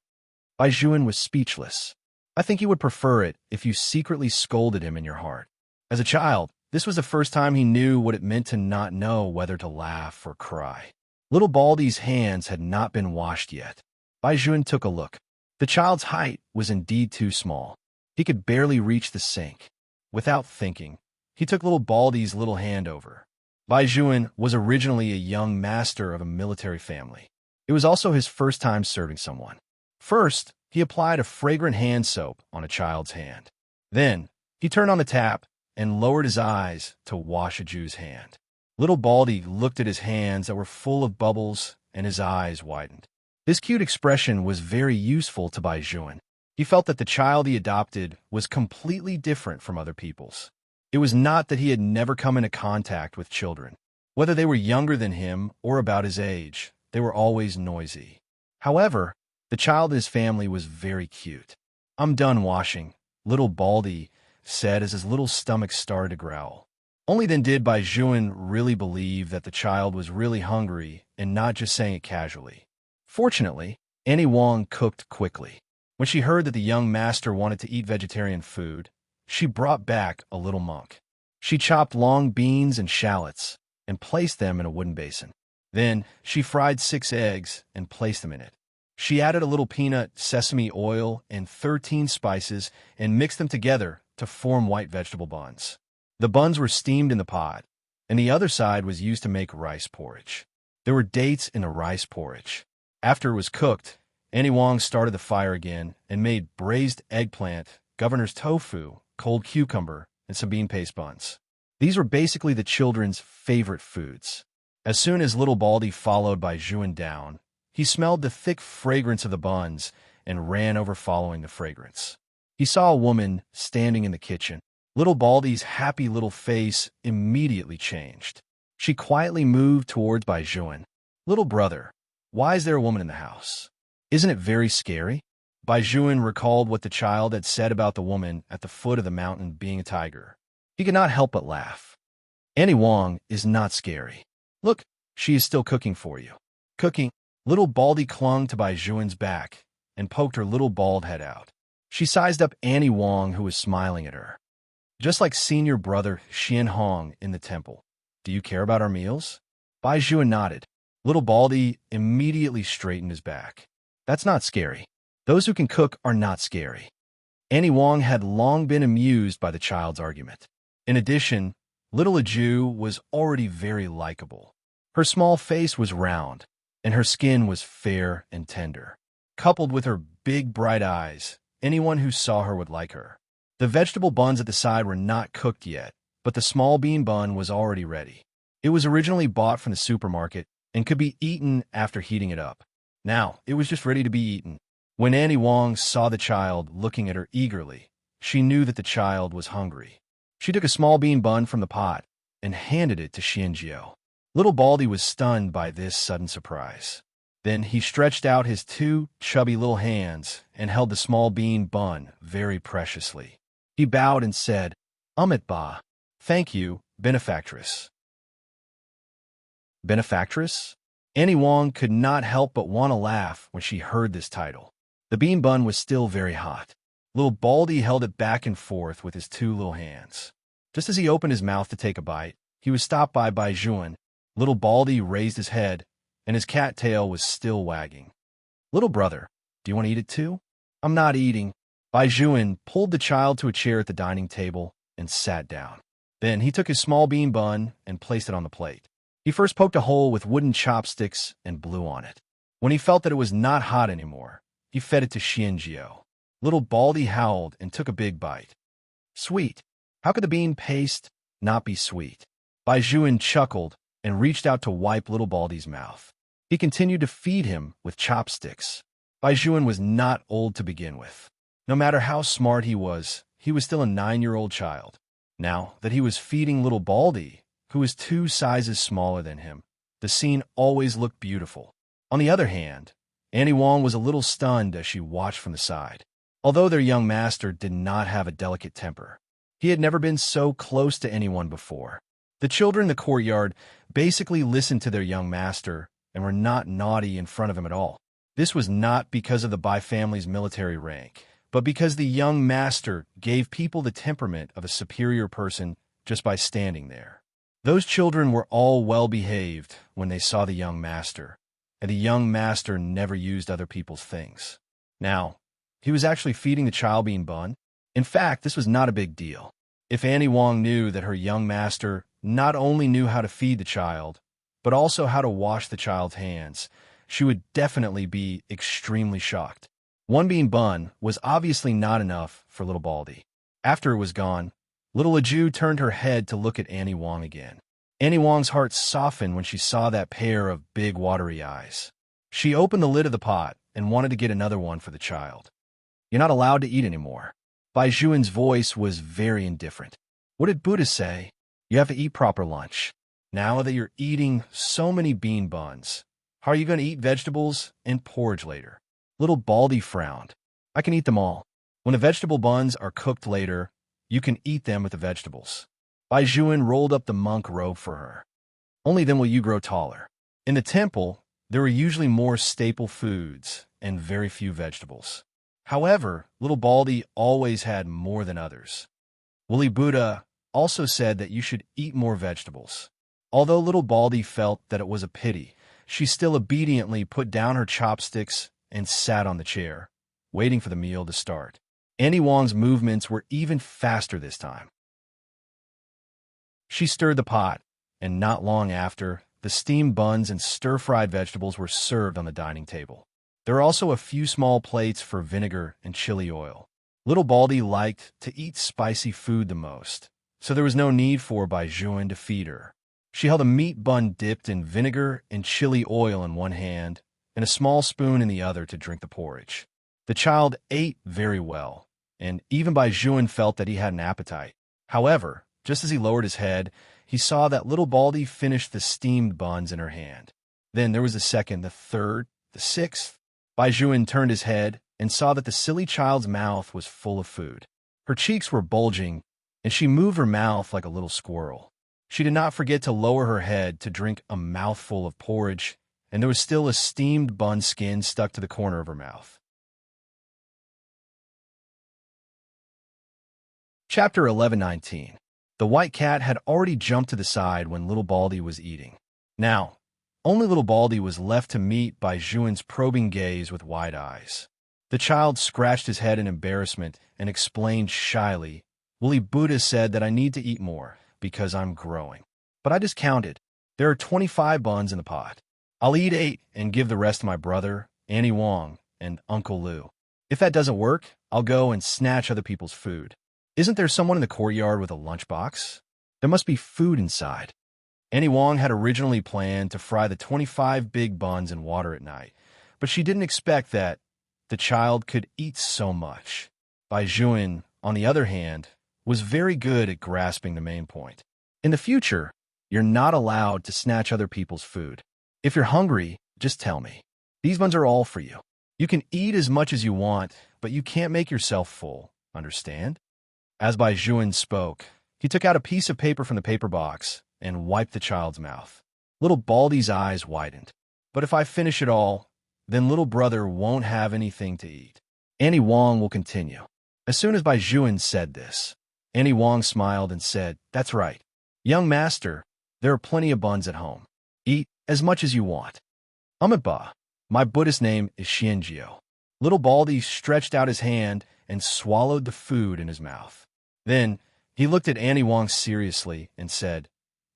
Bai Juan was speechless. I think he would prefer it if you secretly scolded him in your heart. As a child, this was the first time he knew what it meant to not know whether to laugh or cry. Little Baldy's hands had not been washed yet. Bai Juan took a look. The child's height was indeed too small. He could barely reach the sink. Without thinking, he took little Baldy's little hand over. Bai Juan was originally a young master of a military family. It was also his first time serving someone. First, he applied a fragrant hand soap on a child's hand. Then, he turned on the tap and lowered his eyes to wash Aju's hand. Little Baldy looked at his hands that were full of bubbles, and his eyes widened. This cute expression was very useful to Bai Juan. He felt that the child he adopted was completely different from other people's. It was not that he had never come into contact with children. Whether they were younger than him or about his age, they were always noisy. However, the child in his family was very cute. I'm done washing, little Baldy said as his little stomach started to growl. Only then did Bai Juan really believe that the child was really hungry and not just saying it casually. Fortunately, Annie Wong cooked quickly. When she heard that the young master wanted to eat vegetarian food, she brought back a little monk. She chopped long beans and shallots and placed them in a wooden basin. Then she fried 6 eggs and placed them in it. She added a little peanut, sesame oil, and 13 spices and mixed them together to form white vegetable buns. The buns were steamed in the pot, and the other side was used to make rice porridge. There were dates in the rice porridge. After it was cooked, Annie Wong started the fire again and made braised eggplant, governor's tofu, cold cucumber, and some bean paste buns. These were basically the children's favorite foods. As soon as little Baldy followed Bai Juan down, he smelled the thick fragrance of the buns and ran over following the fragrance. He saw a woman standing in the kitchen. Little Baldy's happy little face immediately changed. She quietly moved towards Bai Juan. Little brother, why is there a woman in the house? Isn't it very scary? Bai Juan recalled what the child had said about the woman at the foot of the mountain being a tiger. He could not help but laugh. Annie Wong is not scary. Look, she is still cooking for you. Cooking? Little Baldy clung to Bai Juan's back and poked her little bald head out. She sized up Annie Wong, who was smiling at her. Just like senior brother Xian Hong in the temple. Do you care about our meals? Bai Juan nodded. Little Baldy immediately straightened his back. That's not scary. Those who can cook are not scary. Annie Wong had long been amused by the child's argument. In addition, little Aju was already very likable. Her small face was round, and her skin was fair and tender. Coupled with her big, bright eyes, anyone who saw her would like her. The vegetable buns at the side were not cooked yet, but the small bean bun was already ready. It was originally bought from the supermarket and could be eaten after heating it up. Now, it was just ready to be eaten. When Annie Wong saw the child looking at her eagerly, she knew that the child was hungry. She took a small bean bun from the pot and handed it to Xianjiao. Little Baldy was stunned by this sudden surprise. Then he stretched out his 2 chubby little hands and held the small bean bun very preciously. He bowed and said, Amit Ba, thank you, benefactress. Benefactress? Annie Wong could not help but want to laugh when she heard this title. The bean bun was still very hot. Little Baldy held it back and forth with his 2 little hands. Just as he opened his mouth to take a bite, he was stopped by Bai Juan. Little Baldy raised his head, and his cat tail was still wagging. Little brother, do you want to eat it too? I'm not eating. Bai Juan pulled the child to a chair at the dining table and sat down. Then he took his small bean bun and placed it on the plate. He first poked a hole with wooden chopsticks and blew on it. When he felt that it was not hot anymore, he fed it to Xianjiao. Little Baldy howled and took a big bite. Sweet. How could the bean paste not be sweet? Bai Juan chuckled and reached out to wipe Little Baldy's mouth. He continued to feed him with chopsticks. Bai Juan was not old to begin with. No matter how smart he was still a 9-year-old child. Now that he was feeding Little Baldy, who was 2 sizes smaller than him, the scene always looked beautiful. On the other hand, Annie Wong was a little stunned as she watched from the side. Although their young master did not have a delicate temper, he had never been so close to anyone before. The children in the courtyard basically listened to their young master and were not naughty in front of him at all. This was not because of the Bai family's military rank, but because the young master gave people the temperament of a superior person just by standing there. Those children were all well-behaved when they saw the young master, and the young master never used other people's things. Now, he was actually feeding the child bean bun. In fact, this was not a big deal. If Annie Wong knew that her young master not only knew how to feed the child, but also how to wash the child's hands, she would definitely be extremely shocked. 1 bean bun was obviously not enough for Little Baldy. After it was gone, Little Leju turned her head to look at Annie Wong again. Annie Wong's heart softened when she saw that pair of big watery eyes. She opened the lid of the pot and wanted to get another one for the child. You're not allowed to eat anymore. Bai Juan's voice was very indifferent. What did Buddha say? You have to eat proper lunch. Now that you're eating so many bean buns, how are you going to eat vegetables and porridge later? Little Baldy frowned. I can eat them all. When the vegetable buns are cooked later, you can eat them with the vegetables. Bai Juan rolled up the monk robe for her. Only then will you grow taller. In the temple, there were usually more staple foods and very few vegetables. However, Little Baldy always had more than others. Woolly Buddha also said that you should eat more vegetables. Although Little Baldy felt that it was a pity, she still obediently put down her chopsticks and sat on the chair, waiting for the meal to start. Annie Wong's movements were even faster this time. She stirred the pot, and not long after, the steamed buns and stir-fried vegetables were served on the dining table. There were also a few small plates for vinegar and chili oil. Little Baldy liked to eat spicy food the most, so there was no need for Bai Juan to feed her. She held a meat bun dipped in vinegar and chili oil in one hand and a small spoon in the other to drink the porridge. The child ate very well, and even Bai Juan felt that he had an appetite. However, just as he lowered his head, he saw that Little Baldy finished the steamed buns in her hand. Then there was the second, the third, the sixth. Bai Juan turned his head and saw that the silly child's mouth was full of food. Her cheeks were bulging, and she moved her mouth like a little squirrel. She did not forget to lower her head to drink a mouthful of porridge, and there was still a steamed bun skin stuck to the corner of her mouth. Chapter 11:19. The white cat had already jumped to the side when Little Baldy was eating. Now, only Little Baldy was left to meet Bai Juan's probing gaze with wide eyes. The child scratched his head in embarrassment and explained shyly, Woolly Buddha said that I need to eat more because I'm growing. But I just counted. There are 25 buns in the pot. I'll eat 8 and give the rest to my brother, Annie Wong, and Uncle Lou. If that doesn't work, I'll go and snatch other people's food. Isn't there someone in the courtyard with a lunchbox? There must be food inside. Annie Wong had originally planned to fry the 25 big buns in water at night, but she didn't expect that the child could eat so much. Bai Juan, on the other hand, was very good at grasping the main point. In the future, you're not allowed to snatch other people's food. If you're hungry, just tell me. These buns are all for you. You can eat as much as you want, but you can't make yourself full. Understand? As Bai Juan spoke, he took out a piece of paper from the paper box and wiped the child's mouth. Little Baldy's eyes widened. But if I finish it all, then little brother won't have anything to eat. Annie Wong will continue. As soon as Bai Juan said this, Annie Wong smiled and said, That's right. Young master, there are plenty of buns at home. Eat as much as you want. Amitabha, my Buddhist name is Xianjiao. Little Baldy stretched out his hand and swallowed the food in his mouth. Then, he looked at Annie Wong seriously and said,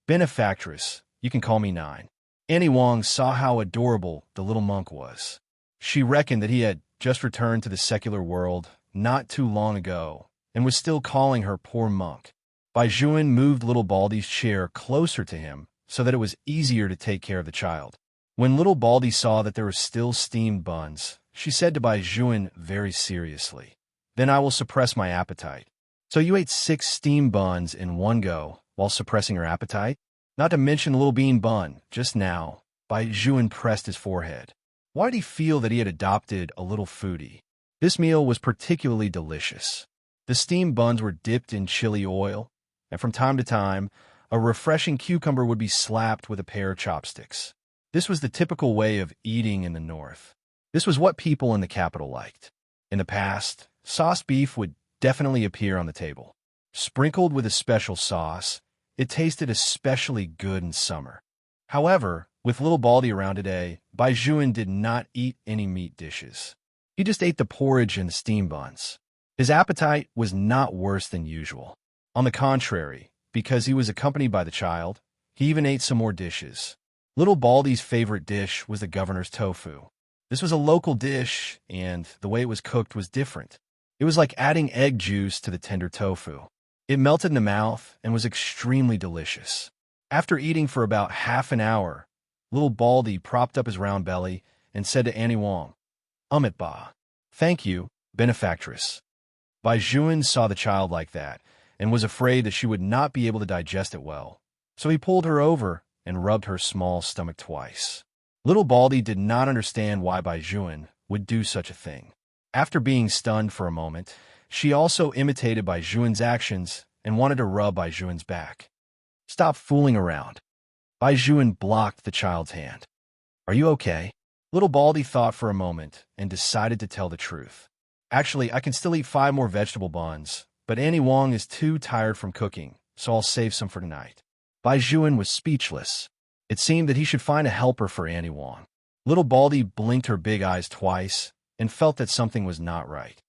"Benefactress, you can call me Nine." Annie Wong saw how adorable the little monk was. She reckoned that he had just returned to the secular world not too long ago and was still calling her poor monk. Bai Juan moved little Baldy's chair closer to him so that it was easier to take care of the child. When little Baldy saw that there were still steamed buns, she said to Bai Juan very seriously, "Then I will suppress my appetite." "So you ate 6 steamed buns in one go while suppressing your appetite? Not to mention the little bean bun, just now." Bai Juan pressed his forehead. Why did he feel that he had adopted a little foodie? This meal was particularly delicious. The steamed buns were dipped in chili oil, and from time to time, a refreshing cucumber would be slapped with a pair of chopsticks. This was the typical way of eating in the North. This was what people in the capital liked. In the past, sauced beef would definitely appear on the table. Sprinkled with a special sauce, it tasted especially good in summer. However, with little Baldy around today, Bai Juan did not eat any meat dishes. He just ate the porridge and the steamed buns. His appetite was not worse than usual. On the contrary, because he was accompanied by the child, he even ate some more dishes. Little Baldy's favorite dish was the governor's tofu. This was a local dish, and the way it was cooked was different. It was like adding egg juice to the tender tofu. It melted in the mouth and was extremely delicious. After eating for about half an hour, little Baldy propped up his round belly and said to Annie Wong, "Amit ba. Thank you, benefactress." Bai Juan saw the child like that and was afraid that she would not be able to digest it well, so he pulled her over and rubbed her small stomach twice. Little Baldy did not understand why Bai Juan would do such a thing. After being stunned for a moment, she also imitated Bai Juan's actions and wanted to rub Bai Juan's back. "Stop fooling around." Bai Juan blocked the child's hand. "Are you okay?" Little Baldy thought for a moment and decided to tell the truth. "Actually, I can still eat 5 more vegetable buns, but Annie Wong is too tired from cooking, so I'll save some for tonight." Bai Juan was speechless. It seemed that he should find a helper for Annie Wong. Little Baldy blinked her big eyes twice and felt that something was not right.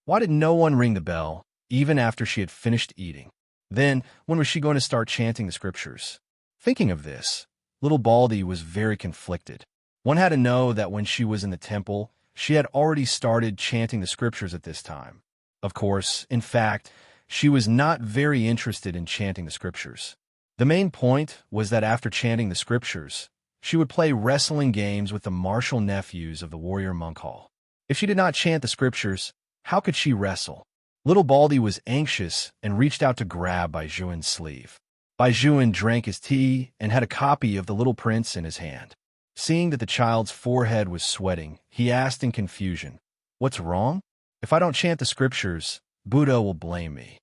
Why did no one ring the bell, even after she had finished eating? Then, when was she going to start chanting the scriptures? Thinking of this, little Baldy was very conflicted. One had to know that when she was in the temple, she had already started chanting the scriptures at this time. Of course, in fact, she was not very interested in chanting the scriptures. The main point was that after chanting the scriptures, she would play wrestling games with the martial nephews of the warrior monk hall. If she did not chant the scriptures, how could she wrestle? Little Baldy was anxious and reached out to grab Bai Juan's sleeve. Bai Juan drank his tea and had a copy of The Little Prince in his hand. Seeing that the child's forehead was sweating, he asked in confusion, "What's wrong? If I don't chant the scriptures, Buddha will blame me."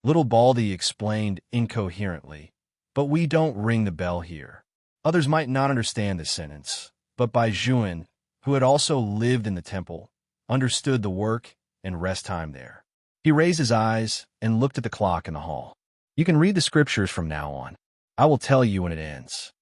Little Baldy explained incoherently, "But we don't ring the bell here." Others might not understand this sentence, but Bai Juan, who had also lived in the temple, understood the work and rest time there. He raised his eyes and looked at the clock in the hall. "You can read the scriptures from now on. I will tell you when it ends."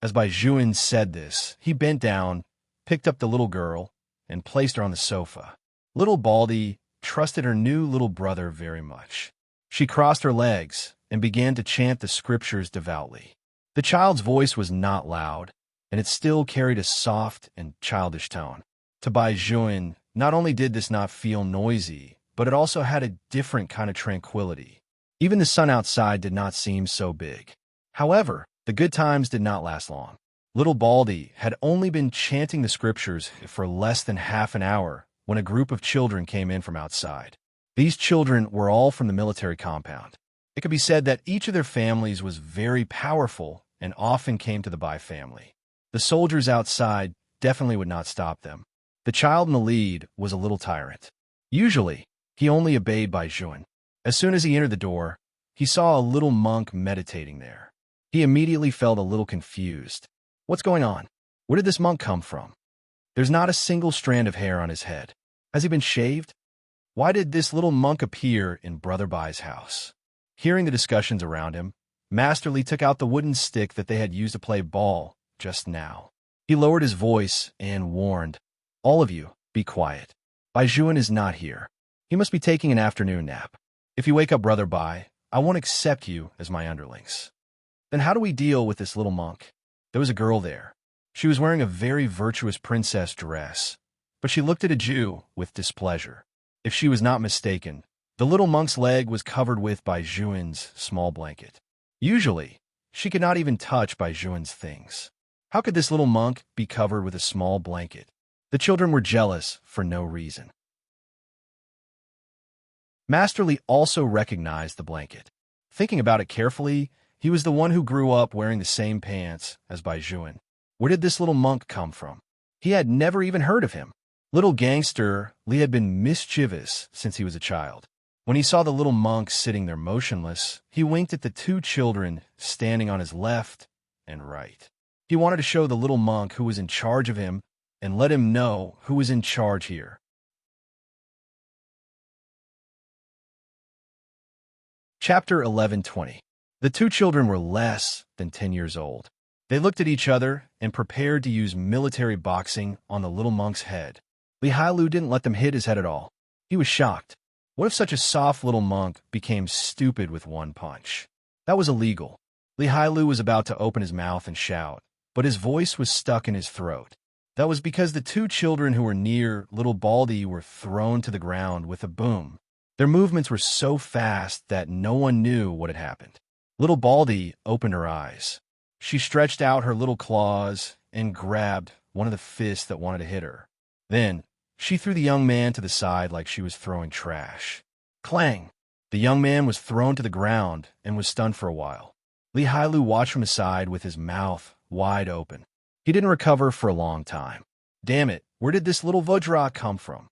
As Bai Juan said this, he bent down, picked up the little girl, and placed her on the sofa. Little Baldy trusted her new little brother very much. She crossed her legs and began to chant the scriptures devoutly. The child's voice was not loud, and it still carried a soft and childish tone. To Bai Juan, not only did this not feel noisy, but it also had a different kind of tranquility. Even the sun outside did not seem so big. However, the good times did not last long. Little Baldy had only been chanting the scriptures for less than half an hour when a group of children came in from outside. These children were all from the military compound. It could be said that each of their families was very powerful and often came to the Bai family. The soldiers outside definitely would not stop them. The child in the lead was a little tyrant. Usually, he only obeyed Bai Juan. As soon as he entered the door, he saw a little monk meditating there. He immediately felt a little confused. What's going on? Where did this monk come from? There's not a single strand of hair on his head. Has he been shaved? Why did this little monk appear in Brother Bai's house? Hearing the discussions around him, Master Li took out the wooden stick that they had used to play ball just now. He lowered his voice and warned, "All of you, be quiet." Bai Juan is not here. He must be taking an afternoon nap. If you wake up Brother Bai, I won't accept you as my underlings. Then how do we deal with this little monk? There was a girl there. She was wearing a very virtuous princess dress, but she looked at a Jew with displeasure. If she was not mistaken, the little monk's leg was covered with Bai Juan's small blanket. Usually, she could not even touch Bai Juan's things. How could this little monk be covered with a small blanket? The children were jealous for no reason. Master Li also recognized the blanket. Thinking about it carefully, he was the one who grew up wearing the same pants as Bai Juan. Where did this little monk come from? He had never even heard of him. Little gangster Li had been mischievous since he was a child. When he saw the little monk sitting there motionless, he winked at the two children standing on his left and right. He wanted to show the little monk who was in charge of him and let him know who was in charge here. Chapter 11:20. The two children were less than 10 years old. They looked at each other and prepared to use military boxing on the little monk's head. Li Hailu didn't let them hit his head at all. He was shocked. What if such a soft little monk became stupid with one punch? That was illegal. Li Hailu was about to open his mouth and shout, but his voice was stuck in his throat. That was because the two children who were near little Baldy were thrown to the ground with a boom. Their movements were so fast that no one knew what had happened. Little Baldy opened her eyes. She stretched out her little claws and grabbed one of the fists that wanted to hit her. Then, she threw the young man to the side like she was throwing trash. Clang! The young man was thrown to the ground and was stunned for a while. Li Hailu watched from his side with his mouth wide open. He didn't recover for a long time. Damn it, where did this little Vajra come from?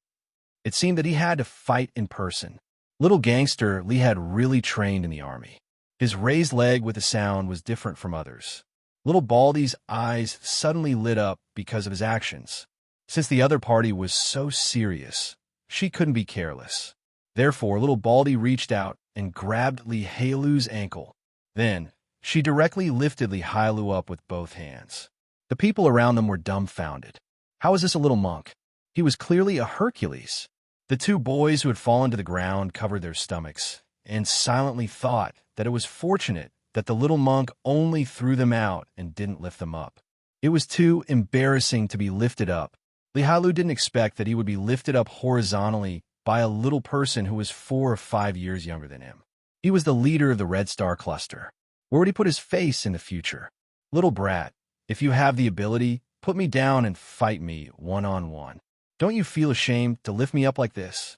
It seemed that he had to fight in person. Little gangster Li had really trained in the army. His raised leg with a sound was different from others. Little Baldy's eyes suddenly lit up because of his actions. Since the other party was so serious, she couldn't be careless. Therefore, little Baldy reached out and grabbed Li Hailu's ankle. Then, she directly lifted Li Hailu up with both hands. The people around them were dumbfounded. How is this a little monk? He was clearly a Hercules. The two boys who had fallen to the ground covered their stomachs and silently thought that it was fortunate that the little monk only threw them out and didn't lift them up. It was too embarrassing to be lifted up. Li Hailu didn't expect that he would be lifted up horizontally by a little person who was 4 or 5 years younger than him. He was the leader of the Red Star Cluster. Where would he put his face in the future? Little brat, if you have the ability, put me down and fight me one-on-one. Don't you feel ashamed to lift me up like this?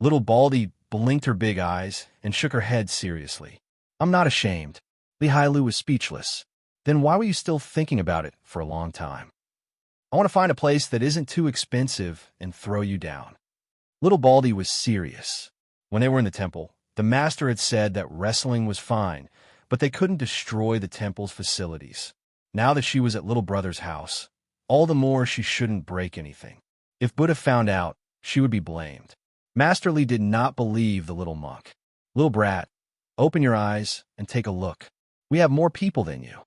Little Baldy blinked her big eyes and shook her head seriously. I'm not ashamed. Li Hailu was speechless. Then why were you still thinking about it for a long time? I want to find a place that isn't too expensive and throw you down. Little Baldy was serious. When they were in the temple, the master had said that wrestling was fine, but they couldn't destroy the temple's facilities. Now that she was at little brother's house, all the more she shouldn't break anything. If Buddha found out, she would be blamed. Master Li did not believe the little monk. Little brat, open your eyes and take a look. We have more people than you.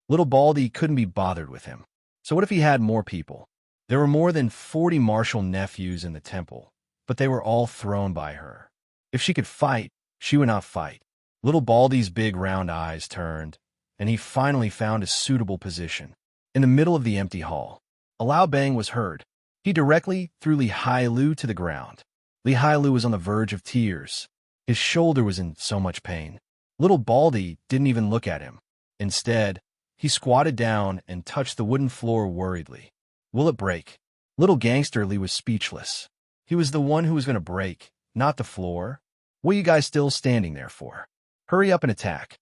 Little Baldy couldn't be bothered with him. So what if he had more people? There were more than 40 martial nephews in the temple, but they were all thrown by her. If she could fight, she would not fight. Little Baldy's big round eyes turned, and he finally found a suitable position. In the middle of the empty hall, a loud bang was heard. He directly threw Li Hailu to the ground. Li Hailu was on the verge of tears. His shoulder was in so much pain. Little Baldy didn't even look at him. Instead, he squatted down and touched the wooden floor worriedly. Will it break? Little gangster Li was speechless. He was the one who was going to break, not the floor. What are you guys still standing there for? Hurry up and attack.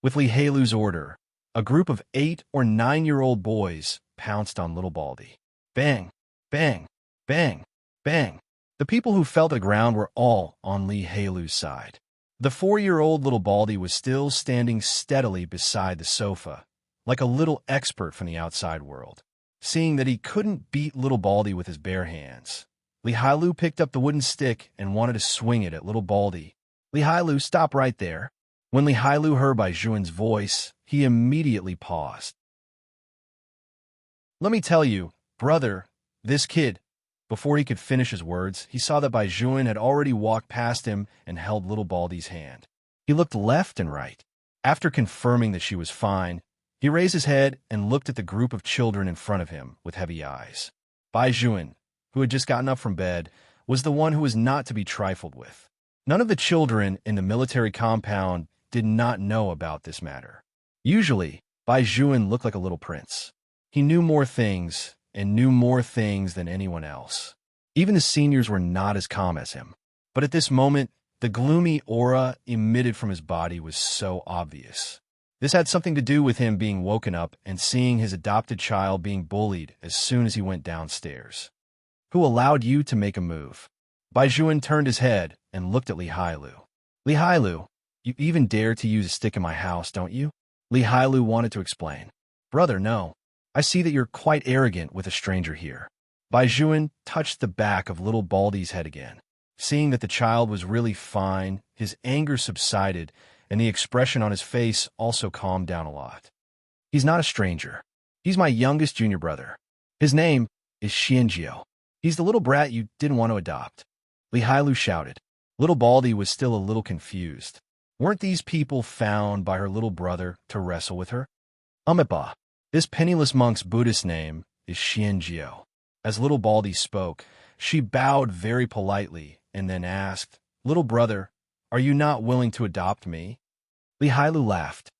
With Li Hailu's order, a group of 8 or 9-year-old boys pounced on little Baldy. Bang, bang, bang, bang. The people who fell to the ground were all on Li Hailu's side. The 4-year-old little Baldy was still standing steadily beside the sofa, like a little expert from the outside world. Seeing that he couldn't beat little Baldy with his bare hands, Li Hailu picked up the wooden stick and wanted to swing it at little Baldy. Li Hailu, stop right there. When Li Hailu heard Bai Juan's voice, he immediately paused. Let me tell you, brother, this kid, Before he could finish his words, he saw that Bai Juan had already walked past him and held little Baldy's hand. He looked left and right. After confirming that she was fine, he raised his head and looked at the group of children in front of him with heavy eyes. Bai Juan, who had just gotten up from bed, was the one who was not to be trifled with. None of the children in the military compound did not know about this matter. Usually, Bai Juan looked like a little prince. He knew more things, and knew more things than anyone else. Even the seniors were not as calm as him. But at this moment, the gloomy aura emitted from his body was so obvious. This had something to do with him being woken up and seeing his adopted child being bullied as soon as he went downstairs. Who allowed you to make a move? Bai Juan turned his head and looked at Li Hailu. Li Hailu, you even dare to use a stick in my house, don't you? Li Hailu wanted to explain. Brother, no. I see that you're quite arrogant with a stranger here. Bai Juan touched the back of little Baldy's head again. Seeing that the child was really fine, his anger subsided, and the expression on his face also calmed down a lot. He's not a stranger. He's my youngest junior brother. His name is Xianjiao. He's the little brat you didn't want to adopt. Li Hailu shouted. Little Baldy was still a little confused. Weren't these people found by her little brother to wrestle with her? Umipa. This penniless monk's Buddhist name is Xianjiao. As little Baldy spoke, she bowed very politely and then asked, Little brother, are you not willing to adopt me? Li Hailu laughed.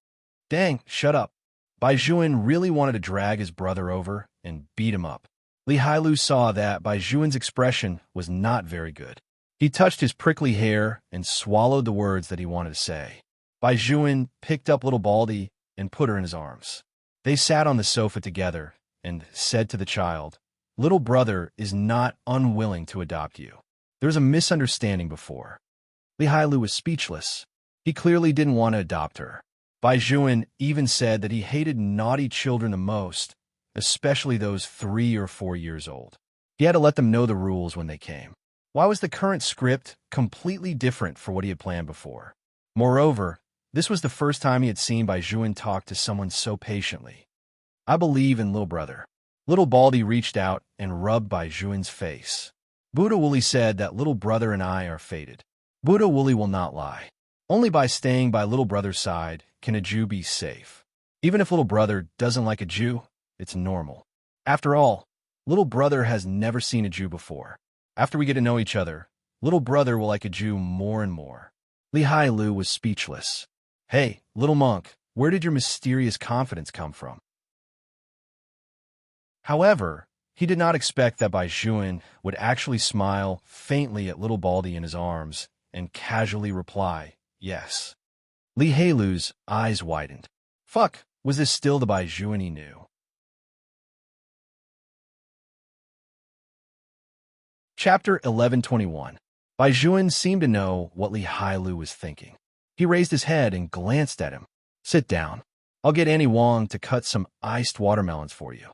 Dang, shut up. Bai Juan really wanted to drag his brother over and beat him up. Li Hailu saw that Bai Juan's expression was not very good. He touched his prickly hair and swallowed the words that he wanted to say. Bai Juan picked up little Baldy and put her in his arms. They sat on the sofa together and said to the child, Little brother is not unwilling to adopt you. There's a misunderstanding before. Li Hailu was speechless. He clearly didn't want to adopt her. Bai Juan even said that he hated naughty children the most, especially those 3 or 4 years old. He had to let them know the rules when they came. Why was the current script completely different for what he had planned before? Moreover, this was the first time he had seen Bai Juan talk to someone so patiently. I believe in little brother. Little Baldy reached out and rubbed Bai Juan's face. Buddha Wooly said that little brother and I are fated. Buddha Wooly will not lie. Only by staying by little brother's side can a Jew be safe. Even if little brother doesn't like a Jew, it's normal. After all, little brother has never seen a Jew before. After we get to know each other, little brother will like a Jew more and more. Li Hailu was speechless. Hey, little monk, where did your mysterious confidence come from? However, he did not expect that Bai Juan would actually smile faintly at little Baldy in his arms and casually reply, yes. Li Hailu's eyes widened. Fuck, was this still the Bai Juan he knew? Chapter 1121. Bai Juan seemed to know what Li Hailu was thinking. He raised his head and glanced at him. Sit down. I'll get Annie Wong to cut some iced watermelons for you.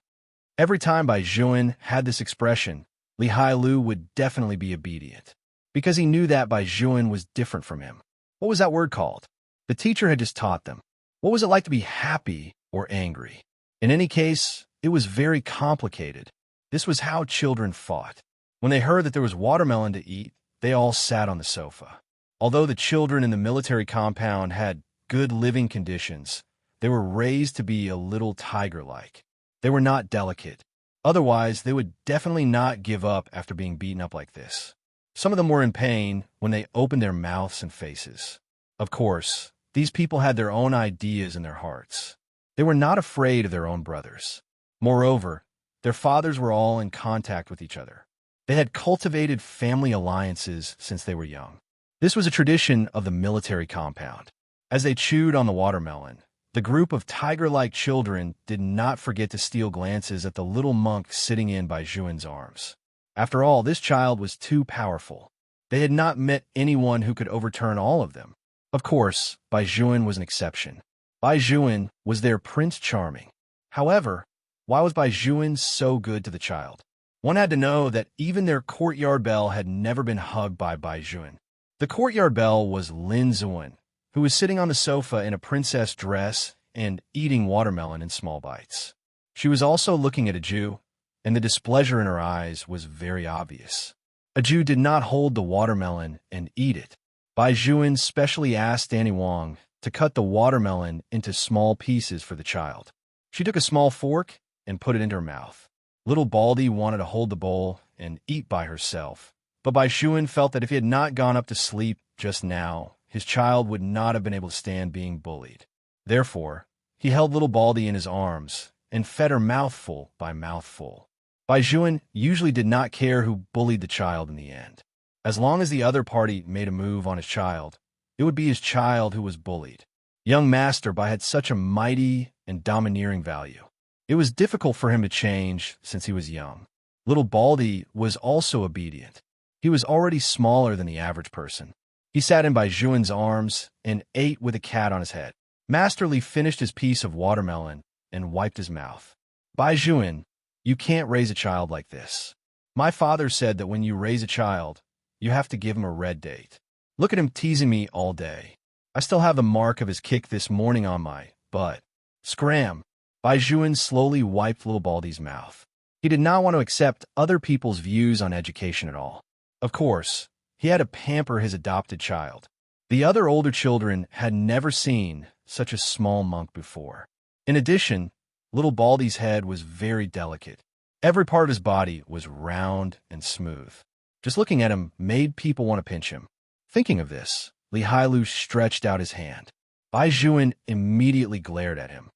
Every time Bai Juan had this expression, Li Hailu would definitely be obedient, because he knew that Bai Juan was different from him. What was that word called? The teacher had just taught them. What was it like to be happy or angry? In any case, it was very complicated. This was how children fought. When they heard that there was watermelon to eat, they all sat on the sofa. Although the children in the military compound had good living conditions, they were raised to be a little tiger-like. They were not delicate. Otherwise, they would definitely not give up after being beaten up like this. Some of them were in pain when they opened their mouths and faces. Of course, these people had their own ideas in their hearts. They were not afraid of their own brothers. Moreover, their fathers were all in contact with each other. They had cultivated family alliances since they were young. This was a tradition of the military compound. As they chewed on the watermelon, the group of tiger-like children did not forget to steal glances at the little monk sitting in Bai Juan's arms. After all, this child was too powerful. They had not met anyone who could overturn all of them. Of course, Bai Juan was an exception. Bai Juan was their Prince Charming. However, why was Bai Juan so good to the child? One had to know that even their courtyard belle had never been hugged by Bai Juan. The courtyard belle was Lin Zuan, who was sitting on the sofa in a princess dress and eating watermelon in small bites. She was also looking at a Jew, and the displeasure in her eyes was very obvious. Aju did not hold the watermelon and eat it. Bai Juan specially asked Danny Wong to cut the watermelon into small pieces for the child. She took a small fork and put it into her mouth. Little Baldy wanted to hold the bowl and eat by herself, but Bai Juan felt that if he had not gone up to sleep just now, his child would not have been able to stand being bullied. Therefore, he held little Baldy in his arms and fed her mouthful by mouthful. Bai Juan usually did not care who bullied the child in the end. As long as the other party made a move on his child, it would be his child who was bullied. Young Master Bai had such a mighty and domineering value. It was difficult for him to change since he was young. Little Baldy was also obedient. He was already smaller than the average person. He sat in Bai Juan's arms and ate with a cat on his head. Master Li finished his piece of watermelon and wiped his mouth. Bai Juan, you can't raise a child like this. My father said that when you raise a child, you have to give him a red date. Look at him teasing me all day. I still have the mark of his kick this morning on my butt. Scram! Bai Juan slowly wiped little Baldy's mouth. He did not want to accept other people's views on education at all. Of course, he had to pamper his adopted child. The other older children had never seen such a small monk before. In addition, little Baldy's head was very delicate. Every part of his body was round and smooth. Just looking at him made people want to pinch him. Thinking of this, Li Hailu stretched out his hand. Bai Juan immediately glared at him.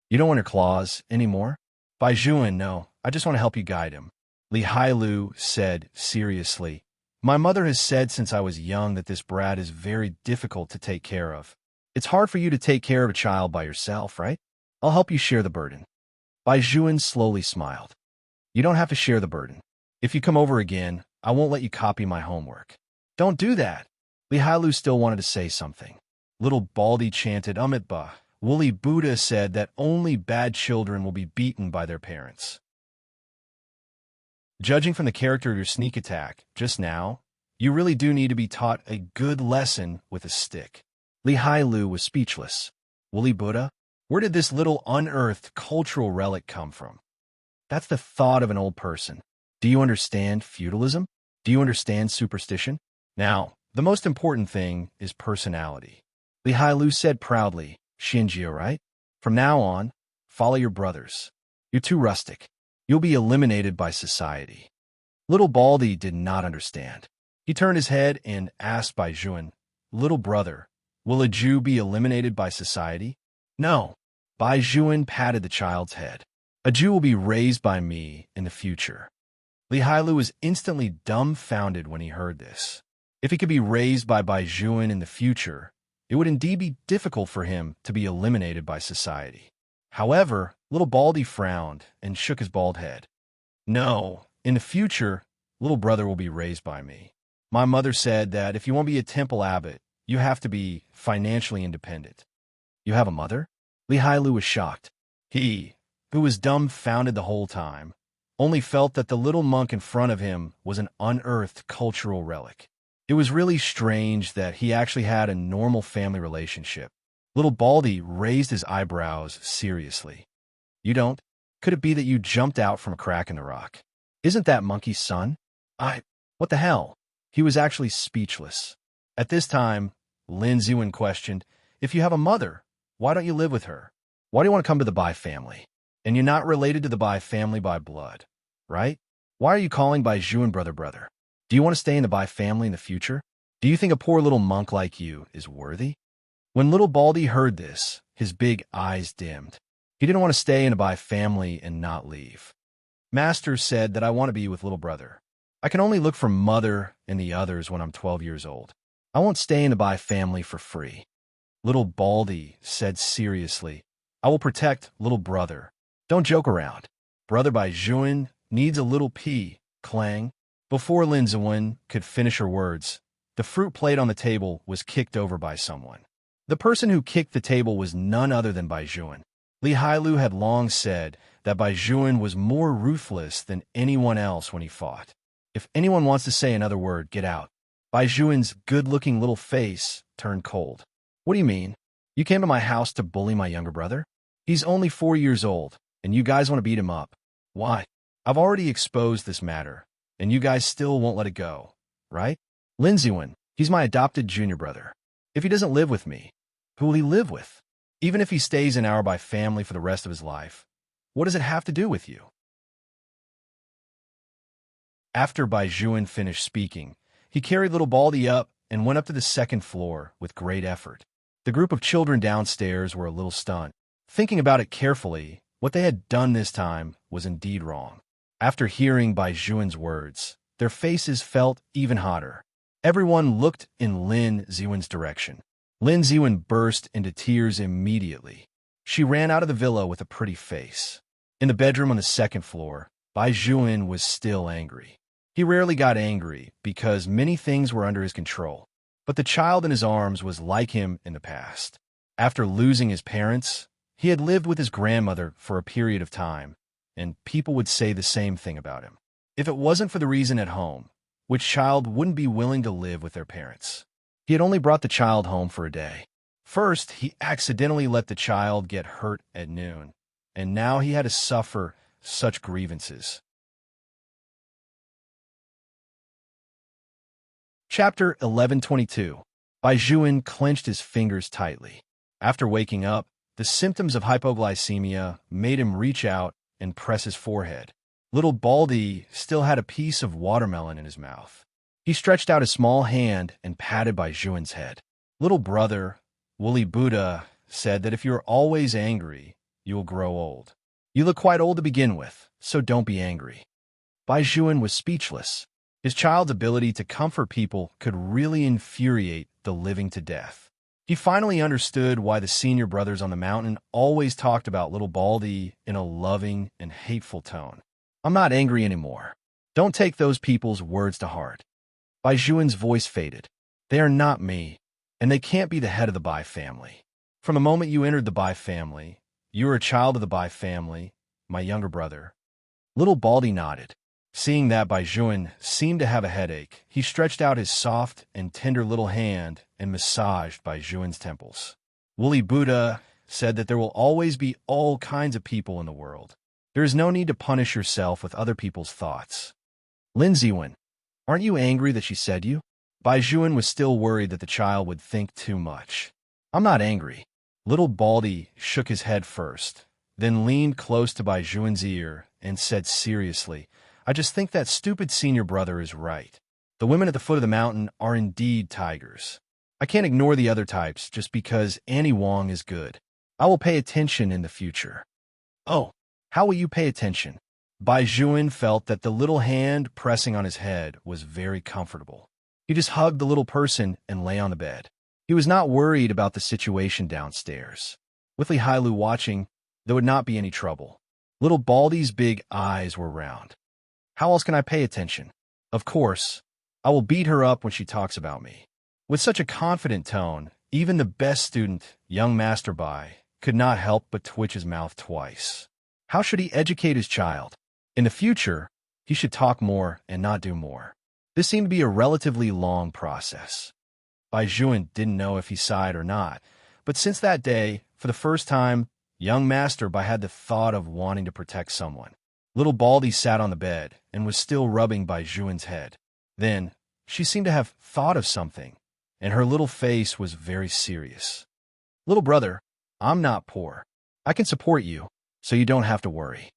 You don't want your claws anymore? Bai Juan, no, I just want to help you guide him. Li Hailu said seriously, my mother has said since I was young that this brat is very difficult to take care of. It's hard for you to take care of a child by yourself, right? I'll help you share the burden. Bai Juan slowly smiled. You don't have to share the burden. If you come over again, I won't let you copy my homework. Don't do that. Li Hailu still wanted to say something. Little Baldy chanted Umitba. Woolly Buddha said that only bad children will be beaten by their parents. Judging from the character of your sneak attack just now, you really do need to be taught a good lesson with a stick. Li Hailu was speechless. Woolly Buddha? Where did this little unearthed cultural relic come from? That's the thought of an old person. Do you understand feudalism? Do you understand superstition? Now, the most important thing is personality. Li Hailu said proudly, Shinji, right? From now on, follow your brothers. You're too rustic. You'll be eliminated by society. Little Baldy did not understand. He turned his head and asked Bai Juan, Little brother, will a Jew be eliminated by society? No. Bai Juan patted the child's head. A Jew will be raised by me in the future. Li Hailu was instantly dumbfounded when he heard this. If he could be raised by Bai Juan in the future, it would indeed be difficult for him to be eliminated by society. However, little Baldy frowned and shook his bald head. No, in the future, little brother will be raised by me. My mother said that if you want to be a temple abbot, you have to be financially independent. You have a mother? Li Hailu was shocked. He, who was dumbfounded the whole time, only felt that the little monk in front of him was an unearthed cultural relic. It was really strange that he actually had a normal family relationship. Little Baldy raised his eyebrows seriously. You don't? Could it be that you jumped out from a crack in the rock? Isn't that monkey's son? What the hell? He was actually speechless. At this time, Lin Zuan questioned, if you have a mother, why don't you live with her? Why do you want to come to the Bai family? And you're not related to the Bai family by blood, right? Why are you calling Bai Juan brother? Do you want to stay in the Bai family in the future? Do you think a poor little monk like you is worthy? When little Baldy heard this, his big eyes dimmed. He didn't want to stay in a Bai family and not leave. Master said that I want to be with little brother. I can only look for mother and the others when I'm 12 years old. I won't stay in the Bai family for free. Little Baldy said seriously, I will protect little brother. Don't joke around. Brother Bai Juan needs a little pea, clang. Before Lin Zuan could finish her words, the fruit plate on the table was kicked over by someone. The person who kicked the table was none other than Bai Juan. Li Hailu had long said that Bai Juan was more ruthless than anyone else when he fought. If anyone wants to say another word, get out. Bai Juan's good-looking little face turned cold. What do you mean? You came to my house to bully my younger brother? He's only 4 years old, and you guys want to beat him up. Why? I've already exposed this matter, and you guys still won't let it go, right? Lindsay, he's my adopted junior brother. If he doesn't live with me, who will he live with? Even if he stays in our by family for the rest of his life, what does it have to do with you? After Bai Juan finished speaking, he carried little Baldy up and went up to the second floor with great effort. The group of children downstairs were a little stunned. Thinking about it carefully, what they had done this time was indeed wrong. After hearing Bai Juan's words, their faces felt even hotter. Everyone looked in Lin Ziwen's direction. Lin Ziwen burst into tears immediately. She ran out of the villa with a pretty face. In the bedroom on the second floor, Bai Juan was still angry. He rarely got angry because many things were under his control, but the child in his arms was like him in the past. After losing his parents, he had lived with his grandmother for a period of time, and people would say the same thing about him. If it wasn't for the reason at home, which child wouldn't be willing to live with their parents? He had only brought the child home for a day. First, he accidentally let the child get hurt at noon, and now he had to suffer such grievances. Chapter 1122. Bai Juan clenched his fingers tightly. After waking up, the symptoms of hypoglycemia made him reach out and press his forehead. Little Baldy still had a piece of watermelon in his mouth. He stretched out a small hand and patted Bai Juan's head. Little brother, Woolly Buddha, said that if you're always angry, you will grow old. You look quite old to begin with, so don't be angry. Bai Juan was speechless. His child's ability to comfort people could really infuriate the living to death. He finally understood why the senior brothers on the mountain always talked about little Baldy in a loving and hateful tone. I'm not angry anymore. Don't take those people's words to heart. Bai Juan's voice faded. They are not me, and they can't be the head of the Bai family. From the moment you entered the Bai family, you were a child of the Bai family, my younger brother. Little Baldy nodded. Seeing that Bai Juan seemed to have a headache, he stretched out his soft and tender little hand and massaged Bai Juan's temples. Woolly Buddha said that there will always be all kinds of people in the world. There is no need to punish yourself with other people's thoughts. Lin Ziwen, aren't you angry that she said you? Bai Juan was still worried that the child would think too much. I'm not angry. Little Baldy shook his head first, then leaned close to Bai Juan's ear and said seriously, I just think that stupid senior brother is right. The women at the foot of the mountain are indeed tigers. I can't ignore the other types just because Annie Wong is good. I will pay attention in the future. Oh, how will you pay attention? Bai Juan felt that the little hand pressing on his head was very comfortable. He just hugged the little person and lay on the bed. He was not worried about the situation downstairs. With Li Hailu watching, there would not be any trouble. Little Baldy's big eyes were round. How else can I pay attention? Of course, I will beat her up when she talks about me. With such a confident tone, even the best student, young Master Bai, could not help but twitch his mouth twice. How should he educate his child? In the future, he should talk more and not do more. This seemed to be a relatively long process. Bai Juan didn't know if he sighed or not, but since that day, for the first time, young Master Bai had the thought of wanting to protect someone. Little Baldy sat on the bed and was still rubbing Bai Juan's head. Then, she seemed to have thought of something, and her little face was very serious. Little brother, I'm not poor. I can support you, so you don't have to worry.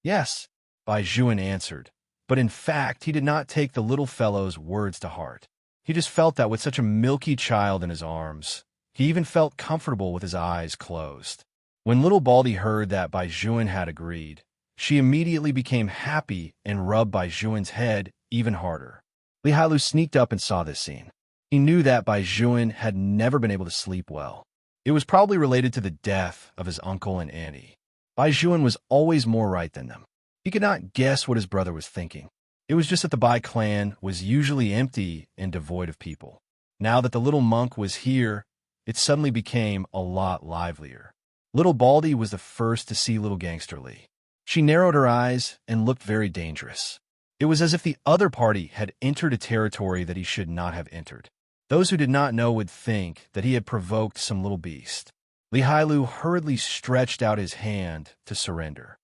Yes, Bai Juan answered, but in fact he did not take the little fellow's words to heart. He just felt that with such a milky child in his arms, he even felt comfortable with his eyes closed. When little Baldy heard that Bai Juan had agreed, she immediately became happy and rubbed Bai Juan's head even harder. Li Hailu sneaked up and saw this scene. He knew that Bai Juan had never been able to sleep well. It was probably related to the death of his uncle and auntie. Bai Juan was always more right than them. He could not guess what his brother was thinking. It was just that the Bai clan was usually empty and devoid of people. Now that the little monk was here, it suddenly became a lot livelier. Little Baldy was the first to see little Gangster Li. She narrowed her eyes and looked very dangerous. It was as if the other party had entered a territory that he should not have entered. Those who did not know would think that he had provoked some little beast. Li Hailu hurriedly stretched out his hand to surrender.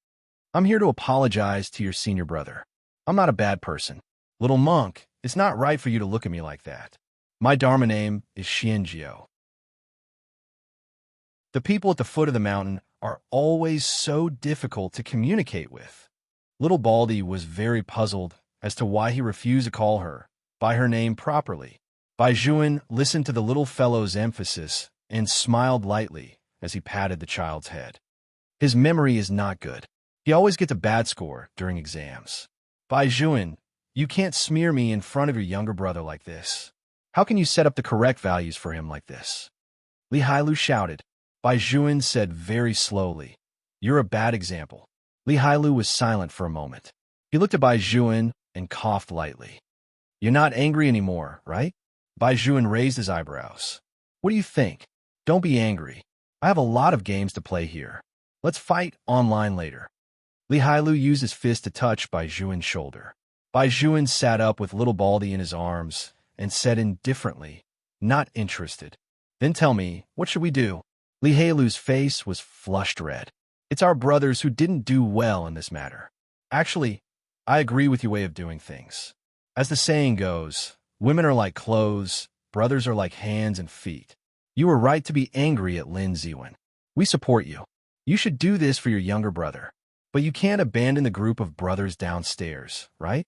I'm here to apologize to your senior brother. I'm not a bad person. Little monk, it's not right for you to look at me like that. My Dharma name is Xianjiao. The people at the foot of the mountain are always so difficult to communicate with. Little Baldy was very puzzled as to why he refused to call her by her name properly. Bai Juan listened to the little fellow's emphasis and smiled lightly as he patted the child's head. His memory is not good. He always gets a bad score during exams. Bai Juan, you can't smear me in front of your younger brother like this. How can you set up the correct values for him like this? Li Hailu shouted. Bai Juan said very slowly, "You're a bad example." Li Hailu was silent for a moment. He looked at Bai Juan and coughed lightly. "You're not angry anymore, right?" Bai Juan raised his eyebrows. "What do you think? Don't be angry. I have a lot of games to play here. Let's fight online later." Li Hailu used his fist to touch Bai Juan's shoulder. Bai Juan sat up with little Baldy in his arms and said indifferently, "Not interested." "Then tell me, what should we do?" Li Hailu's face was flushed red. "It's our brothers who didn't do well in this matter. Actually, I agree with your way of doing things. As the saying goes, women are like clothes, brothers are like hands and feet. You were right to be angry at Lin Ziwen. We support you. You should do this for your younger brother. But you can't abandon the group of brothers downstairs, right?"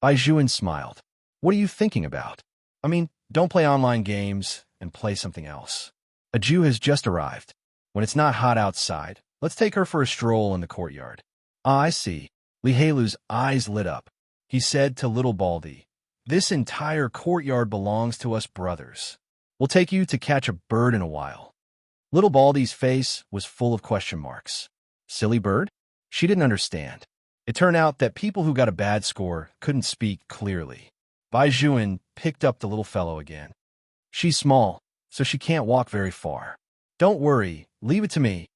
Bai Juan smiled. "What are you thinking about? I mean, don't play online games and play something else. A Jew has just arrived. When it's not hot outside, let's take her for a stroll in the courtyard." "Ah, I see." Li Hailu's eyes lit up. He said to little Baldy, "This entire courtyard belongs to us brothers. We'll take you to catch a bird in a while." Little Baldy's face was full of question marks. Silly bird? She didn't understand. It turned out that people who got a bad score couldn't speak clearly. Bai Juan picked up the little fellow again. "She's small, so she can't walk very far. Don't worry, leave it to me."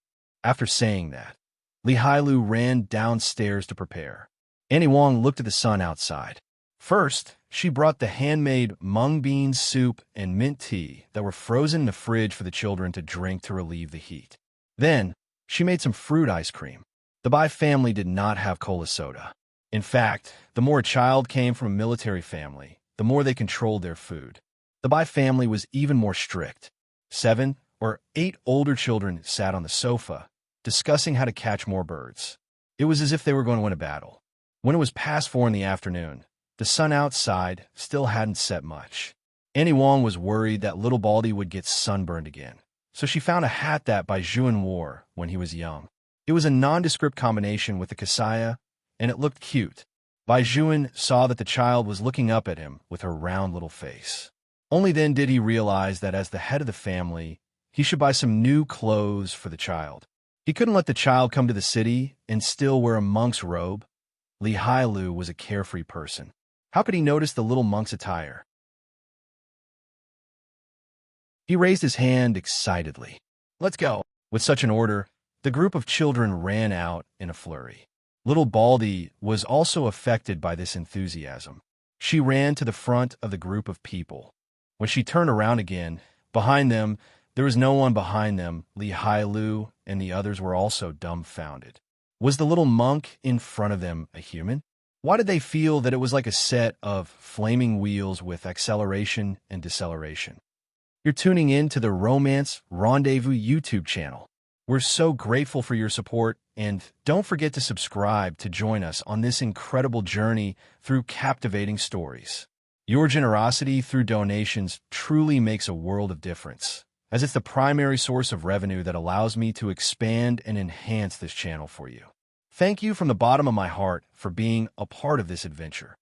After saying that, Li Hailu ran downstairs to prepare. Annie Wong looked at the sun outside. First, she brought the handmade mung bean soup and mint tea that were frozen in the fridge for the children to drink to relieve the heat. Then, she made some fruit ice cream. The Bai family did not have cola soda. In fact, the more a child came from a military family, the more they controlled their food. The Bai family was even more strict. 7 or 8 older children sat on the sofa, discussing how to catch more birds. It was as if they were going to win a battle. When it was past 4 in the afternoon, the sun outside still hadn't set much. Annie Wong was worried that little Baldy would get sunburned again, so she found a hat that Bai Juan wore when he was young. It was a nondescript combination with the kasaya, and it looked cute. Bai Juan saw that the child was looking up at him with her round little face. Only then did he realize that as the head of the family, he should buy some new clothes for the child. He couldn't let the child come to the city and still wear a monk's robe. Li Hailu was a carefree person. How could he notice the little monk's attire? He raised his hand excitedly. "Let's go." With such an order, the group of children ran out in a flurry. Little Baldy was also affected by this enthusiasm. She ran to the front of the group of people. When she turned around again, behind them, there was no one behind them. Li Hailu and the others were also dumbfounded. Was the little monk in front of them a human? Why did they feel that it was like a set of flaming wheels with acceleration and deceleration? You're tuning in to the Romance Rendezvous YouTube channel. We're so grateful for your support, and don't forget to subscribe to join us on this incredible journey through captivating stories. Your generosity through donations truly makes a world of difference, as it's the primary source of revenue that allows me to expand and enhance this channel for you. Thank you from the bottom of my heart for being a part of this adventure.